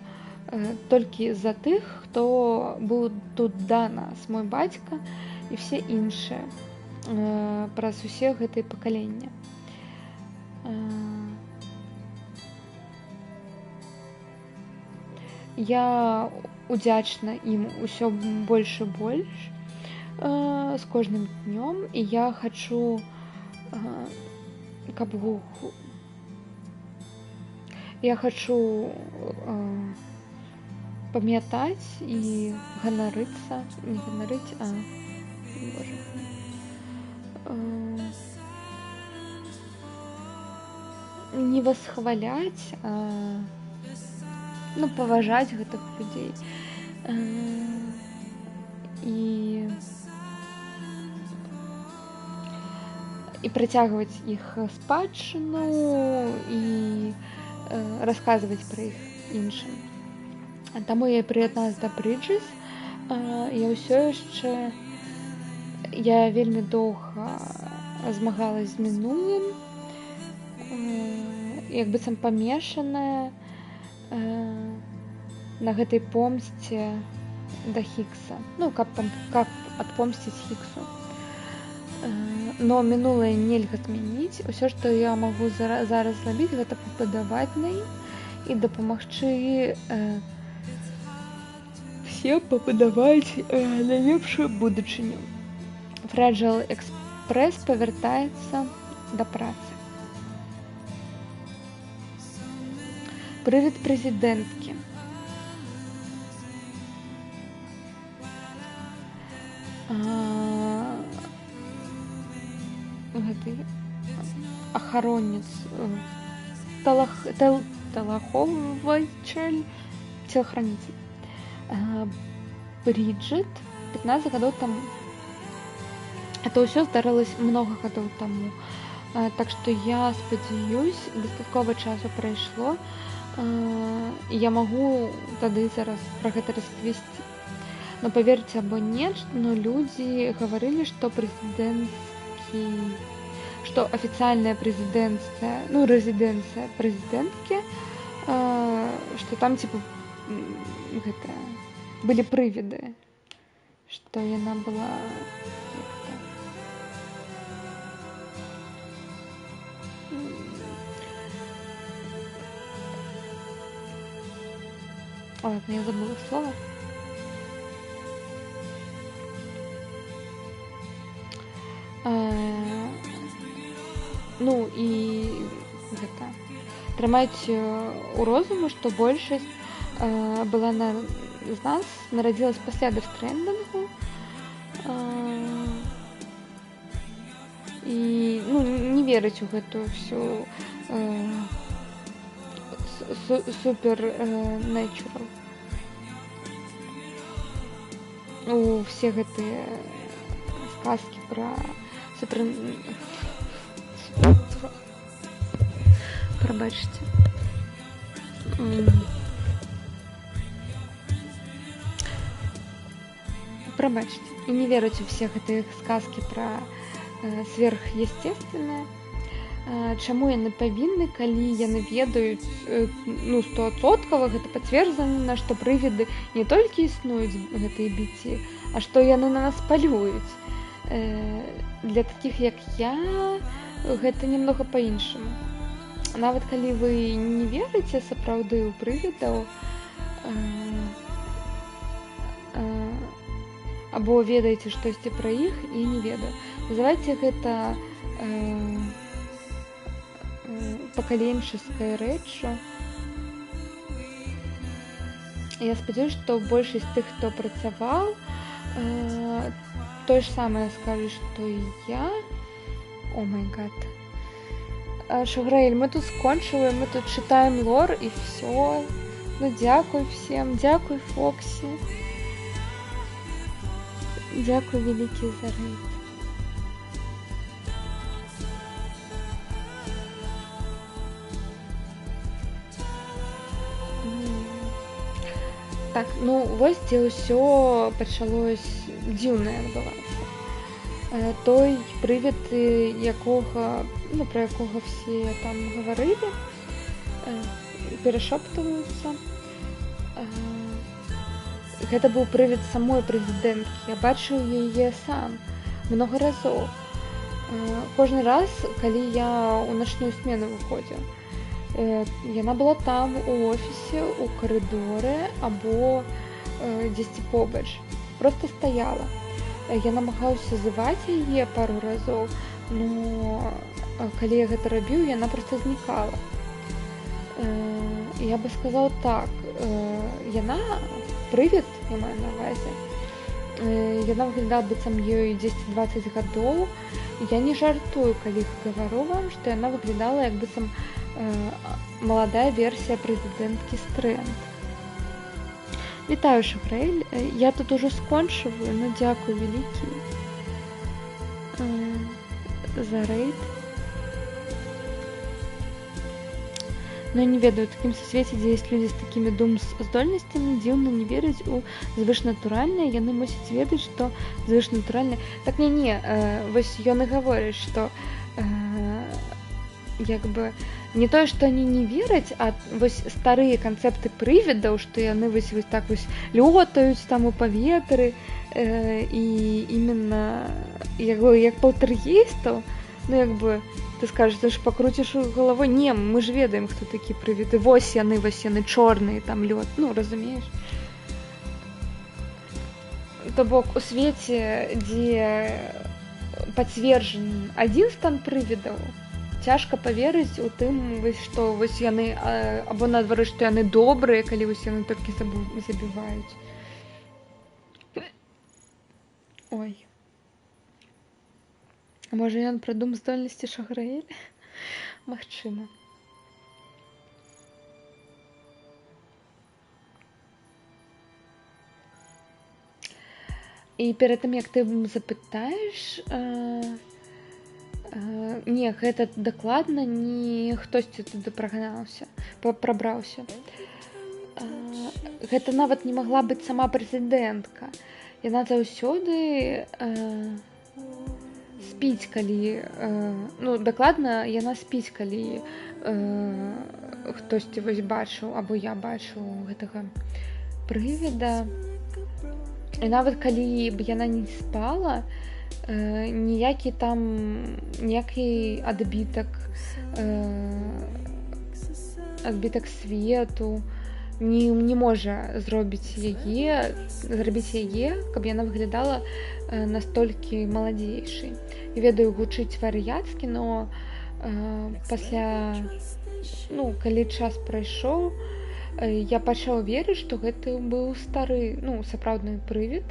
толькі за тых, хто быў тут да нас, мой бацька і все іншыя, праз усе гэтыя пакалення. Я удзячна ім усё больш і больш з кожным днём, і я хачу, каб я хачу памятаць і ганарыцца, не ганарыць, а боже, не восхваляць, а паважаць гэтых людзей і працягваць іх спадчыну і расказваць пра іх іншым. Таму я прыядналася да Bridges. Я ўсё яшчэ вельмі доўга змагалася з мінулым, як быццам памешаная на гэтай помсце да Хікса, каб адпомсціць Хіксу. Но мінулае нельга змяніць. Усё, што я магу зараз зрабіць, гэта пабудаваць на ім і дапамагчы всем пабудаваць найлепшую будучыню. Fragile Express павяртаецца да працы. Прывід прэзідэнткі. Гэты ахаронец, талахоўвальчаль, целахранитель. Бриджит 15 гадоў таму. Это ўсё здарылася много гадоў таму. Так што я спадзяюсь, дастаткова часу прайшло, і я магу тады зараз пра гэта распавесці. Но паверце або не, но людзі гаварылі, што што афіцыяльная прэзідэнцыя, рэзідэнцыя прэзідэнткі, што там гэта былі прывіды, што яна была ладно, я забыла слово. І гэта трымаць у розуму, што большасць была з нас нарадзілась пасля Death Stranding, і не верыць у гэтую всю supernatural, у все гэтыя сказкі пра прабачце. Прабачце. І не верыць у все гэтыя сказкі пра сверхъестественнае. Чаму яны павінны, калі яны ведаюць 100% гэта пацверджана, што прывіды не толькі існуюць гэтай біці, а што яны на нас палююць. Для такіх як я гэта немного па-іншаму. Нават калі вы не верыце сапраўды ў прывідаў, або ведаеце штосьці пра іх і не ведаю. Называйце гэта пакаленчаскай рэччу. Я спадзяюся, што большасць тых, хто працаваў, тое ж самае скажу, што і я. О май гад. Шаграэль, мы тут скончылі, мы тут чытаем лор і все. Ну дзякуй всем, дзякуй Фоксі. Дзякуй вялікі за рэйд. Так, ну вось дзе ўсё пачалось дзіўнае адбывацца. Той прывід, якога, ну, пра якога все там гаварылі, перашоптваюцца. Гэта быў прывід самой прэзідэнткі. Я бачыў яе сам много разоў. Кожны раз, калі я ў начную смену выходзіў, яна была там у офісе, у карыдоры або дзесьці побач. Проста стаяла. Я намагаўся зваць яе пару разоў, но калі я гэта рабіў, яна проста знікала. Я бы сказаў так, яна, прывід, я маю на ўвазе, яна выглядала быццам ёй 10-20 гадоў. Я не жартую, калі гавару вам, што яна выглядала як быццам маладая версія прэзідэнткі Стрэнд. Вітаю, Шаграэль, я тут ужо скончываю, ну дзякуй вялікі за рэйд. Ну, я не ведаю, у такім сусвеце, дзе ёсць людзі з такімі здольнасцямі, дзіўна не верыць у звышнатуральнае, яны мусяць ведаць, што звышнатуральнае. Так не, вось ён і гаворыць, што як бы не тое, што они не вераць, а вось старыя канцэпты прывідаў, што яны вось так вось лётаюць там у паветры, і именно як палтэргейстаў, ну як бы ты скажаш, ты ж пакруціш галавой. Не, мы ж ведаем, хто такі прывіды. Вось яны чорныя, там лёт, ну разумееш. То бок у свеце, дзе пацверджаны адзін стан прывідаў, цяжка паверыць у тым, што вось яны, або наадварот, што яны добрыя, калі вось яны толькі забіваюць. Ой. А можа ён пра дум здольнасці Шаграэля? Магчыма. І перад тым, як ты запытаеш, не, гэта дакладна не хтосьці туды прабраўся. Гэта нават не магла быць сама прэзідэнтка. Яна заўсёды спіць, калі... Ну, дакладна, яна спіць, калі хтосьці вось бачыў, або я бачыў гэтага прывіда. І нават калі б яна не спала, ніякі адбітак свету не можа зрабіць яе, каб яна выглядала настолькі маладзейшай. Я ведаю, гучыць вар'яцкі, но пасля, ну, калі час прайшоў, я пачаў верыць, што гэта быў стары, ну, сапраўдны прывід,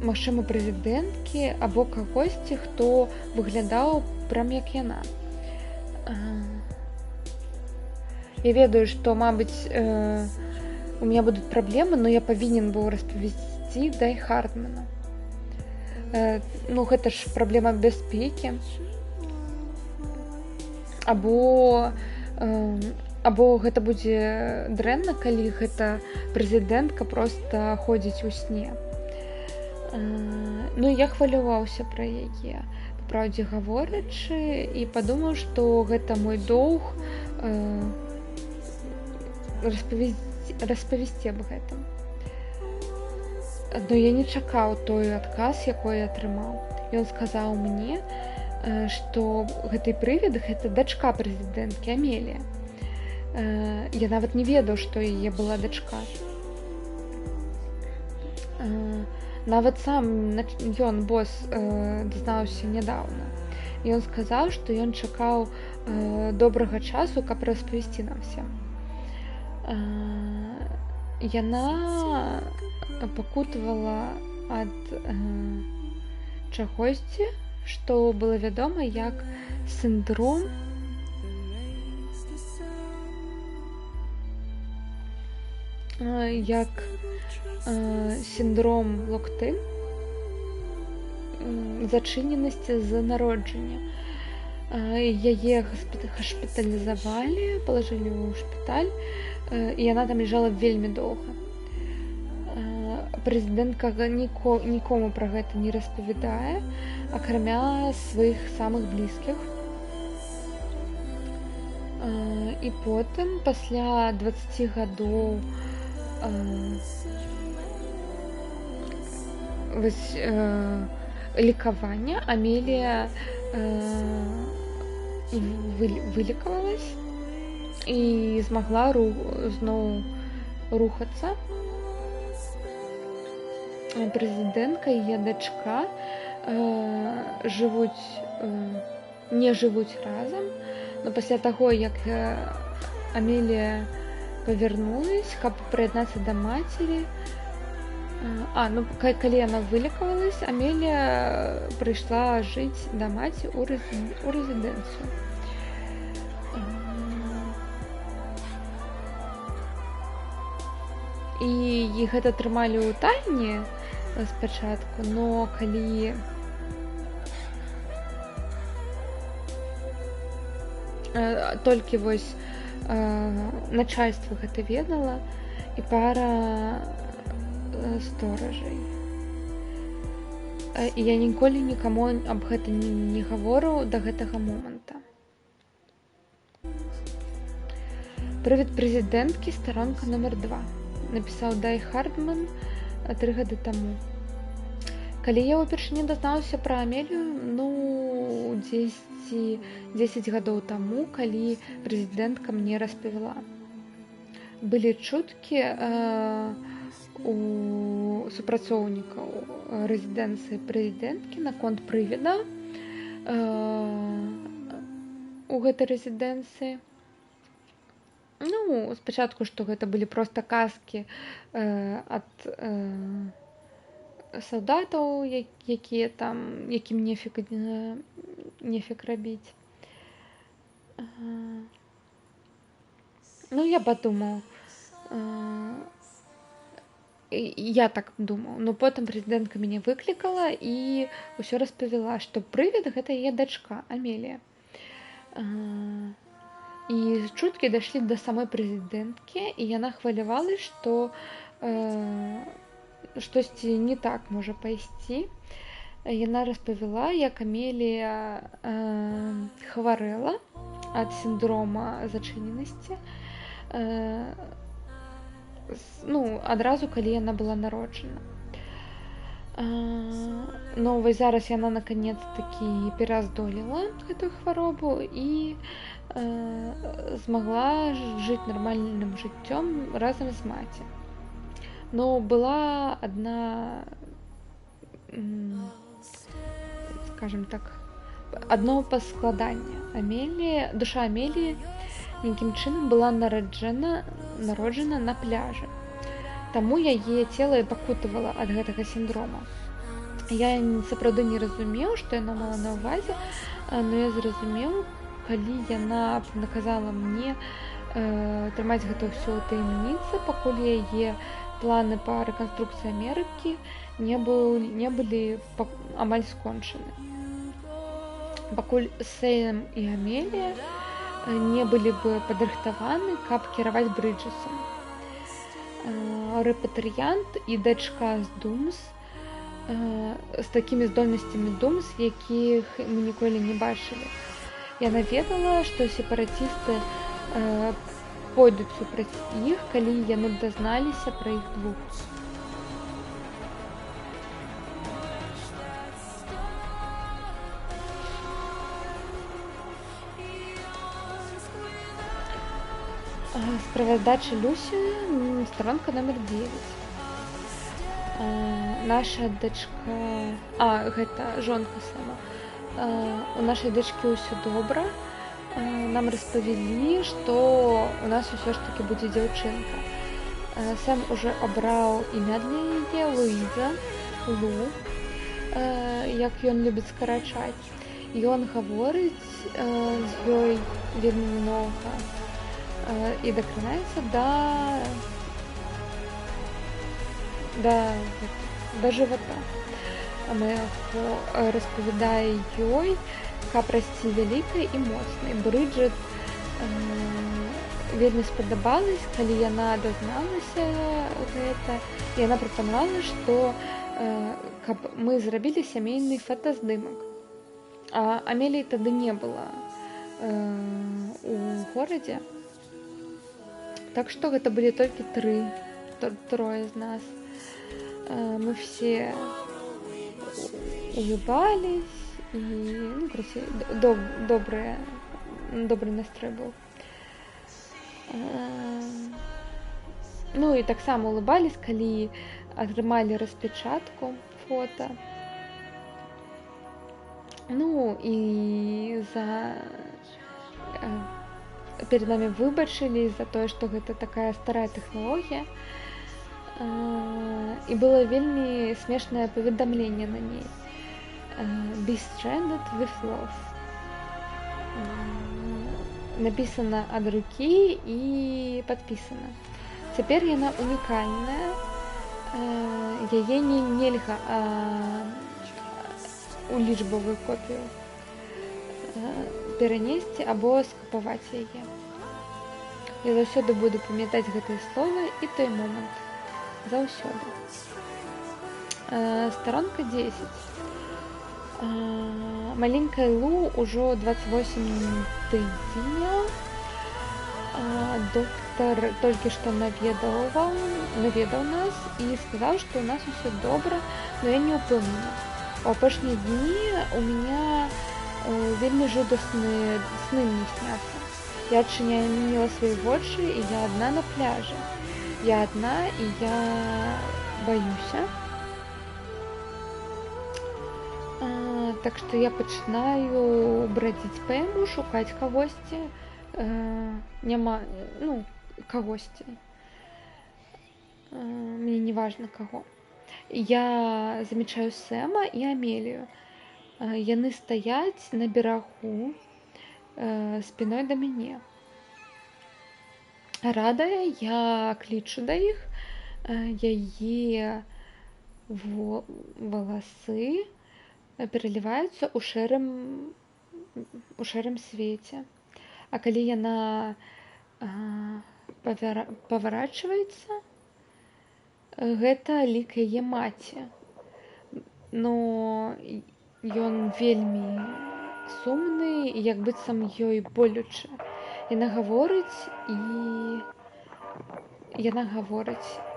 магчыма, прэзідэнткі або кагосьці, хто выглядаў прям як яна. Я ведаю, што, мабыць, у меня будуць праблемы, но я павінен быў распавесці Дай Хардмана. Ну, гэта ж праблема бяспекі. Або гэта будзе дрэнна, калі гэта прэзідэнтка проста ходзіць у сне. Ну, я хваляваўся пра яе, па праўдзе гаворачы, і падумаў, што гэта мой доўг распавесці аб гэтым. Но я не чакаў той адказ, якой я атрымаў. Ён сказаў мне, што гэты прывід, гэта дачка прэзідэнткі Амелія. Я нават не ведаў, што яе была дачка. Нават сам ён босс дазнаўся нядаўна. І ён сказаў, што ён чакаў добрага часу, каб распавесці нам всем. Яна пакутавала ад чагосьці, што было вядома як сіндром локты, зачыненасці з народжання. Яе гаспіталізавалі, палажылі ў шпіталь, і яна там лежала вельмі доўга. Прэзідэнтка нікому пра гэта не распавядае, акрамя сваіх самых блізкіх. І потым, пасля 20 гадоў лікавання, Амелія вылікавалась і змагла зноў рухацца. Прэзідэнтка і яе дачка не жывуць разам, но пасля таго, як Амелія павярнулась, каб прыяднацца да мацері, калі яна вылікавалась, Амелія прыйшла жыць да маці ў рэзідэнцыю. І гэта трымалі ў тайне спачатку, но калі толькі вось начальства гэта ведала і пара сторажай. І я ніколі нікому аб гэта не гавору да гэтага моманта. Прывід прэзідэнткі, старонка номер 2. Напісаў Дай Хардман 3 гады таму. Калі я ўпершыню дазнаўся пра Амелію, 10 гадоў таму, калі прэзідэнтка мне распавяла. Былі чуткі у супрацоўнікаў рэзідэнцыі прэзідэнткі наконт прывіда у гэтай рэзідэнцыі. Спачатку, што гэта былі проста казкі ад салдатаў, якім нефік рабіць. Я падумаў. Я так думаў. Но потым прэзідэнтка мяне выклікала і ўсё распавяла, што прывід гэта яе дачка Амелія. І чуткі дайшлі да самой прэзідэнткі, і яна хвалявалась, што штосьці не так можа пайсці. Яна распавяла, як Амелія хварэла ад сіндрома зачыненасці адразу, калі яна была народжана. Но вось зараз яна наконец-таки пераздолела гэтую хваробу і змагла жыць нармальным жыццём разам з маці. Но была адна, скажем так, адно паскладанне. Душа Амеліі нейкім чынам была народжана на пляжы. Таму яе цела і пакутавала ад гэтага сіндрома. Я сапраўды не разумеў, што яна мала на ўвазе, но я зразумеў, калі яна наказала мне трымаць гэта ўсё ў таямніцы, пакуль яе планы па рэканструкцыі Амерыкі не былі амаль скончаны. Пакуль Сэм і Амелія не былі бы падрыхтаваны, каб кіраваць Брыджэсам. Рэпатрыянт і дачка з Думс, з такімі здольнасцямі Думс, якіх мы ніколі не бачылі. Яна ведала, што сепаратысты пойдуць супраць іх, калі яны дазналіся пра іх двух. Справаздача Люсі, старонка номер 9. наша дачка, гэта жонка Сэма, у нашай дачкі ўсё добра. Нам распавялі, што у нас усё ж таки будзе дзяўчынка. Сэм уже абраў імя для яе, Луіза, Лу, як ён любіць скарачаць. Ён гаворыць з ёй вельмі многа і дакранаецца да жывата. Мэго распавядае ёй, каб расці вялікай і моцнай. Брыджыт вельмі спадабалась, калі яна дазналася гэта. Яна прапанавала, што каб мы зрабілі сямейны фотаздымак. А Амеліі тады не было у горадзе. Так што гэта былі толькі трое з нас. Мы все улыбались, и добрый настрой был. Ну і таксама улыбались, калі атрымалі распечатку фото. Ну і перед нами выбачылі за тое, што гэта такая старая тэхналогія. І было вельмі смешнае паведамленне на ней. Be stranded with love. Написано ад рукі і падпісана. Цяпер яна унікальная. Яе нельга у лічбавую копію перанесці або скапаваць яе. Я заўсёды буду памятаць гэтыя словы і той момант. Заўсёды. Старонка 10. Маленькая Лу ўжо 28 тыдзеняў. Доктар толькі што наведаў нас і сказаў, што у нас усё добра, но я не ўпэўнена. У апошнія дні у меня вельмі жудасныя сны мне сняцца. Я адчыняла свае вочы, і я адна на пляжы. Я одна, і я баюся. Так што я пачынаю брадзіць па яму, шукаць кагосьці. Няма, кагосьці. Мне не важна каго. Я замечаю Сэма і Амелію. Яны стаяць на берагу спіной да мяне. Радая, я клічу да іх, яе валасы пераліваюцца ў шэрым свеце. А калі яна паварачваецца, гэта лік яе маці. Но ён вельмі сумны, як быццам ёй болюча. Яна гаворыць,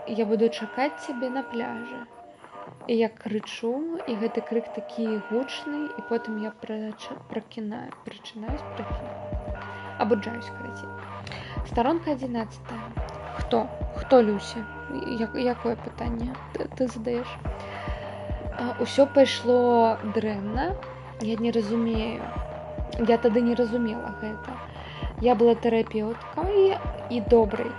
я буду чакаць цябе на пляжы. І я крычу, і гэты крык такі гучны, і потым я абуджаюсь, карацей. Старонка 11. Хто Люсі? Якое пытанне ты задаеш? Усё пайшло дрэнна. Я не разумею. Я тады не разумела гэта. Я была тэрапеўткай і добрай,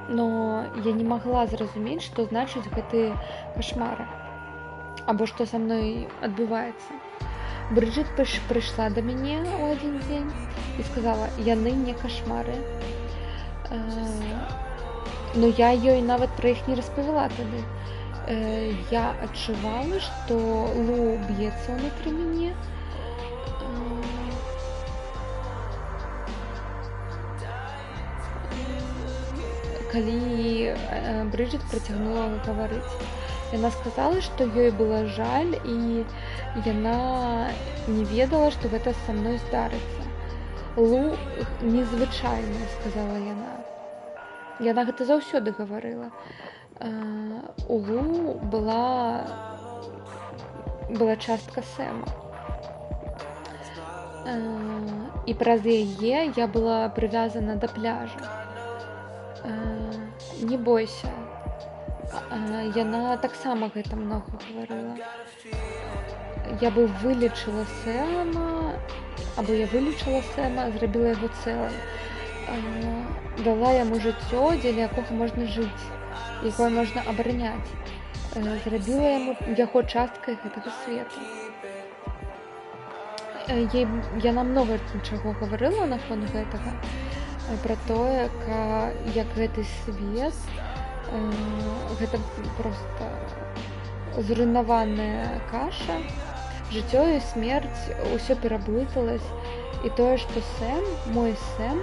но я не магла зразумець, што значыць гэтыя кашмары, або што са мной адбываецца. Брыджыт прыйшла да мяне ў адзін дзень і сказала, яны не кашмары. Но я ёй нават пра іх не распавяла тады. Я адчувала, што Лу б'ецца ўнутры мяне. Калі Брыджыт працягнула гаварыць. Яна сказала, што ёй было жаль, і яна не ведала, што гэта са мной здарыцца. Лу незвычайна, сказала яна. Яна гэта заўсёды гаварыла. У Лу была частка Сэма. І праз яе я была прывязана да пляжа. Не бойся, яна таксама гэта многа гаварыла. Я бы вылечыла Сэма, або я вылечыла Сэма, зрабіла яго цэлым. Дала яму жыццё, дзеля якога можна жыць, якое можна абараняць. Зрабіла яго часткай гэтага свету. Яна многа чаго гаварыла на фон гэтага, пра тое, як гэты свет, гэта проста зруйнаваная каша, жыццё і смерць, усё пераблыталась, і тое, што Сэм, мой Сэм,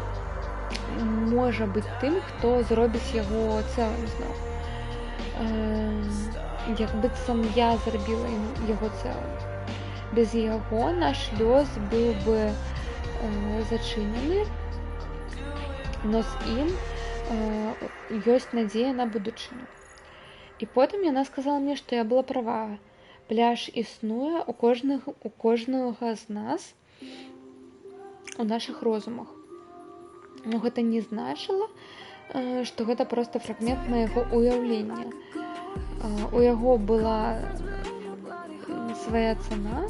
можа быць тым, хто зробіць яго цэлым зноў. Як быццам я зрабіла яго цэлым. Без яго наш лёс быў бы зачынены, но з ім ёсць надзея на будучыню. І потым яна сказала мне, што я была права. Пляж існуе у кожнага з нас у нашых розумах. Но гэта не значыла, што гэта проста фрагмент майго ўяўлення. У яго была свая цана,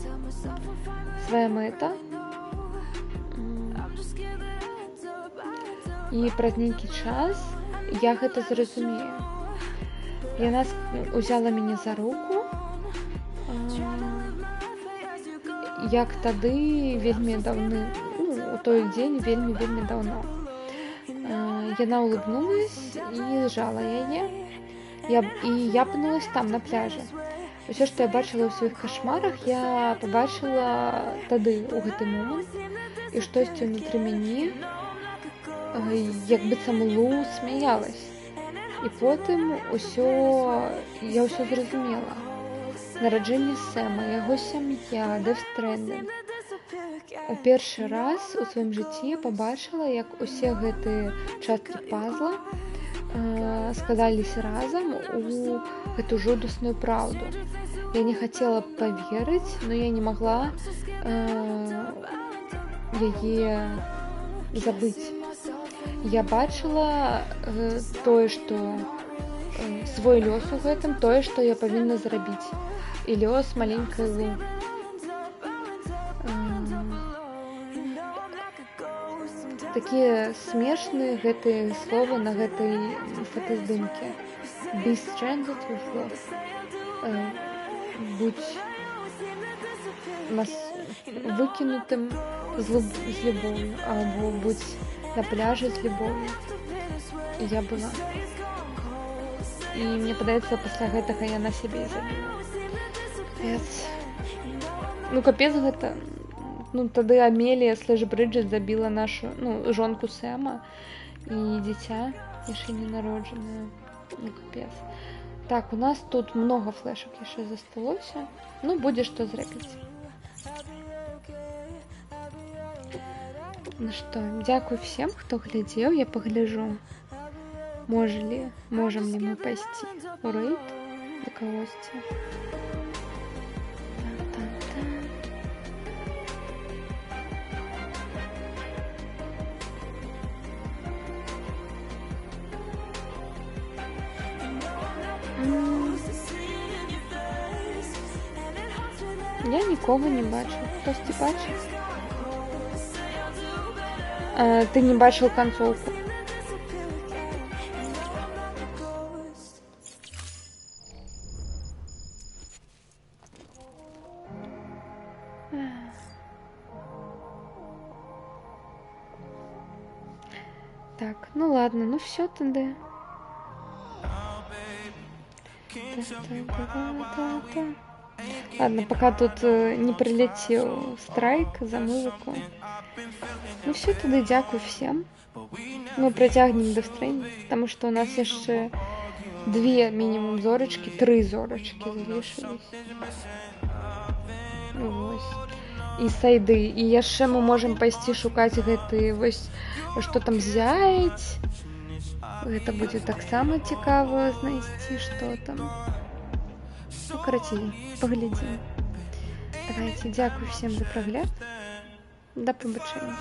свая мэта. І праз нейкі час я гэта зразумею. Яна узяла мяне за руку, як тады вельмі даўны, у той дзень вельмі даўно. Яна улыбнулась і зжала яе. І я апынулась там, на пляжы. Усё, што я бачыла ў сваіх кашмарах, я пабачыла тады, у гэты момант. І штосьці ўнутры мяне, як быццам лу, смяялась. І потым я ўсё зразумела. Нараджэнне Сэма, яго сям'я, Дэв Стрэндэн. У першы раз у сваім жыцці я пабачыла, як усе гэтыя часткі пазла складаліся разам у гэту жудасную праўду. Я не хацела паверыць, но я не магла яе забыць. Я бачыла тое, што свой лёс у гэтым, тое, што я павінна зрабіць. І лёс маленькай Лу. Такія смешныя гэтыя словы на гэтай фотаздымке. Be stranded with love. Будь выкінутым з любов'ю, або будь на пляжы з любов'ю. І я была. І мне падаецца, пасля гэтага я на сябе забіла. Капец. Капец гэта. Тады Амелія Бриджит забіла нашу, жонку Сэма і дзіця, яшчэ не народжанае. Капец. Так, у нас тут много флешак яшчэ засталося. Будзе што зрабіць. Што, дзякую всем, хто глядзеў. Я пагляджу, можам ли мы пайсці у рэйд да кагосьці. Я нікога не бачу. Хтосьці бачыць? Ты не бачыў канцоўку? Так, ладно, все тады. Ладно, пока тут не прилетел страйк за музыку. Все, тады дзякую всем. Мы працягнем Дэв Стрэндэн, потому что у нас яшчэ 2 мінімум зорачкі, 3 зорачкі залишились. Вось. І сайды. І яшчэ мы можам пайсці шукаць гэты, вось, што там зяяць. Гэта будзе таксама цікава знайсці, што там. Карацей, паглядзім. Давайте, дзякую всем за прагляд. Да побачення.